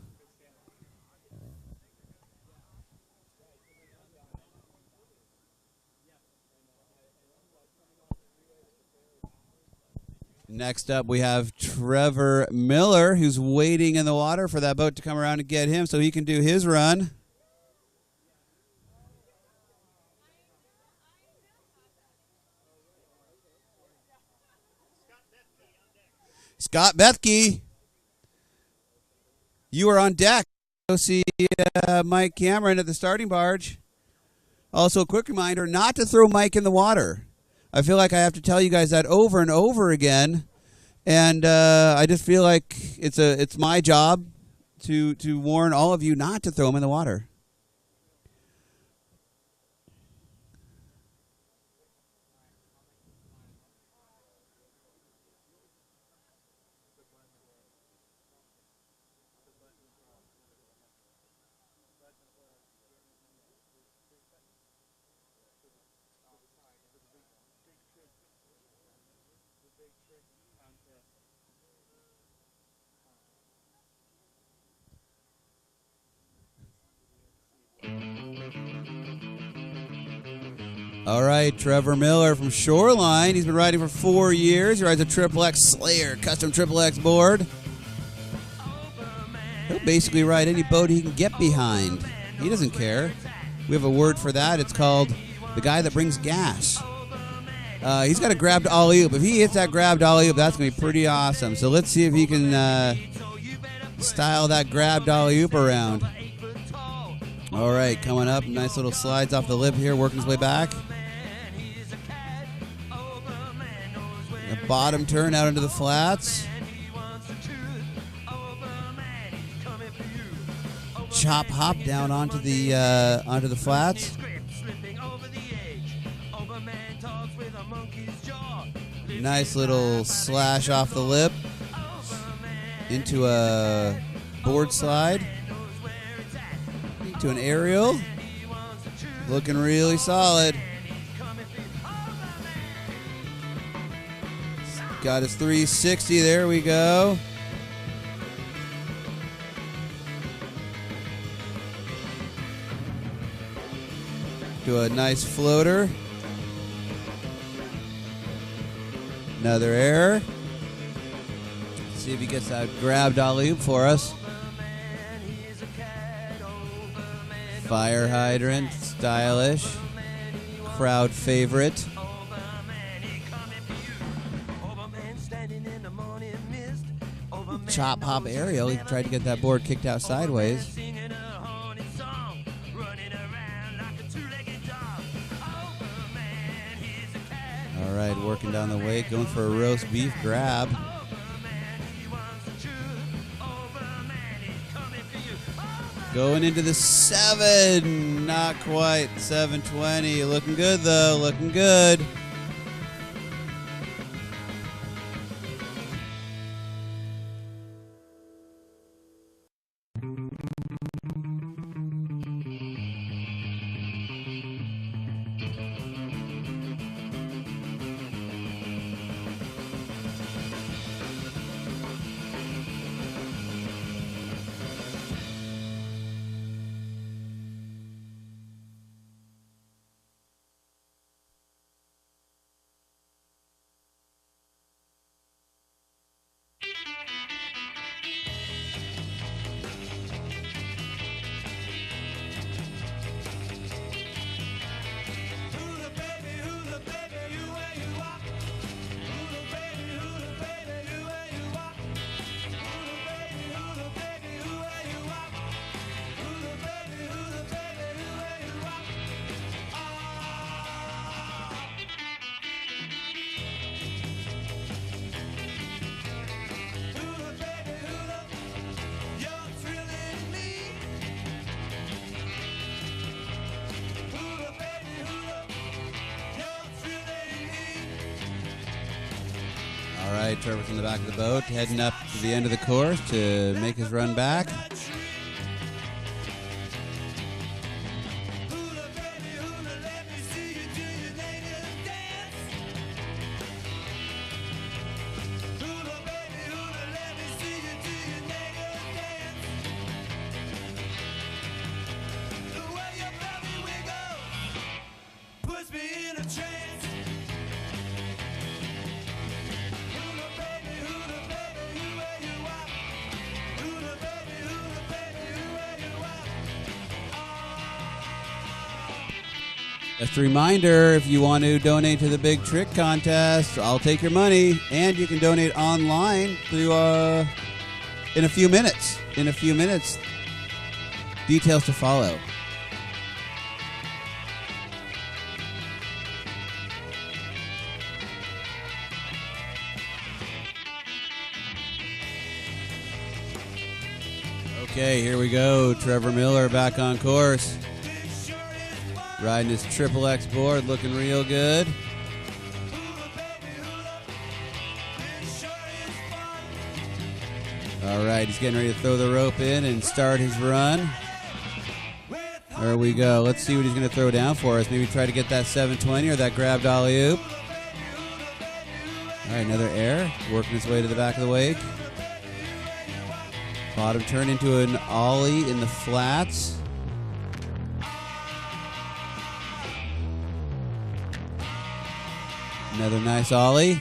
Next up, we have Trevor Miller, who's waiting in the water for that boat to come around and get him so he can do his run. Scott Bethke, you are on deck. Go see Mike Cameron at the starting barge. Also, a quick reminder not to throw Mike in the water. I feel like I have to tell you guys that over and over again, and I just feel like it's my job to warn all of you not to throw him in the water. All right, Trevor Miller from Shoreline. He's been riding for 4 years. He rides a Triple X Slayer custom Triple X board. He'll basically ride any boat he can get behind. He doesn't care. We have a word for that. It's called the guy that brings gas. He's got a grabbed alley-oop. If he hits that grabbed alley-oop, that's going to be pretty awesome. So let's see if he can style that grabbed alley-oop around. All right, coming up. Nice little slides off the lip here, working his way back. A bottom turn out into the flats. Chop hop down onto the flats. Nice little slash off the lip into a board slide. To an aerial. Looking really solid. Got his 360. There we go. Do a nice floater. Another air. See if he gets that grabbed alley-oop for us. Fire hydrant, stylish, crowd favorite. Chop hop aerial. He tried to get that board kicked out sideways. All right, working down the wake, going for a roast beef grab. Going into the 7, not quite, 720. Looking good though, looking good. All right, Trevor's in the back of the boat, heading up to the end of the course to make his run back. Just a reminder, if you want to donate to the Big Trick Contest, I'll take your money, and you can donate online through in a few minutes. In a few minutes. Details to follow. Okay, here we go. Trevor Miller back on course. Riding his Triple X board, looking real good. All right, he's getting ready to throw the rope in and start his run. There we go. Let's see what he's going to throw down for us. Maybe try to get that 720 or that grabbed alley-oop. All right, another air. Working his way to the back of the wake. Bottom turn into an ollie in the flats. Another nice ollie.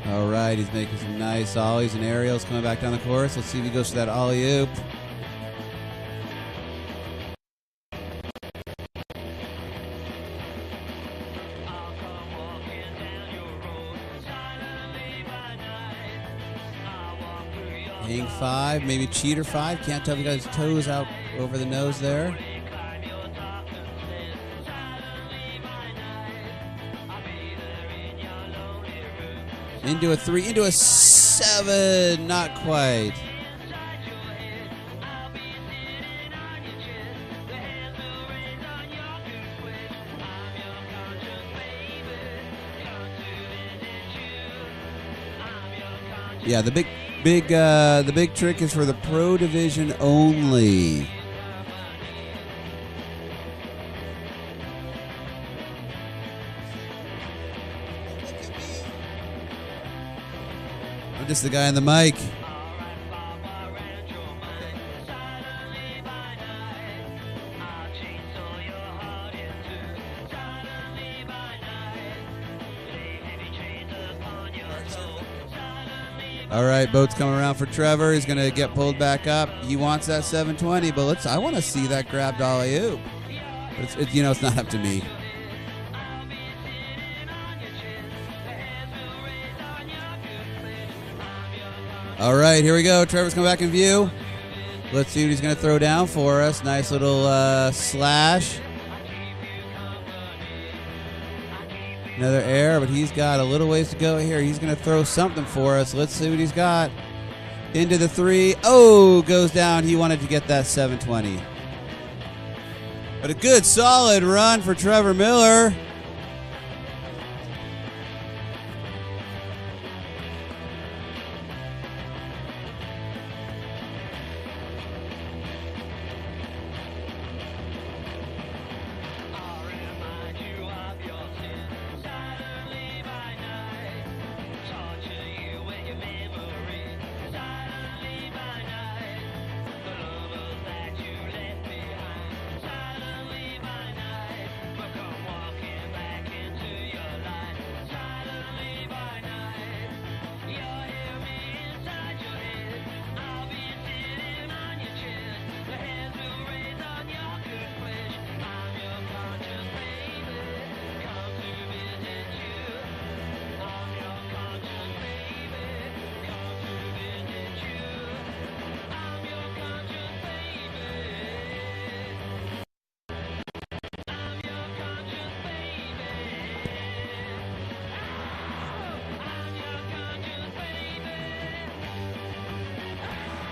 All right, he's making some nice ollies and aerials coming back down the course. Let's see if he goes for that ollie-oop. Hang 5, maybe cheater 5. Can't tell if he got his toes out over the nose there. Into a 3, into a 7, not quite. Yeah, the big trick is for the pro division only. I'm just the guy on the mic. All right, boat's coming around for Trevor. He's going to get pulled back up. He wants that 720, but I want to see that grabbed ollie-oop. But it's not up to me. All right, here we go. Trevor's coming back in view. Let's see what he's going to throw down for us. Nice little slash. Another air, but he's got a little ways to go here. He's going to throw something for us. Let's see what he's got. Into the 3. Oh, goes down. He wanted to get that 720. But a good, solid run for Trevor Miller.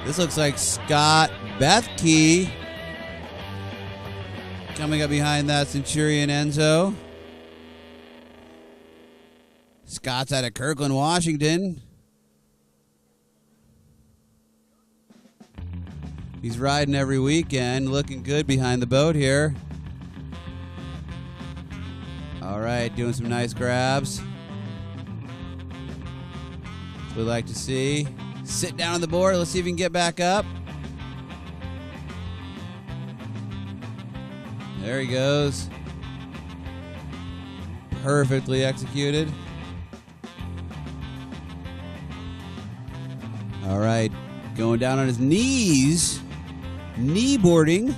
This looks like Scott Bethke coming up behind that Centurion Enzo. Scott's out of Kirkland, Washington. He's riding every weekend, looking good behind the boat here. All right, doing some nice grabs. We'd like to see. Sit down on the board. Let's see if we can get back up. There he goes. Perfectly executed. All right. Going down on his knees. Knee boarding.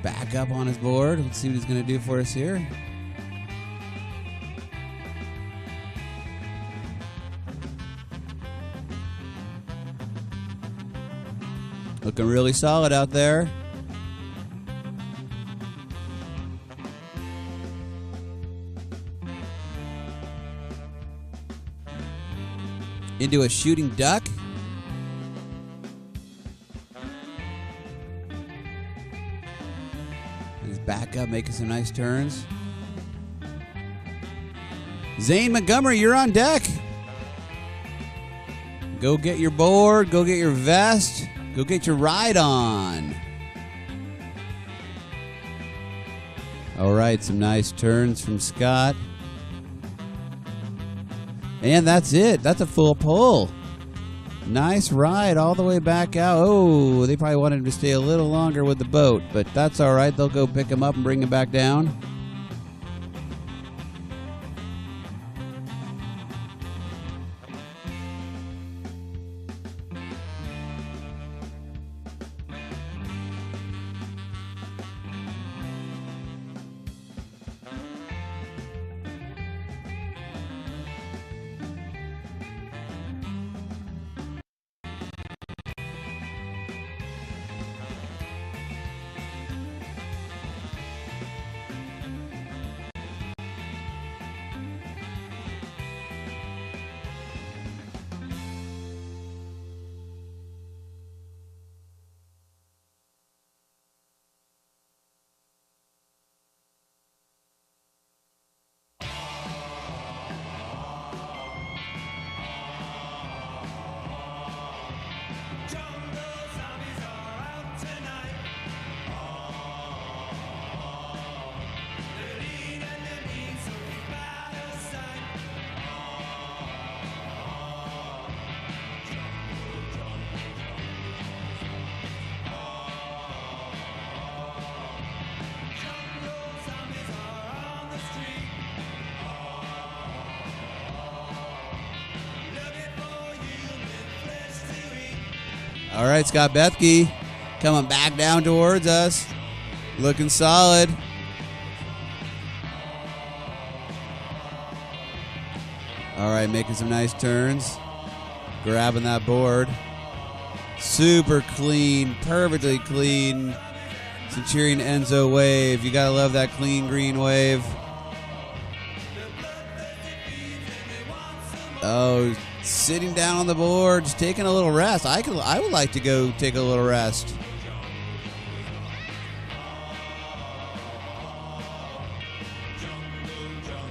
Back up on his board. Let's see what he's going to do for us here. Looking really solid out there. Into a shooting duck. He's back up, making some nice turns. Zane Montgomery, you're on deck. Go get your board, go get your vest. Go get your ride on. All right, some nice turns from Scott. And that's it. That's a full pull. Nice ride all the way back out. Oh, they probably wanted him to stay a little longer with the boat, but that's all right. They'll go pick him up and bring him back down. All right, Scott Bethke coming back down towards us. Looking solid. All right, making some nice turns. Grabbing that board. Super clean, perfectly clean Centurion Enzo wave. You gotta love that clean green wave. Oh, sitting down on the board, just taking a little rest. I would like to go take a little rest.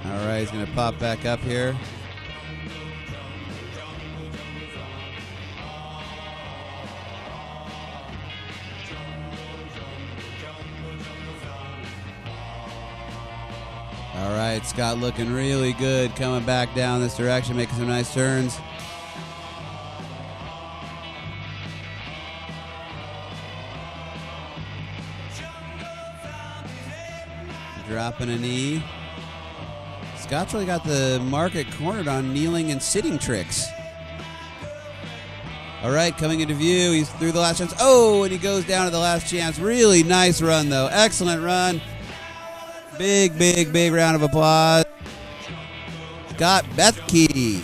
All right, he's gonna pop back up here. All right, Scott looking really good, coming back down this direction, making some nice turns. Dropping a knee. Scott's really got the market cornered on kneeling and sitting tricks. All right, coming into view. He's through the last chance. Oh, and he goes down to the last chance. Really nice run, though. Excellent run. Big, big, big round of applause. Scott Bethke.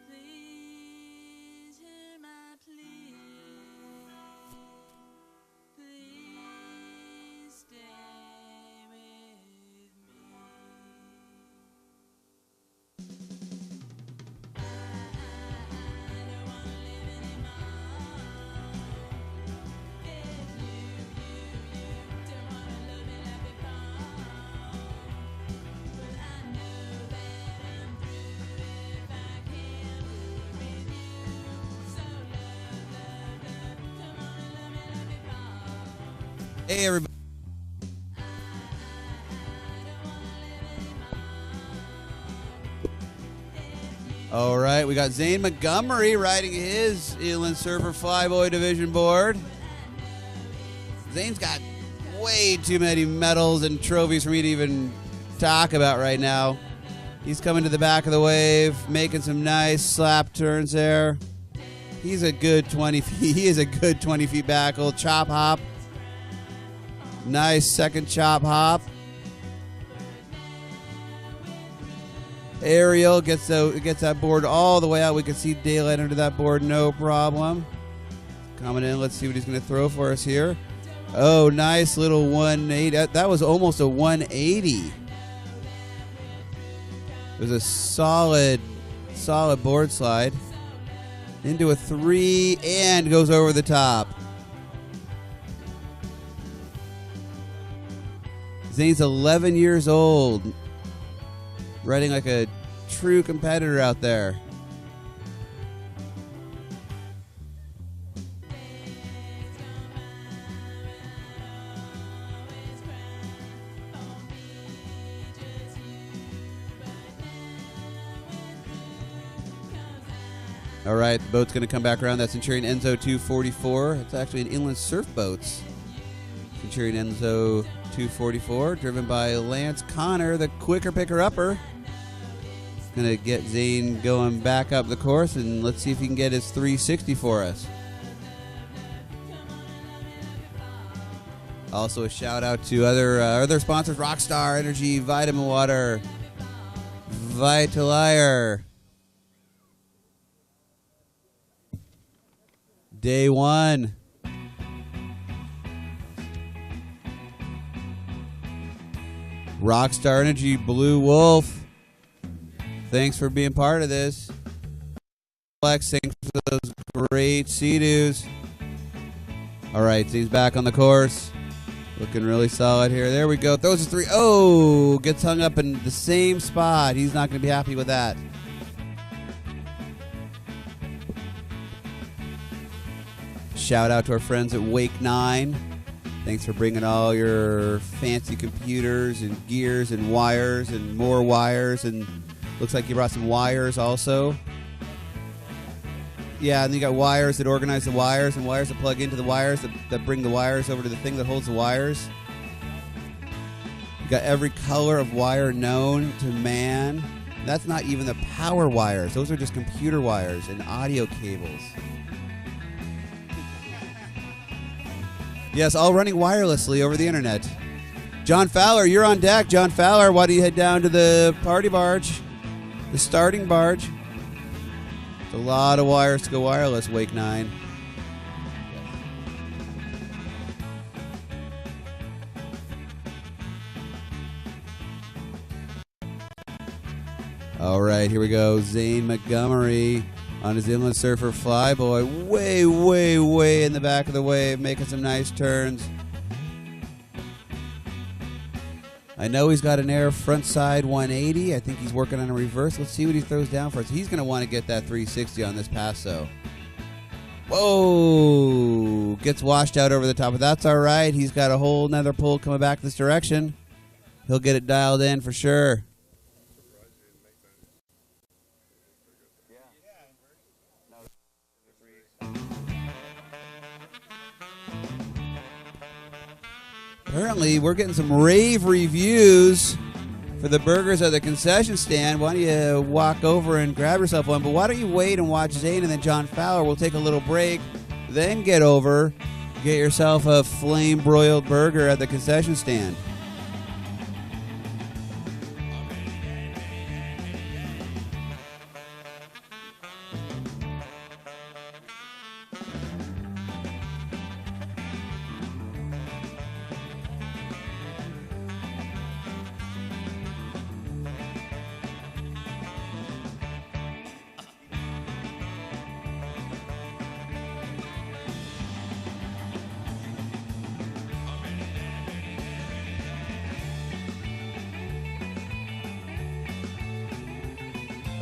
Please hear my plea. Please stay with me. I don't wanna live anymore. If you don't wanna love me like before. But I know that I'm through if I can't live with you. So love, come on and love me like before. Hey, everybody. All right, we got Zane Montgomery riding his Inland Surfer Flyboy Division board. Zane's got way too many medals and trophies for me to even talk about right now. He's coming to the back of the wave, making some nice slap turns there. He's a good 20 feet. He is a good 20 feet back. Little chop hop. Nice second chop hop. Ariel gets that board all the way out. We can see daylight under that board, no problem. coming in. Let's see what he's going to throw for us here. Oh, nice little 180. That was almost a 180. It was a solid board slide. Into a 3 and goes over the top. Zane's 11 years old. Riding like a true competitor out there. All right, the boat's going to come back around. That's Centurion Enzo 244. It's actually an inland surf boats. Centurion Enzo 244, driven by Lance Connor, the quicker picker-upper. Going to get Zane going back up the course, and let's see if he can get his 360 for us. Also a shout-out to other sponsors, Rockstar Energy, Vitamin Water, Vitalier, Day One, Rockstar Energy, Blue Wolf. Thanks for being part of this. Thanks for those great Sea-Doos. All right, so he's back on the course. Looking really solid here. There we go. Throws a 3. Oh, gets hung up in the same spot. He's not going to be happy with that. Shout out to our friends at Wake 9. Thanks for bringing all your fancy computers and gears and wires and more wires. And looks like you brought some wires also. Yeah, and you got wires that organize the wires and wires that plug into the wires that bring the wires over to the thing that holds the wires. You got every color of wire known to man. That's not even the power wires. Those are just computer wires and audio cables. Yes, all running wirelessly over the internet. John Fowler, you're on deck. John Fowler, why don't you head down to the party barge, the starting barge? It's a lot of wires to go wireless, Wake 9. All right, here we go. Zane Montgomery on his Inland Surfer Flyboy. Way, way, way in the back of the wave, making some nice turns. I know he's got an air front side 180. I think he's working on a reverse. Let's see what he throws down for us. He's going to want to get that 360 on this pass, though. Whoa! Gets washed out over the top, but that's all right. He's got a whole nother pull coming back this direction. He'll get it dialed in for sure. Apparently, we're getting some rave reviews for the burgers at the concession stand. Why don't you walk over and grab yourself one? But why don't you wait and watch Zane and then John Fowler? We'll take a little break, then get over, get yourself a flame-broiled burger at the concession stand.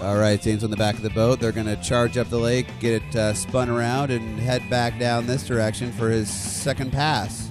All right, Zane's on the back of the boat. They're going to charge up the lake, get it spun around, and head back down this direction for his second pass.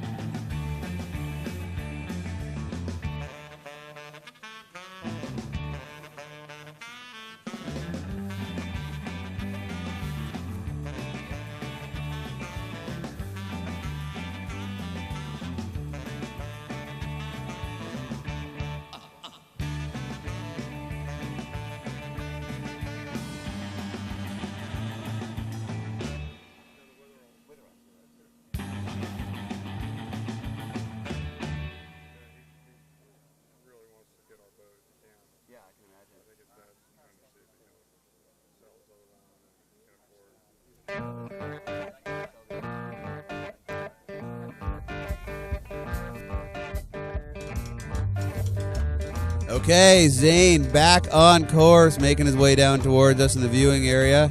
Okay, Zane back on course, making his way down towards us in the viewing area.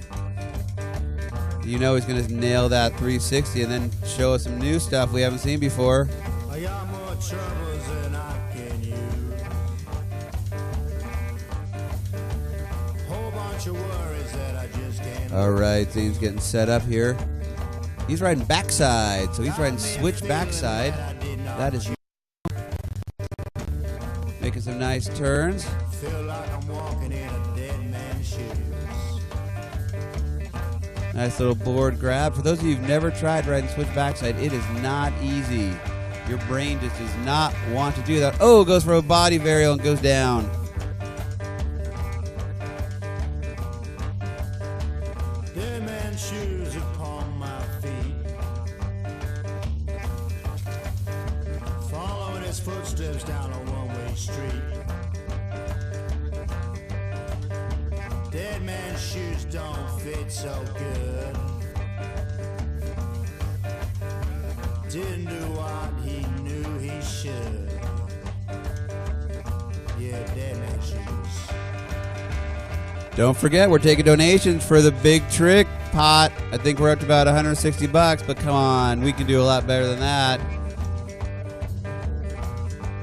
You know he's going to nail that 360 and then show us some new stuff we haven't seen before. I got more troubles than I can use. Whole bunch of worries that I just can't. All right, Zane's getting set up here. He's riding backside, so he's riding switch backside. That is making some nice turns. Feel like I'm walking in a dead man's shoes. Nice little board grab. For those of you who've never tried riding switch backside, it is not easy. Your brain just does not want to do that. Oh, goes for a body varial and goes down. Dead man's shoes upon my feet. Following his footsteps down a one-way street. Dead man's shoes don't fit so good. Didn't do what he knew he should. Yeah, dead man's shoes. Don't forget, we're taking donations for the Big Trick pot. I think we're up to about $160, but come on, we can do a lot better than that.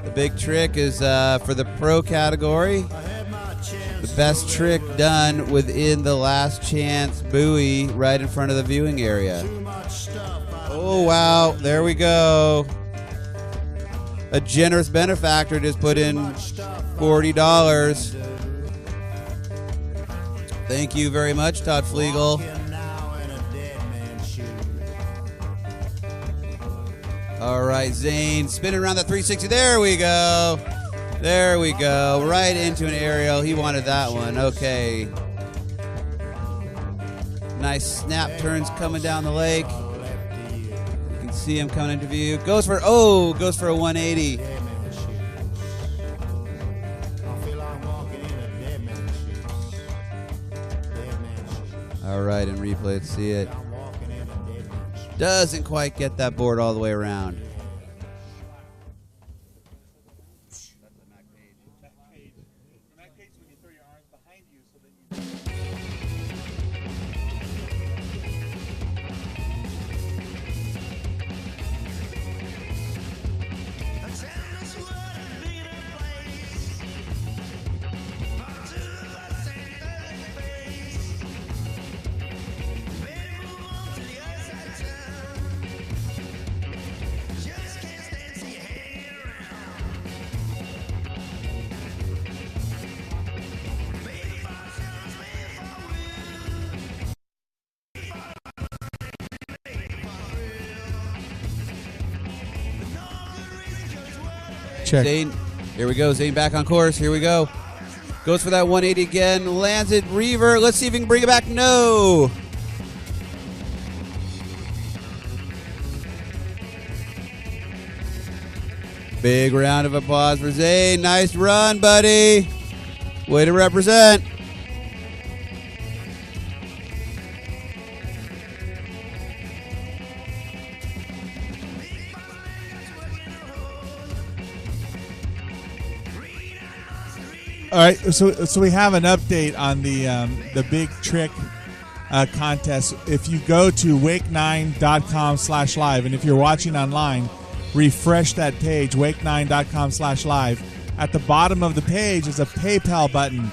The Big Trick is for the pro category. I had my chance. The best trick done within the last chance buoy right in front of the viewing area. Too much stuff. Oh, wow. There we go. A generous benefactor just put in $40. Thank you very much, Todd Flegel. All right, Zane spinning around that 360. There we go. There we go. Right into an aerial. He wanted that one. Okay. Nice snap turns coming down the lake. You can see him coming into view. Goes for a 180. All right, in replay, let's see it. Doesn't quite get that board all the way around. Check. Zane, here we go. Zane back on course. Here we go. Goes for that 180 again. Lands it. Revert. Let's see if we can bring it back. No. Big round of applause for Zane. Nice run, buddy. Way to represent. All right, so we have an update on the Big Trick contest. If you go to wake9.com/live, and if you're watching online, refresh that page, wake9.com/live. At the bottom of the page is a PayPal button,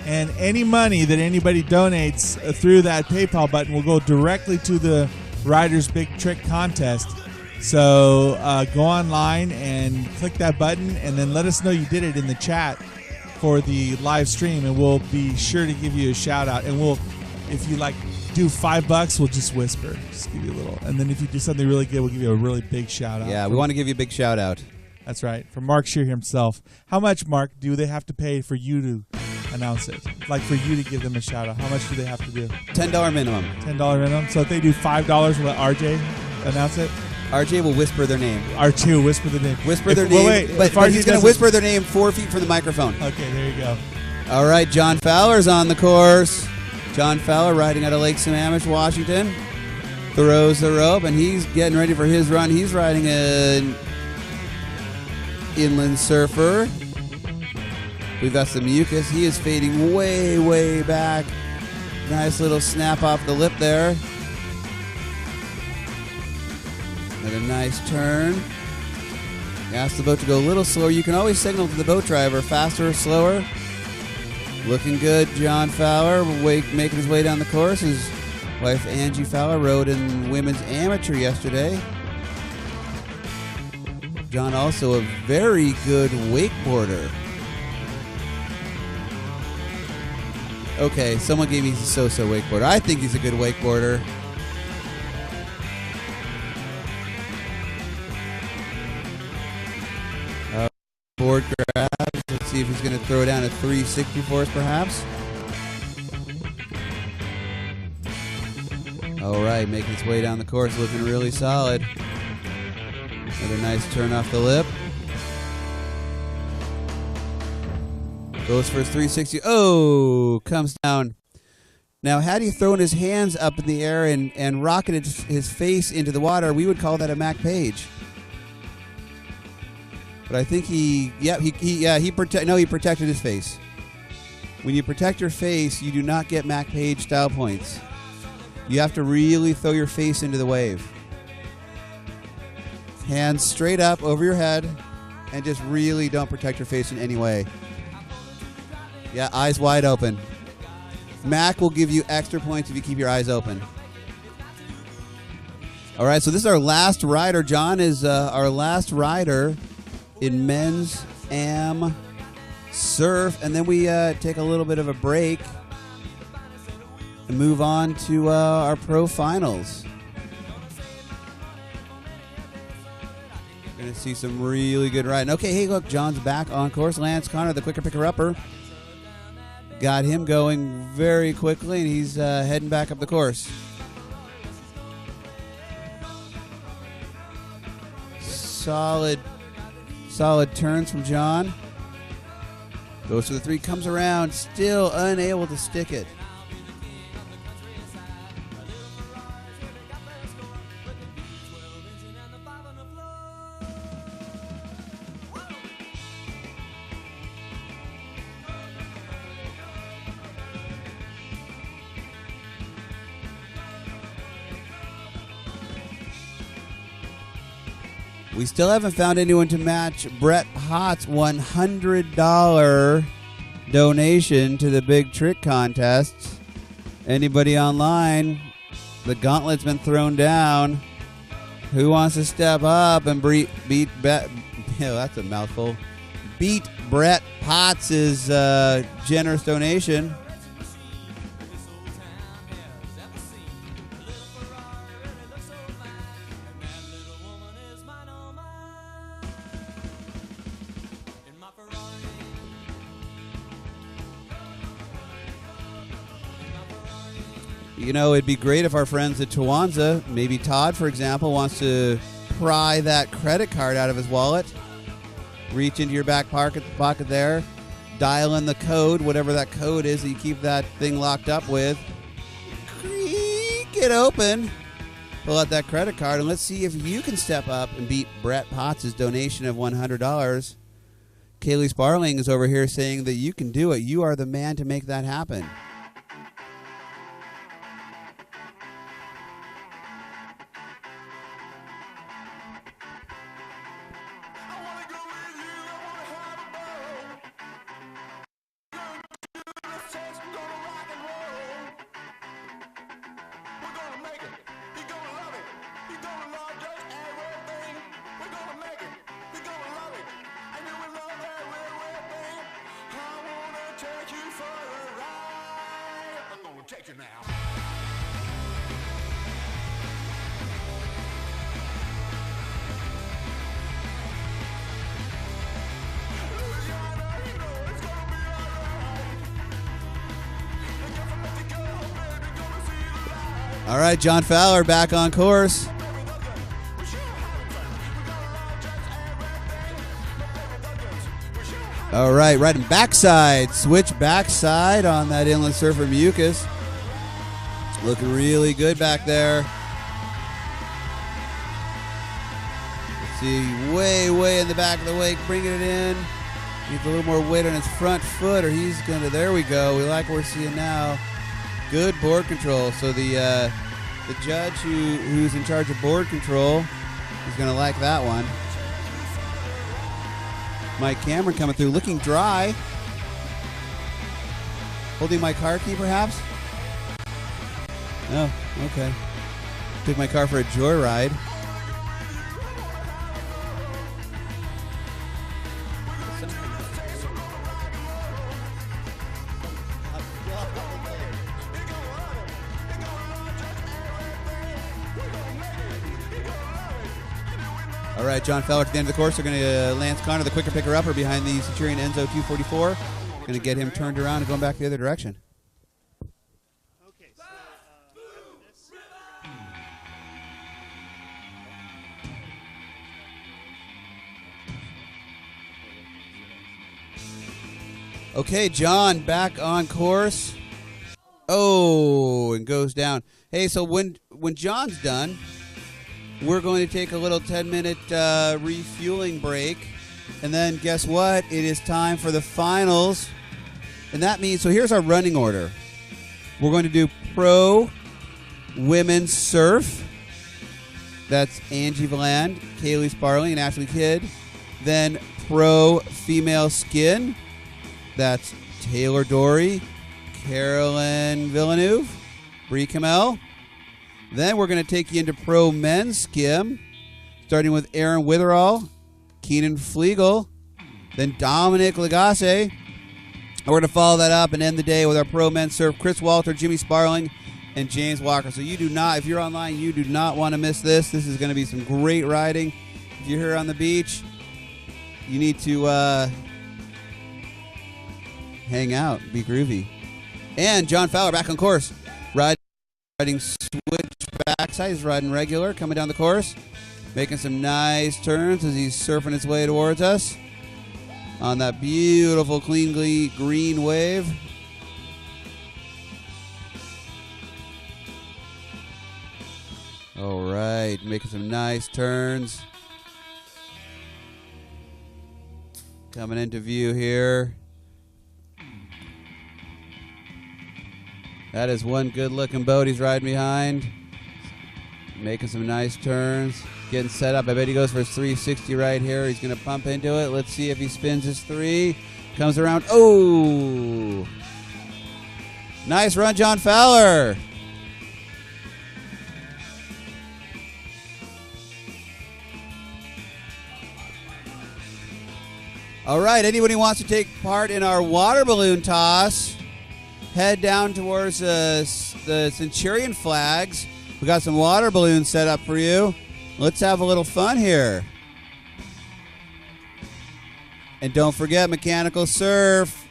and any money that anybody donates through that PayPal button will go directly to the Riders Big Trick contest. So go online and click that button, and then let us know you did it in the chat for the live stream, and we'll be sure to give you a shout out. And we'll, if you like do $5, we'll just whisper, just give you a little. And then if you do something really good, we'll give you a really big shout out. Yeah, we want to give you a big shout out. That's right, from Mark Shear himself. How much, Mark, do they have to pay for you to announce it? Like for you to give them a shout out, how much do they have to do? $10 minimum. $10 minimum. So if they do $5, we'll let RJ announce it. RJ will whisper their name. R2 will whisper the name. Whisper their name. Well, wait, but if RJ he's going to doesn't- whisper their name 4 feet from the microphone. Okay, there you go. All right, John Fowler's on the course. John Fowler riding out of Lake Sammamish, Washington. Throws the rope, and he's getting ready for his run. He's riding an inland surfer. We've got some mucus. He is fading way, way back. Nice little snap off the lip there. Another nice turn. Ask the boat to go a little slower. You can always signal to the boat driver, faster or slower. Looking good, John Fowler, making his way down the course. His wife, Angie Fowler, rode in women's amateur yesterday. John also a very good wakeboarder. Okay, someone gave me he's a so-so wakeboarder. I think he's a good wakeboarder. Board grabs. Let's see if he's going to throw down a 360 for us, perhaps. All right, making his way down the course, looking really solid. Another nice turn off the lip. Goes for his 360. Oh, comes down. Now, had he thrown his hands up in the air and rocketed his face into the water, we would call that a Mac Page. But I think he protected his face. When you protect your face, you do not get Mac Page style points. You have to really throw your face into the wave. Hands straight up over your head, and just really don't protect your face in any way. Yeah, eyes wide open. Mac will give you extra points if you keep your eyes open. All right, so this is our last rider. John is our last rider in men's am surf, and then we take a little bit of a break and move on to our pro finals. We're going to see some really good riding. Okay, hey, look, John's back on course. Lance Connor, the quicker picker-upper, got him going very quickly, and he's heading back up the course. Solid turns from John. Goes to the 3, comes around, still unable to stick it. We still haven't found anyone to match Brett Hott's $100 donation to the Big Trick Contest. Anybody online? The gauntlet's been thrown down. Who wants to step up and beat that's a mouthful. Beat Brett Potts' generous donation. You know, it'd be great if our friends at Tawanza, maybe Todd, for example, wants to pry that credit card out of his wallet, reach into your back pocket there, dial in the code, whatever that code is that you keep that thing locked up with, creak it open, pull out that credit card, and let's see if you can step up and beat Brett Potts' donation of $100. Kaylee Sparling is over here saying that you can do it. You are the man to make that happen. All right, John Fowler back on course. All right, riding backside. Switch backside on that Inland Surfer Mucus. Looking really good back there. Let's see, way in the back of the wake, bringing it in. Needs a little more weight on his front foot, or he's gonna. There we go. We like what we're seeing now. Good board control. So the judge who's in charge of board control is gonna like that one. Mike Cameron coming through, looking dry. Holding my car key, perhaps? Oh, okay. Took my car for a joyride. All right, John Feller at the end of the course. They're going to Lance Connor, the quicker picker-upper behind the Centurion Enzo 244. Going to get him turned around and going back the other direction. Okay, John back on course. Oh, and goes down. Hey, so when John's done, we're going to take a little 10-minute refueling break. And then guess what? It is time for the finals. And that means, so here's our running order. We're going to do pro women's surf. That's Angie Valand, Kaylee Sparling, and Ashley Kidd. Then pro female skin. That's Taylor Dory, Carolyn Villeneuve, Bree Kamel. Then we're going to take you into pro men's skim, starting with Aaron Witherall, Keenan Flegel, then Dominic Lagasse. And we're going to follow that up and end the day with our pro men's surf, Chris Walter, Jimmy Sparling, and James Walker. So you do not, if you're online, you do not want to miss this. This is going to be some great riding. If you're here on the beach, you need to hang out, be groovy. And John Fowler back on course, riding switch backside. He's riding regular, coming down the course, making some nice turns as he's surfing his way towards us on that beautiful, clean green wave. All right, making some nice turns. Coming into view here. That is one good-looking boat he's riding behind. Making some nice turns. Getting set up. I bet he goes for his 360 right here. He's going to pump into it. Let's see if he spins his three. Comes around. Oh! Nice run, John Fowler. All right, anybody wants to take part in our water balloon toss, head down towards the Centurion flags. We got some water balloons set up for you. Let's have a little fun here. And don't forget mechanical surf.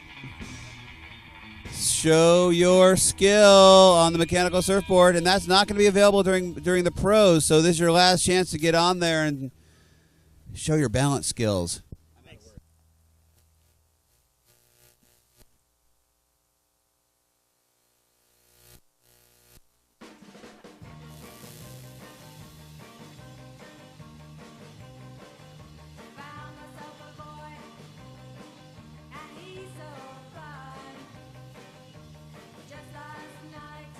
Show your skill on the mechanical surfboard, and that's not going to be available during the pros. So this is your last chance to get on there and show your balance skills. Found myself a boy, and he's so fine. Just last night,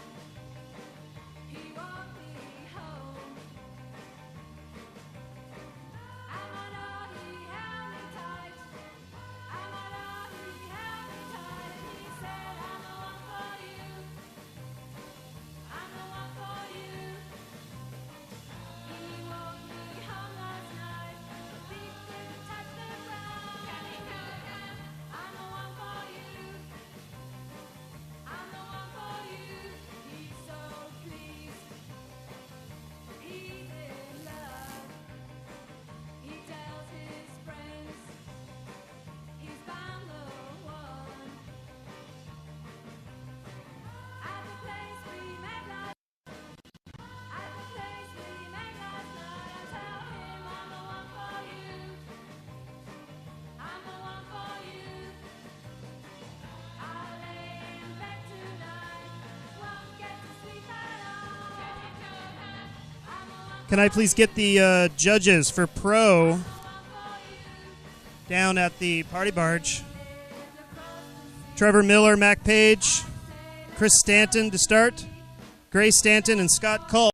he walked me home. I'm on all he held me tight. I'm on all he held me tight. And he said, I'm the one for you. I'm the one for you. He woke me home last night. Feet didn't touch the ground. I'm the one for you. I'm the one for you. He's so pleased. He's in love. He tells his friends he's found the one. At the place we met last night, I tell him I'm the one for you. I'm the one for you. I'll lay in bed tonight, won't get to sleep at all. I'm the one Can I please get the judges for pro down at the Party Barge. Trevor Miller, Mac Page, Chris Stanton to start, Gray Stanton, and Scott Cull.